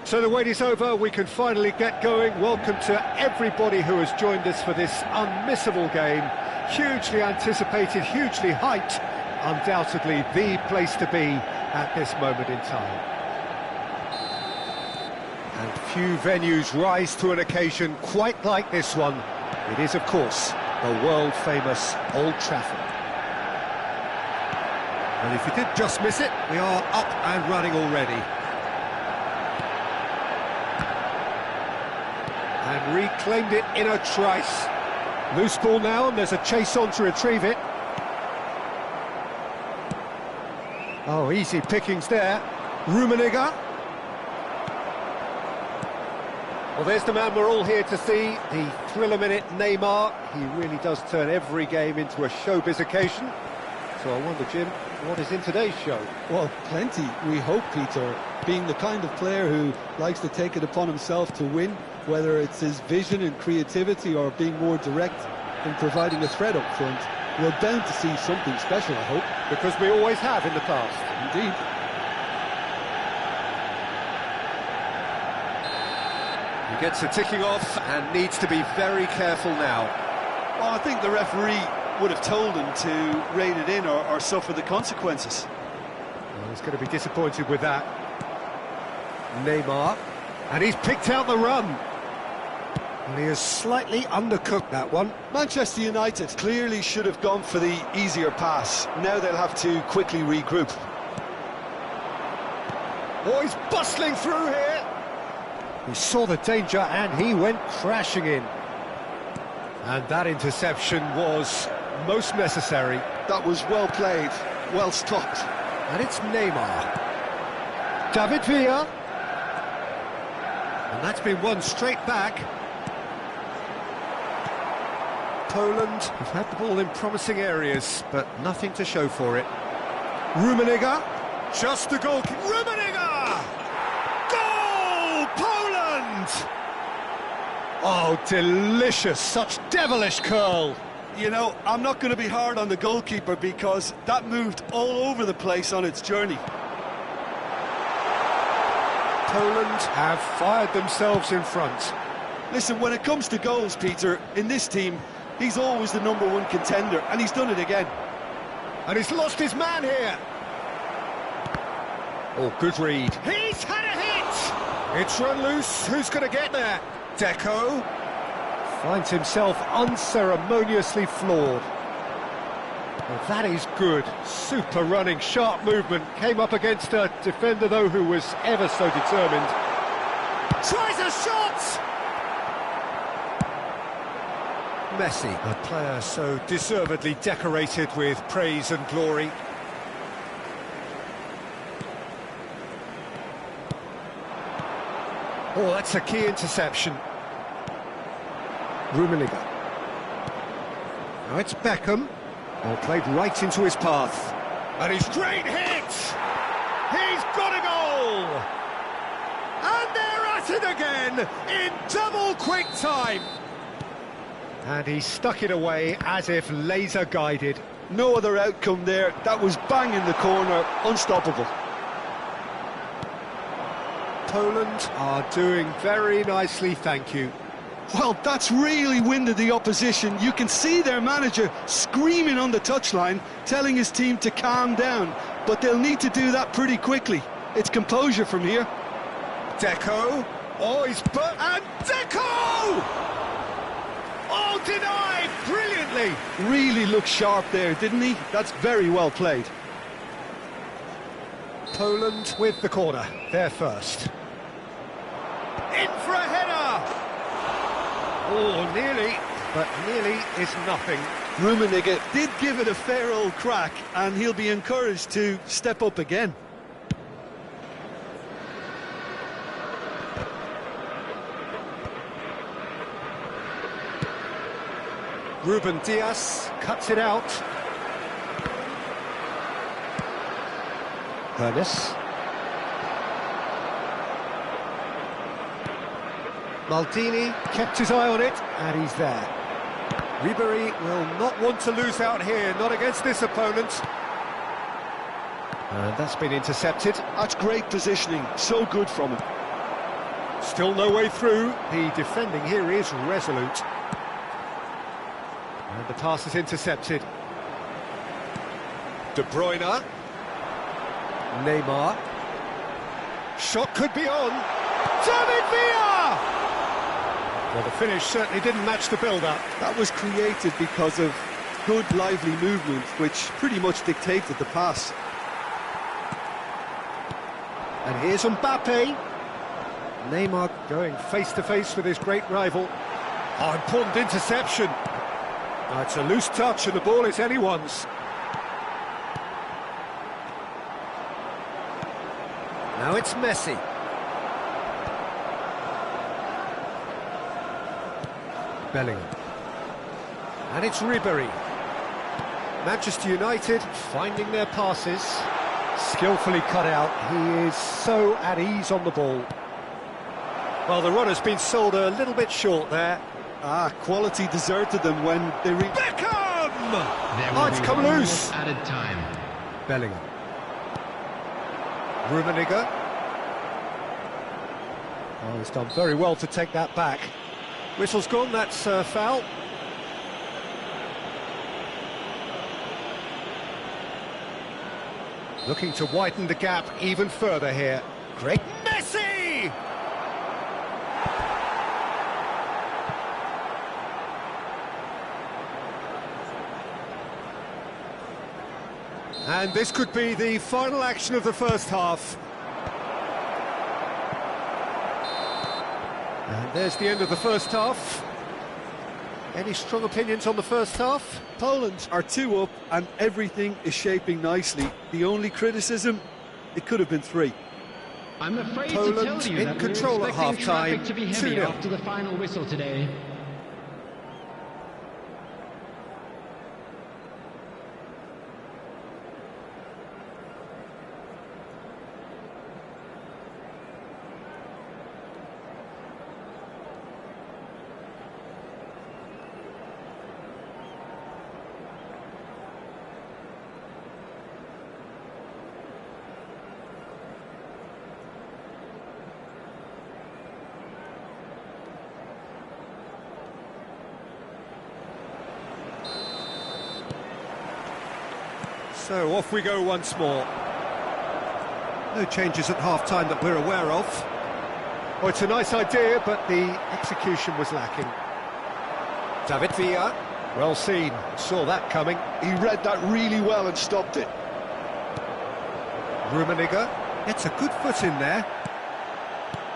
So the wait is over, we can finally get going. Welcome to everybody who has joined us for this unmissable game. Hugely anticipated, hugely hyped, undoubtedly the place to be at this moment in time. And few venues rise to an occasion quite like this one. It is, of course, the world-famous Old Trafford. And if you did just miss it, we are up and running already. And reclaimed it in a trice. Loose ball now, and there's a chase on to retrieve it. Oh, easy pickings there. Rummenigge. Well, there's the man we're all here to see, the thriller-minute Neymar. He really does turn every game into a showbiz occasion. So I wonder, Jim, what is in today's show? Well, plenty, we hope, Peter. Being the kind of player who likes to take it upon himself to win, whether it's his vision and creativity or being more direct in providing a threat up front, we're bound to see something special, I hope. Because we always have in the past. Indeed. He gets a ticking off and needs to be very careful now. Well, I think the referee would have told him to rein it in or suffer the consequences. Well, he's going to be disappointed with that. Neymar, and he's picked out the run. And he has slightly undercooked that one. Manchester United clearly should have gone for the easier pass. Now they'll have to quickly regroup. Oh, he's bustling through here. He saw the danger and he went crashing in. And that interception was most necessary. That was well played, well stopped. And it's Neymar. David Villa. And that's been won straight back. Poland have had the ball in promising areas, but nothing to show for it. Rummenigge, just the goal. Rummenigge! Goal! Poland! Oh, delicious, such devilish curl. You know, I'm not going to be hard on the goalkeeper because that moved all over the place on its journey. Poland have fired themselves in front. Listen, when it comes to goals, Peter, in this team, he's always the #1 contender, and he's done it again. And he's lost his man here. Oh, good read. He's had a hit! It's run loose. Who's going to get there? Deco finds himself unceremoniously floored. Well, that is good. Super running, sharp movement. Came up against a defender, though, who was ever so determined. Tries a shot! Messi, a player so deservedly decorated with praise and glory. Oh, that's a key interception. Rummenigge. Now it's Beckham. All played right into his path. And he's straight hit! He's got a goal! And they're at it again in double quick time. And he stuck it away as if laser guided. No other outcome there. That was bang in the corner, unstoppable. Poland are doing very nicely, thank you. Well, that's really winded the opposition. You can see their manager screaming on the touchline, telling his team to calm down. But they'll need to do that pretty quickly. It's composure from here. Deco. Oh, he's put... And Deco! Oh, denied brilliantly. Really looked sharp there, didn't he? That's very well played. Poland with the corner. They're first. In for a header! Oh, nearly, but nearly is nothing. Rummenigge did give it a fair old crack, and he'll be encouraged to step up again. Ruben Dias cuts it out. Ernest. Maldini kept his eye on it, and he's there. Ribery will not want to lose out here, not against this opponent. And that's been intercepted. That's great positioning, so good from him. Still no way through. The defending here is resolute. And the pass is intercepted. De Bruyne. Neymar. Shot could be on. David Villa! Well, the finish certainly didn't match the build-up. That was created because of good, lively movement, which pretty much dictated the pass. And here's Mbappe. Neymar going face-to-face with his great rival. Oh, important interception. Now, it's a loose touch and the ball is anyone's. Now it's Messi. Bellingham. And it's Ribery. Manchester United finding their passes. Skillfully cut out. He is so at ease on the ball. Well, the run has been sold a little bit short there. Quality deserted them when they Beckham! Oh, it's come loose. Added time. Bellingham. Rummenigge. Oh, he's done very well to take that back. Whistle's gone, that's foul. Looking to widen the gap even further here. Great Messi! And this could be the final action of the first half. And there's the end of the first half. Any strong opinions on the first half? Poland are 2 up and everything is shaping nicely. The only criticism, it could have been 3. I'm afraid Poland to tell you in that control we're at expecting half-time, traffic to be heavy 2-0. after the final whistle today. So off we go once more. No changes at half-time that we're aware of. Oh, it's a nice idea, but the execution was lacking. David Villa, well seen, saw that coming. He read that really well and stopped it. Rummenigge gets a good foot in there.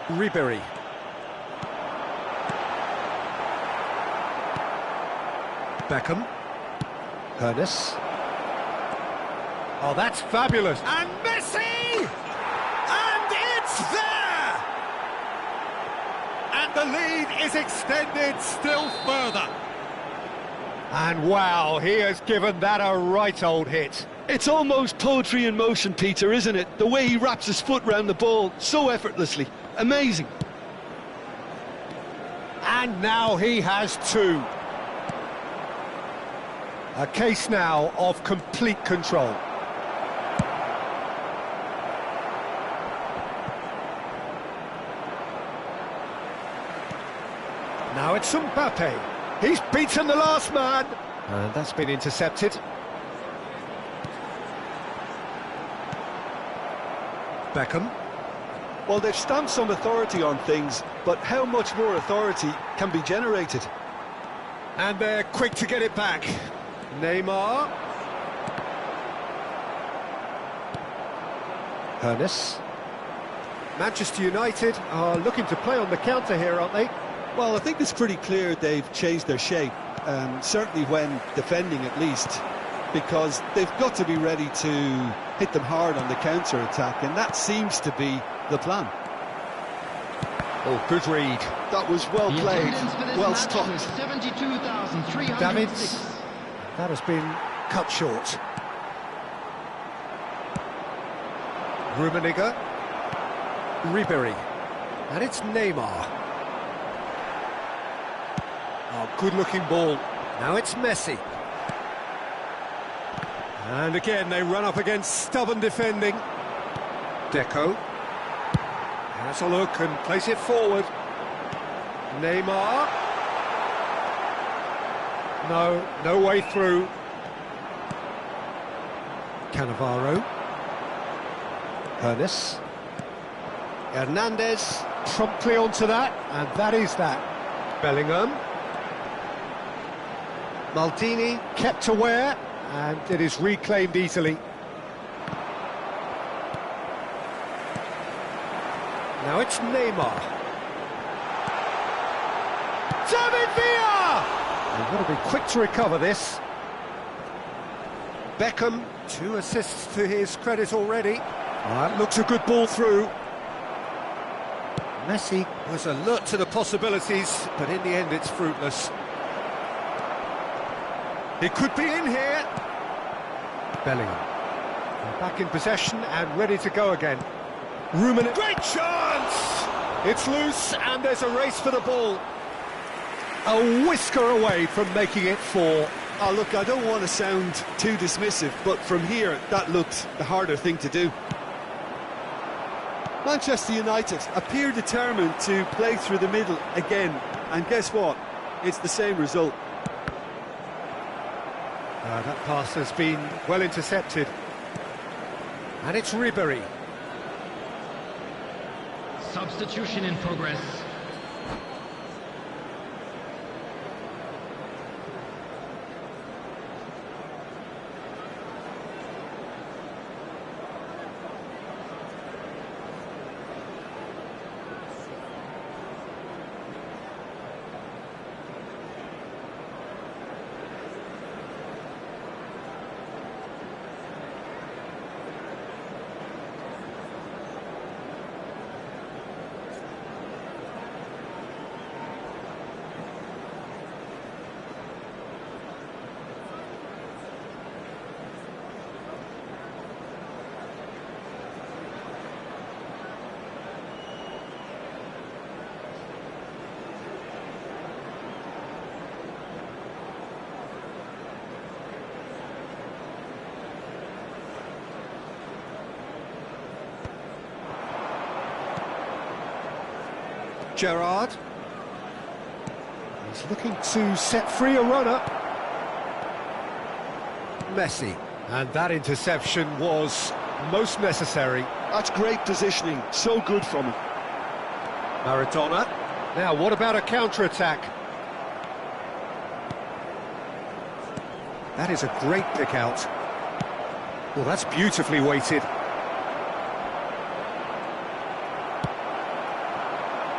Ribery. Beckham. Ernest. Oh, that's fabulous. And Messi! And it's there! And the lead is extended still further. And wow, he has given that a right old hit. It's almost poetry in motion, Peter, isn't it? The way he wraps his foot round the ball so effortlessly. Amazing. And now he has two. A case now of complete control. Now it's Mbappe. He's beaten the last man. And that's been intercepted. Beckham. Well, they've stamped some authority on things, but how much more authority can be generated? And they're quick to get it back. Neymar. Ernest. Manchester United are looking to play on the counter here, aren't they? Well, I think it's pretty clear they've changed their shape, certainly when defending at least, because they've got to be ready to hit them hard on the counter-attack, and that seems to be the plan. Oh, good read. That was well The played, attendance for this well match stopped. was 72,306. Davids. That has been cut short. Rummenigge. Ribery. And it's Neymar. Oh, good-looking ball. Now it's Messi. And again, they run up against stubborn defending. Deco. Has a look and plays it forward. Neymar. No way through. Cannavaro. Ernest. Hernandez promptly onto that, and that is that. Bellingham. Maldini kept aware, and it is reclaimed easily. Now it's Neymar. David Villa! They've got to be quick to recover this. Beckham, 2 assists to his credit already. That looks a good ball through. Messi was alert to the possibilities, but in the end it's fruitless. It could be in here. Bellingham. They're back in possession and ready to go again. Rummenigge. Great chance! It's loose and there's a race for the ball. A whisker away from making it 4. Oh, look, I don't want to sound too dismissive, but from here, that looked the harder thing to do. Manchester United appear determined to play through the middle again, and guess what? It's the same result. That pass has been well intercepted. And it's Ribery. Substitution in progress. Gerrard. He's looking to set free a runner. Messi. And that interception was most necessary. That's great positioning, so good from him. Maradona. Now, what about a counter-attack? That is a great pick-out. Well, that's beautifully weighted.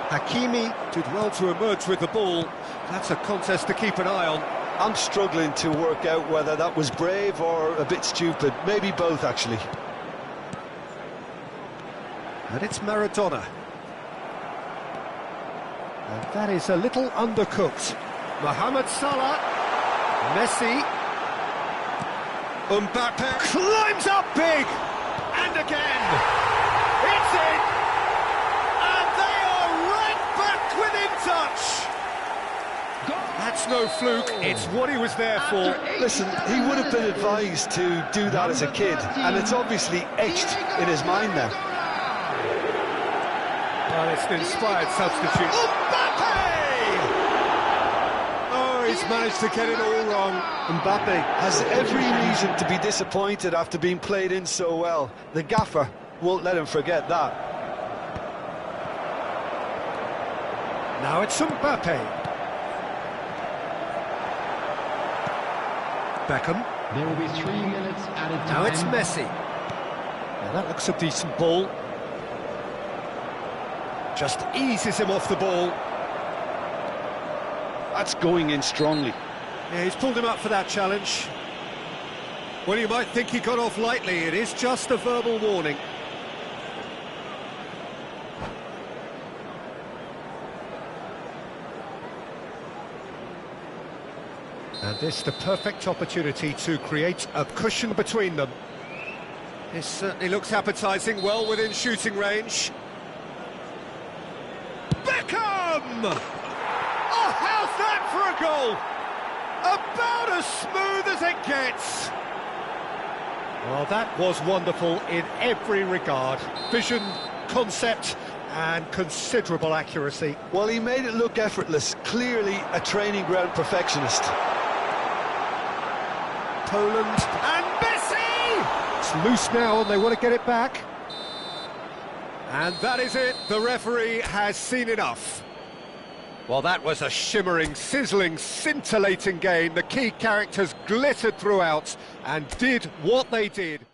Hakimi did well to emerge with the ball. That's a contest to keep an eye on. I'm struggling to work out whether that was brave or a bit stupid. Maybe both, actually. And it's Maradona. And that is a little undercooked. Mohamed Salah. Messi. Bapack climbs up big. And again. It's in. And they are right back within touch. That's no fluke, it's what he was there for. Listen, he would have been advised to do that as a kid, and it's obviously etched in his mind now. Well, it's an inspired substitute. Mbappe! Oh, he's managed to get it all wrong. Mbappe has every reason to be disappointed after being played in so well. The gaffer won't let him forget that. Now it's Mbappe. Beckham. There will be 3 minutes added time. Now it's Messi. Now that looks a decent ball. Just eases him off the ball. That's going in strongly. Yeah, he's pulled him up for that challenge. Well, you might think he got off lightly. It is just a verbal warning. And this the perfect opportunity to create a cushion between them. This certainly looks appetising, well within shooting range. Beckham! Oh, how's that for a goal? About as smooth as it gets. Well, that was wonderful in every regard. Vision, concept, and considerable accuracy. Well, he made it look effortless. Clearly a training ground perfectionist. Poland, and Messi! It's loose now and they want to get it back. And that is it, the referee has seen enough. Well, that was a shimmering, sizzling, scintillating game. The key characters glittered throughout and did what they did.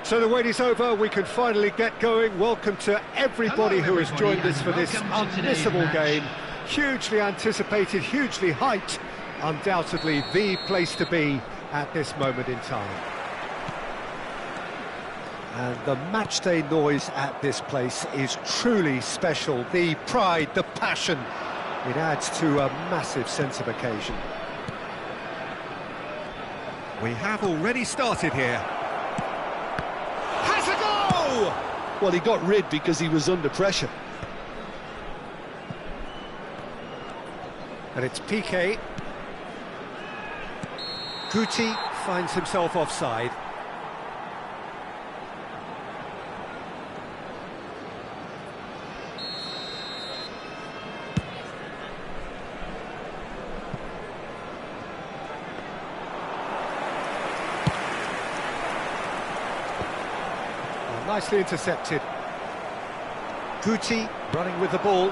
So the wait is over, we can finally get going. Welcome to everybody who has joined us for this unmissable game. Hugely anticipated, hugely hyped, undoubtedly the place to be at this moment in time. And the matchday noise at this place is truly special. The pride, the passion, it adds to a massive sense of occasion. We have already started here. Has a goal! Well, he got rid because he was under pressure. And it's PK. Guti finds himself offside. Nicely intercepted. Guti running with the ball.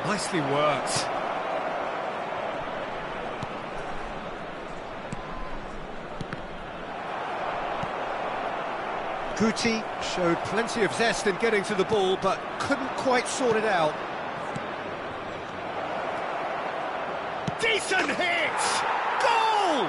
Nicely worked. Guti showed plenty of zest in getting to the ball, but couldn't quite sort it out. Decent hit! Goal!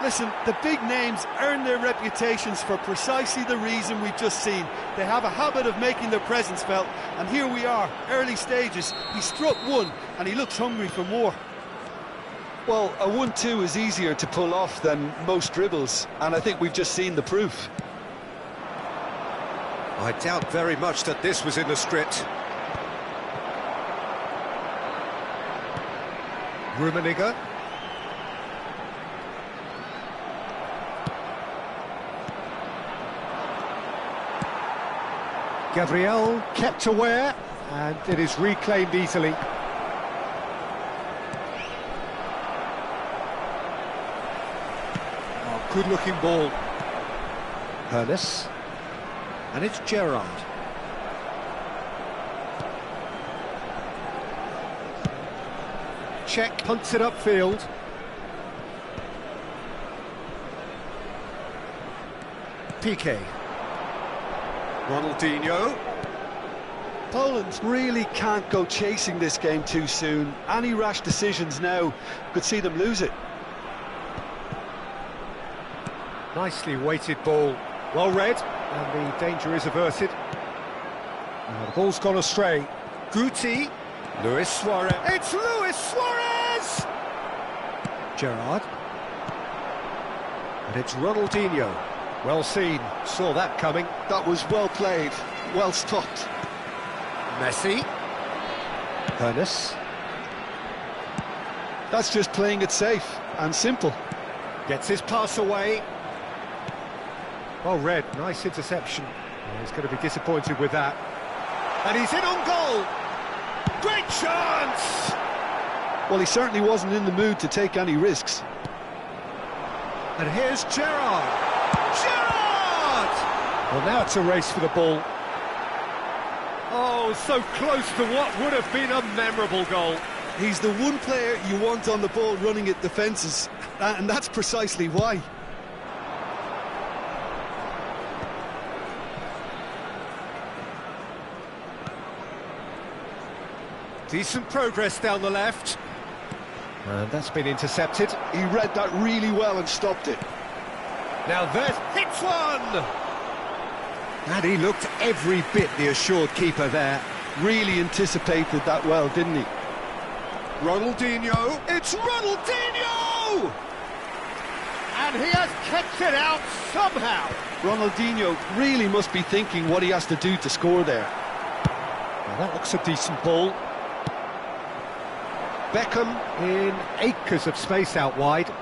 Listen, the big names earn their reputations for precisely the reason we've just seen. They have a habit of making their presence felt, and here we are, early stages. He struck one, and he looks hungry for more. Well, a 1-2 is easier to pull off than most dribbles, and I think we've just seen the proof. I doubt very much that this was in the script. Rummenigge. Gabriel kept aware, and it is reclaimed easily. Oh, good-looking ball. Hanya. And it's Gerrard. Check, punts it upfield. PK. Ronaldinho. Poland really can't go chasing this game too soon. Any rash decisions now could see them lose it. Nicely weighted ball. Well read, and the danger is averted. Now the ball's gone astray. Guti. Luis Suarez. It's Luis Suarez! Gerrard. And it's Ronaldinho. Well seen, saw that coming. That was well played, well stopped. Messi. Hanya. That's just playing it safe and simple. Gets his pass away. Well read, nice interception. Well, he's going to be disappointed with that. And he's in on goal! Great chance! Well, he certainly wasn't in the mood to take any risks. And here's Gerrard! Gerrard! Well, now it's a race for the ball. Oh, so close to what would have been a memorable goal. He's the one player you want on the ball running at defences, and that's precisely why. Decent progress down the left. And that's been intercepted. He read that really well and stopped it. Now there's hits one! And he looked every bit the assured keeper there. Really anticipated that well, didn't he? Ronaldinho, it's Ronaldinho! And he has kept it out somehow. Ronaldinho really must be thinking what he has to do to score there. Now that looks a decent ball. Beckham in acres of space out wide.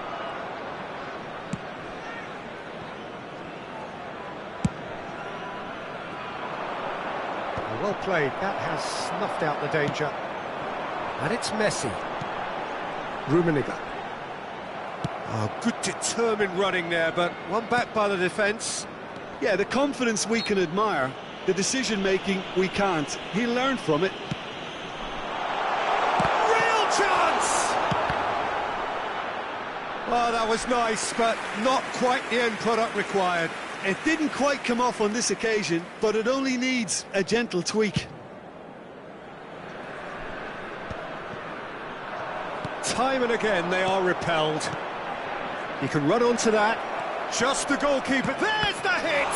Well played, that has snuffed out the danger. And it's Messi. Rummenigge. Oh, good determined running there, but one back by the defence. Yeah, the confidence we can admire, the decision-making we can't. He'll learn from it. Real chance! Oh, that was nice, but not quite the end product required. It didn't quite come off on this occasion, but it only needs a gentle tweak. Time and again they are repelled. He can run onto that. Just the goalkeeper. There's the hit!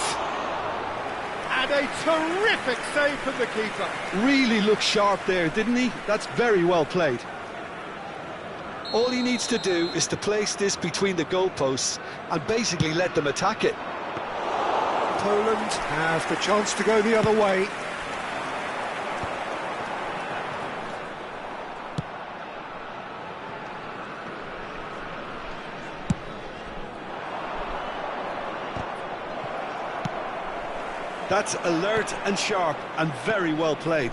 And a terrific save from the keeper. Really looked sharp there, didn't he? That's very well played. All he needs to do is to place this between the goalposts and basically let them attack it. Poland has the chance to go the other way. That's alert and sharp and very well played.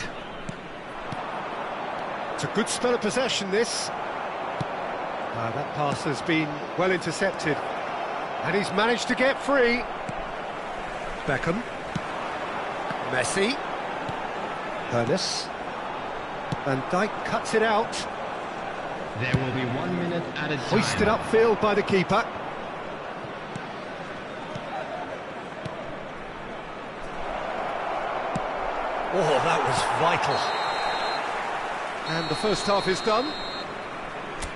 It's a good spell of possession, this. That pass has been well intercepted. And he's managed to get free. Beckham. Messi. Ernest. Van Dijk cuts it out. There will be 1 minute added time. Hoisted upfield by the keeper. Oh, that was vital. And the first half is done.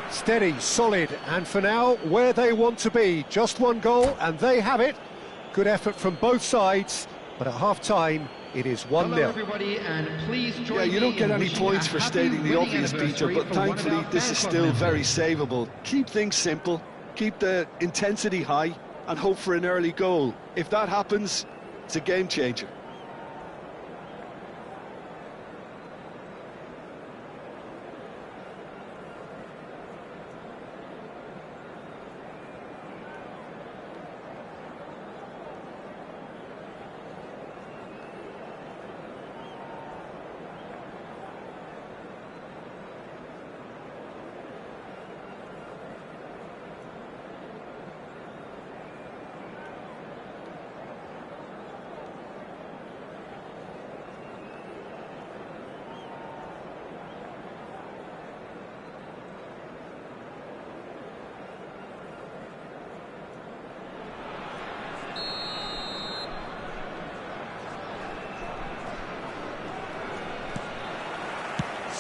Steady, solid, and for now, where they want to be. Just one goal, and they have it. Good effort from both sides, but at half-time, it is 1-0. Hello everybody, and please join Yeah, you don't me get in any wishing points a for happy stating the wedding obvious, Peter, anniversary but for one of thankfully our this is fan still club very members. savable. Keep things simple, keep the intensity high, and hope for an early goal. If that happens, it's a game changer.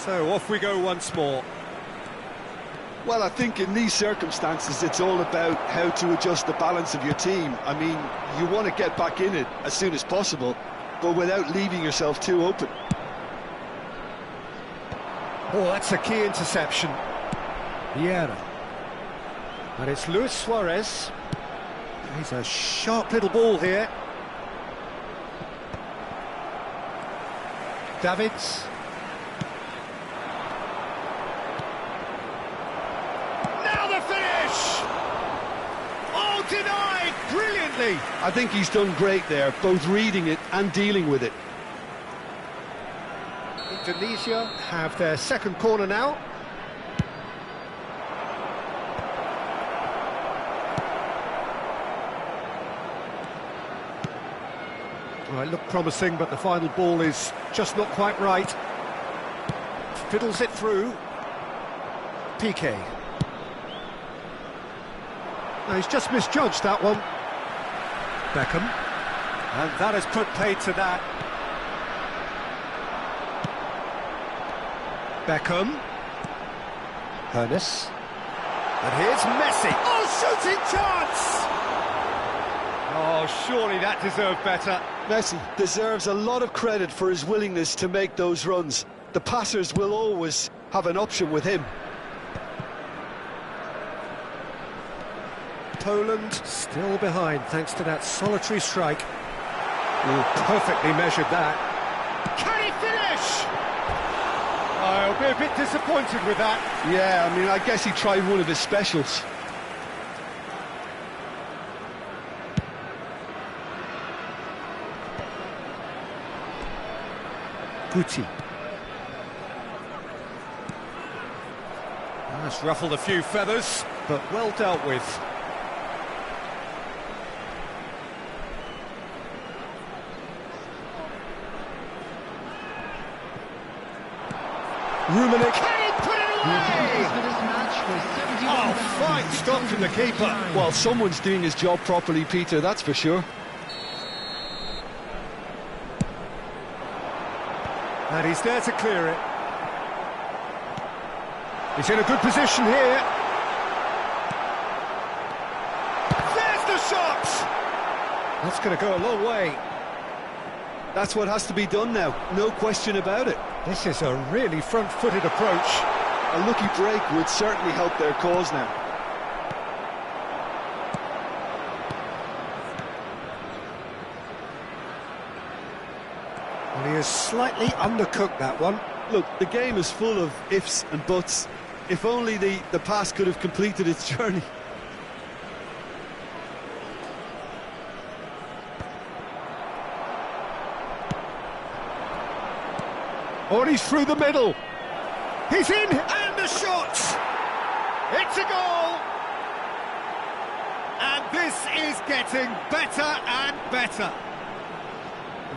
So off we go once more. Well, I think in these circumstances, it's all about how to adjust the balance of your team. I mean, you want to get back in it as soon as possible, but without leaving yourself too open. Oh, that's a key interception. Vieira. And it's Luis Suarez. He's a sharp little ball here. Davids. Now the finish! Oh, denied brilliantly! I think he's done great there, both reading it and dealing with it. Indonesia have their second corner now. Well, it looked promising, but the final ball is just not quite right. Fiddles it through. Piqué. No, he's just misjudged that one. Beckham. And that has put paid to that. Beckham. Ernest. And here's Messi. Oh, shooting chance! Oh, surely that deserved better. Messi deserves a lot of credit for his willingness to make those runs. The passers will always have an option with him. Poland still behind thanks to that solitary strike. Oh, perfectly measured that. Can he finish? I'll be a bit disappointed with that. Yeah, I mean, I guess he tried one of his specials. Guti. That's ruffled a few feathers, but well dealt with. Rummenigge. Can he put it away? Oh, fine stop from the keeper. Well, someone's doing his job properly, Peter, that's for sure. And he's there to clear it. He's in a good position here. There's the shot! That's going to go a long way. That's what has to be done now, no question about it. This is a really front-footed approach. A lucky break would certainly help their cause now. Well, he has slightly undercooked that one. Look, the game is full of ifs and buts. If only the pass could have completed its journey. Oh, and he's through the middle. He's in, and the shot! It's a goal! And this is getting better and better.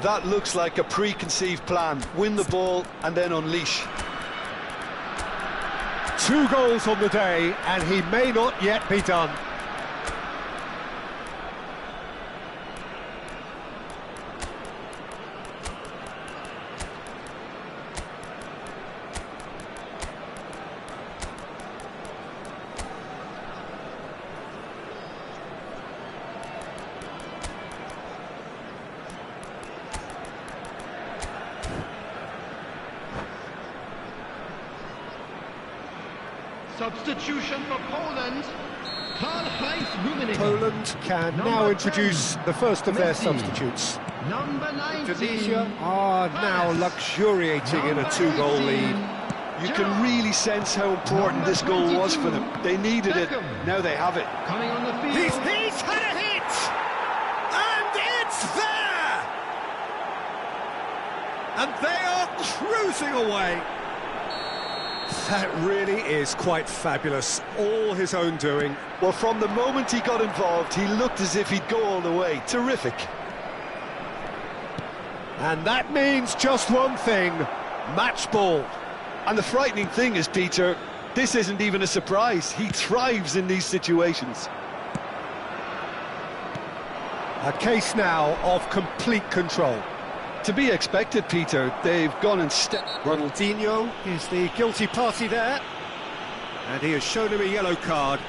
That looks like a preconceived plan. Win the ball and then unleash. 2 goals on the day, and he may not yet be done. Substitution for Poland. Karl-Heinz Rummenigge. Poland can Number now 10, introduce the first of their Messi. substitutes. Number 19. Tunisia are now luxuriating in a 2-goal lead. You can really sense how important this goal was for them. They needed it, now they have it. Coming on the field. He's had a hit! And it's there! And they are cruising away. That really is quite fabulous. All his own doing. Well, from the moment he got involved, he looked as if he'd go all the way. Terrific. And that means just one thing. Match ball. And the frightening thing is, Peter, this isn't even a surprise. He thrives in these situations. A case now of complete control. To be expected, Peter. They've gone and Ronaldinho is the guilty party there. And he has shown him a yellow card.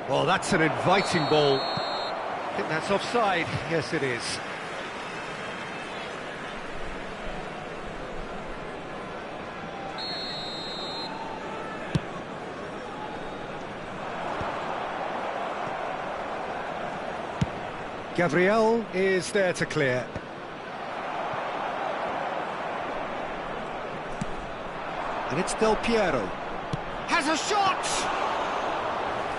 Well, that's an inviting ball. I think that's offside. Yes, it is. Gabriel is there to clear. And it's Del Piero. Has a shot!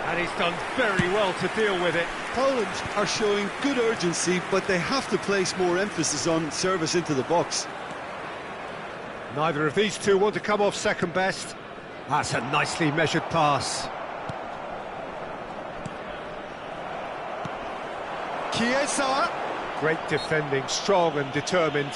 And he's done very well to deal with it. Poland are showing good urgency, but they have to place more emphasis on service into the box. Neither of these two want to come off second best. That's a nicely measured pass. Chiesa. Great defending, strong and determined.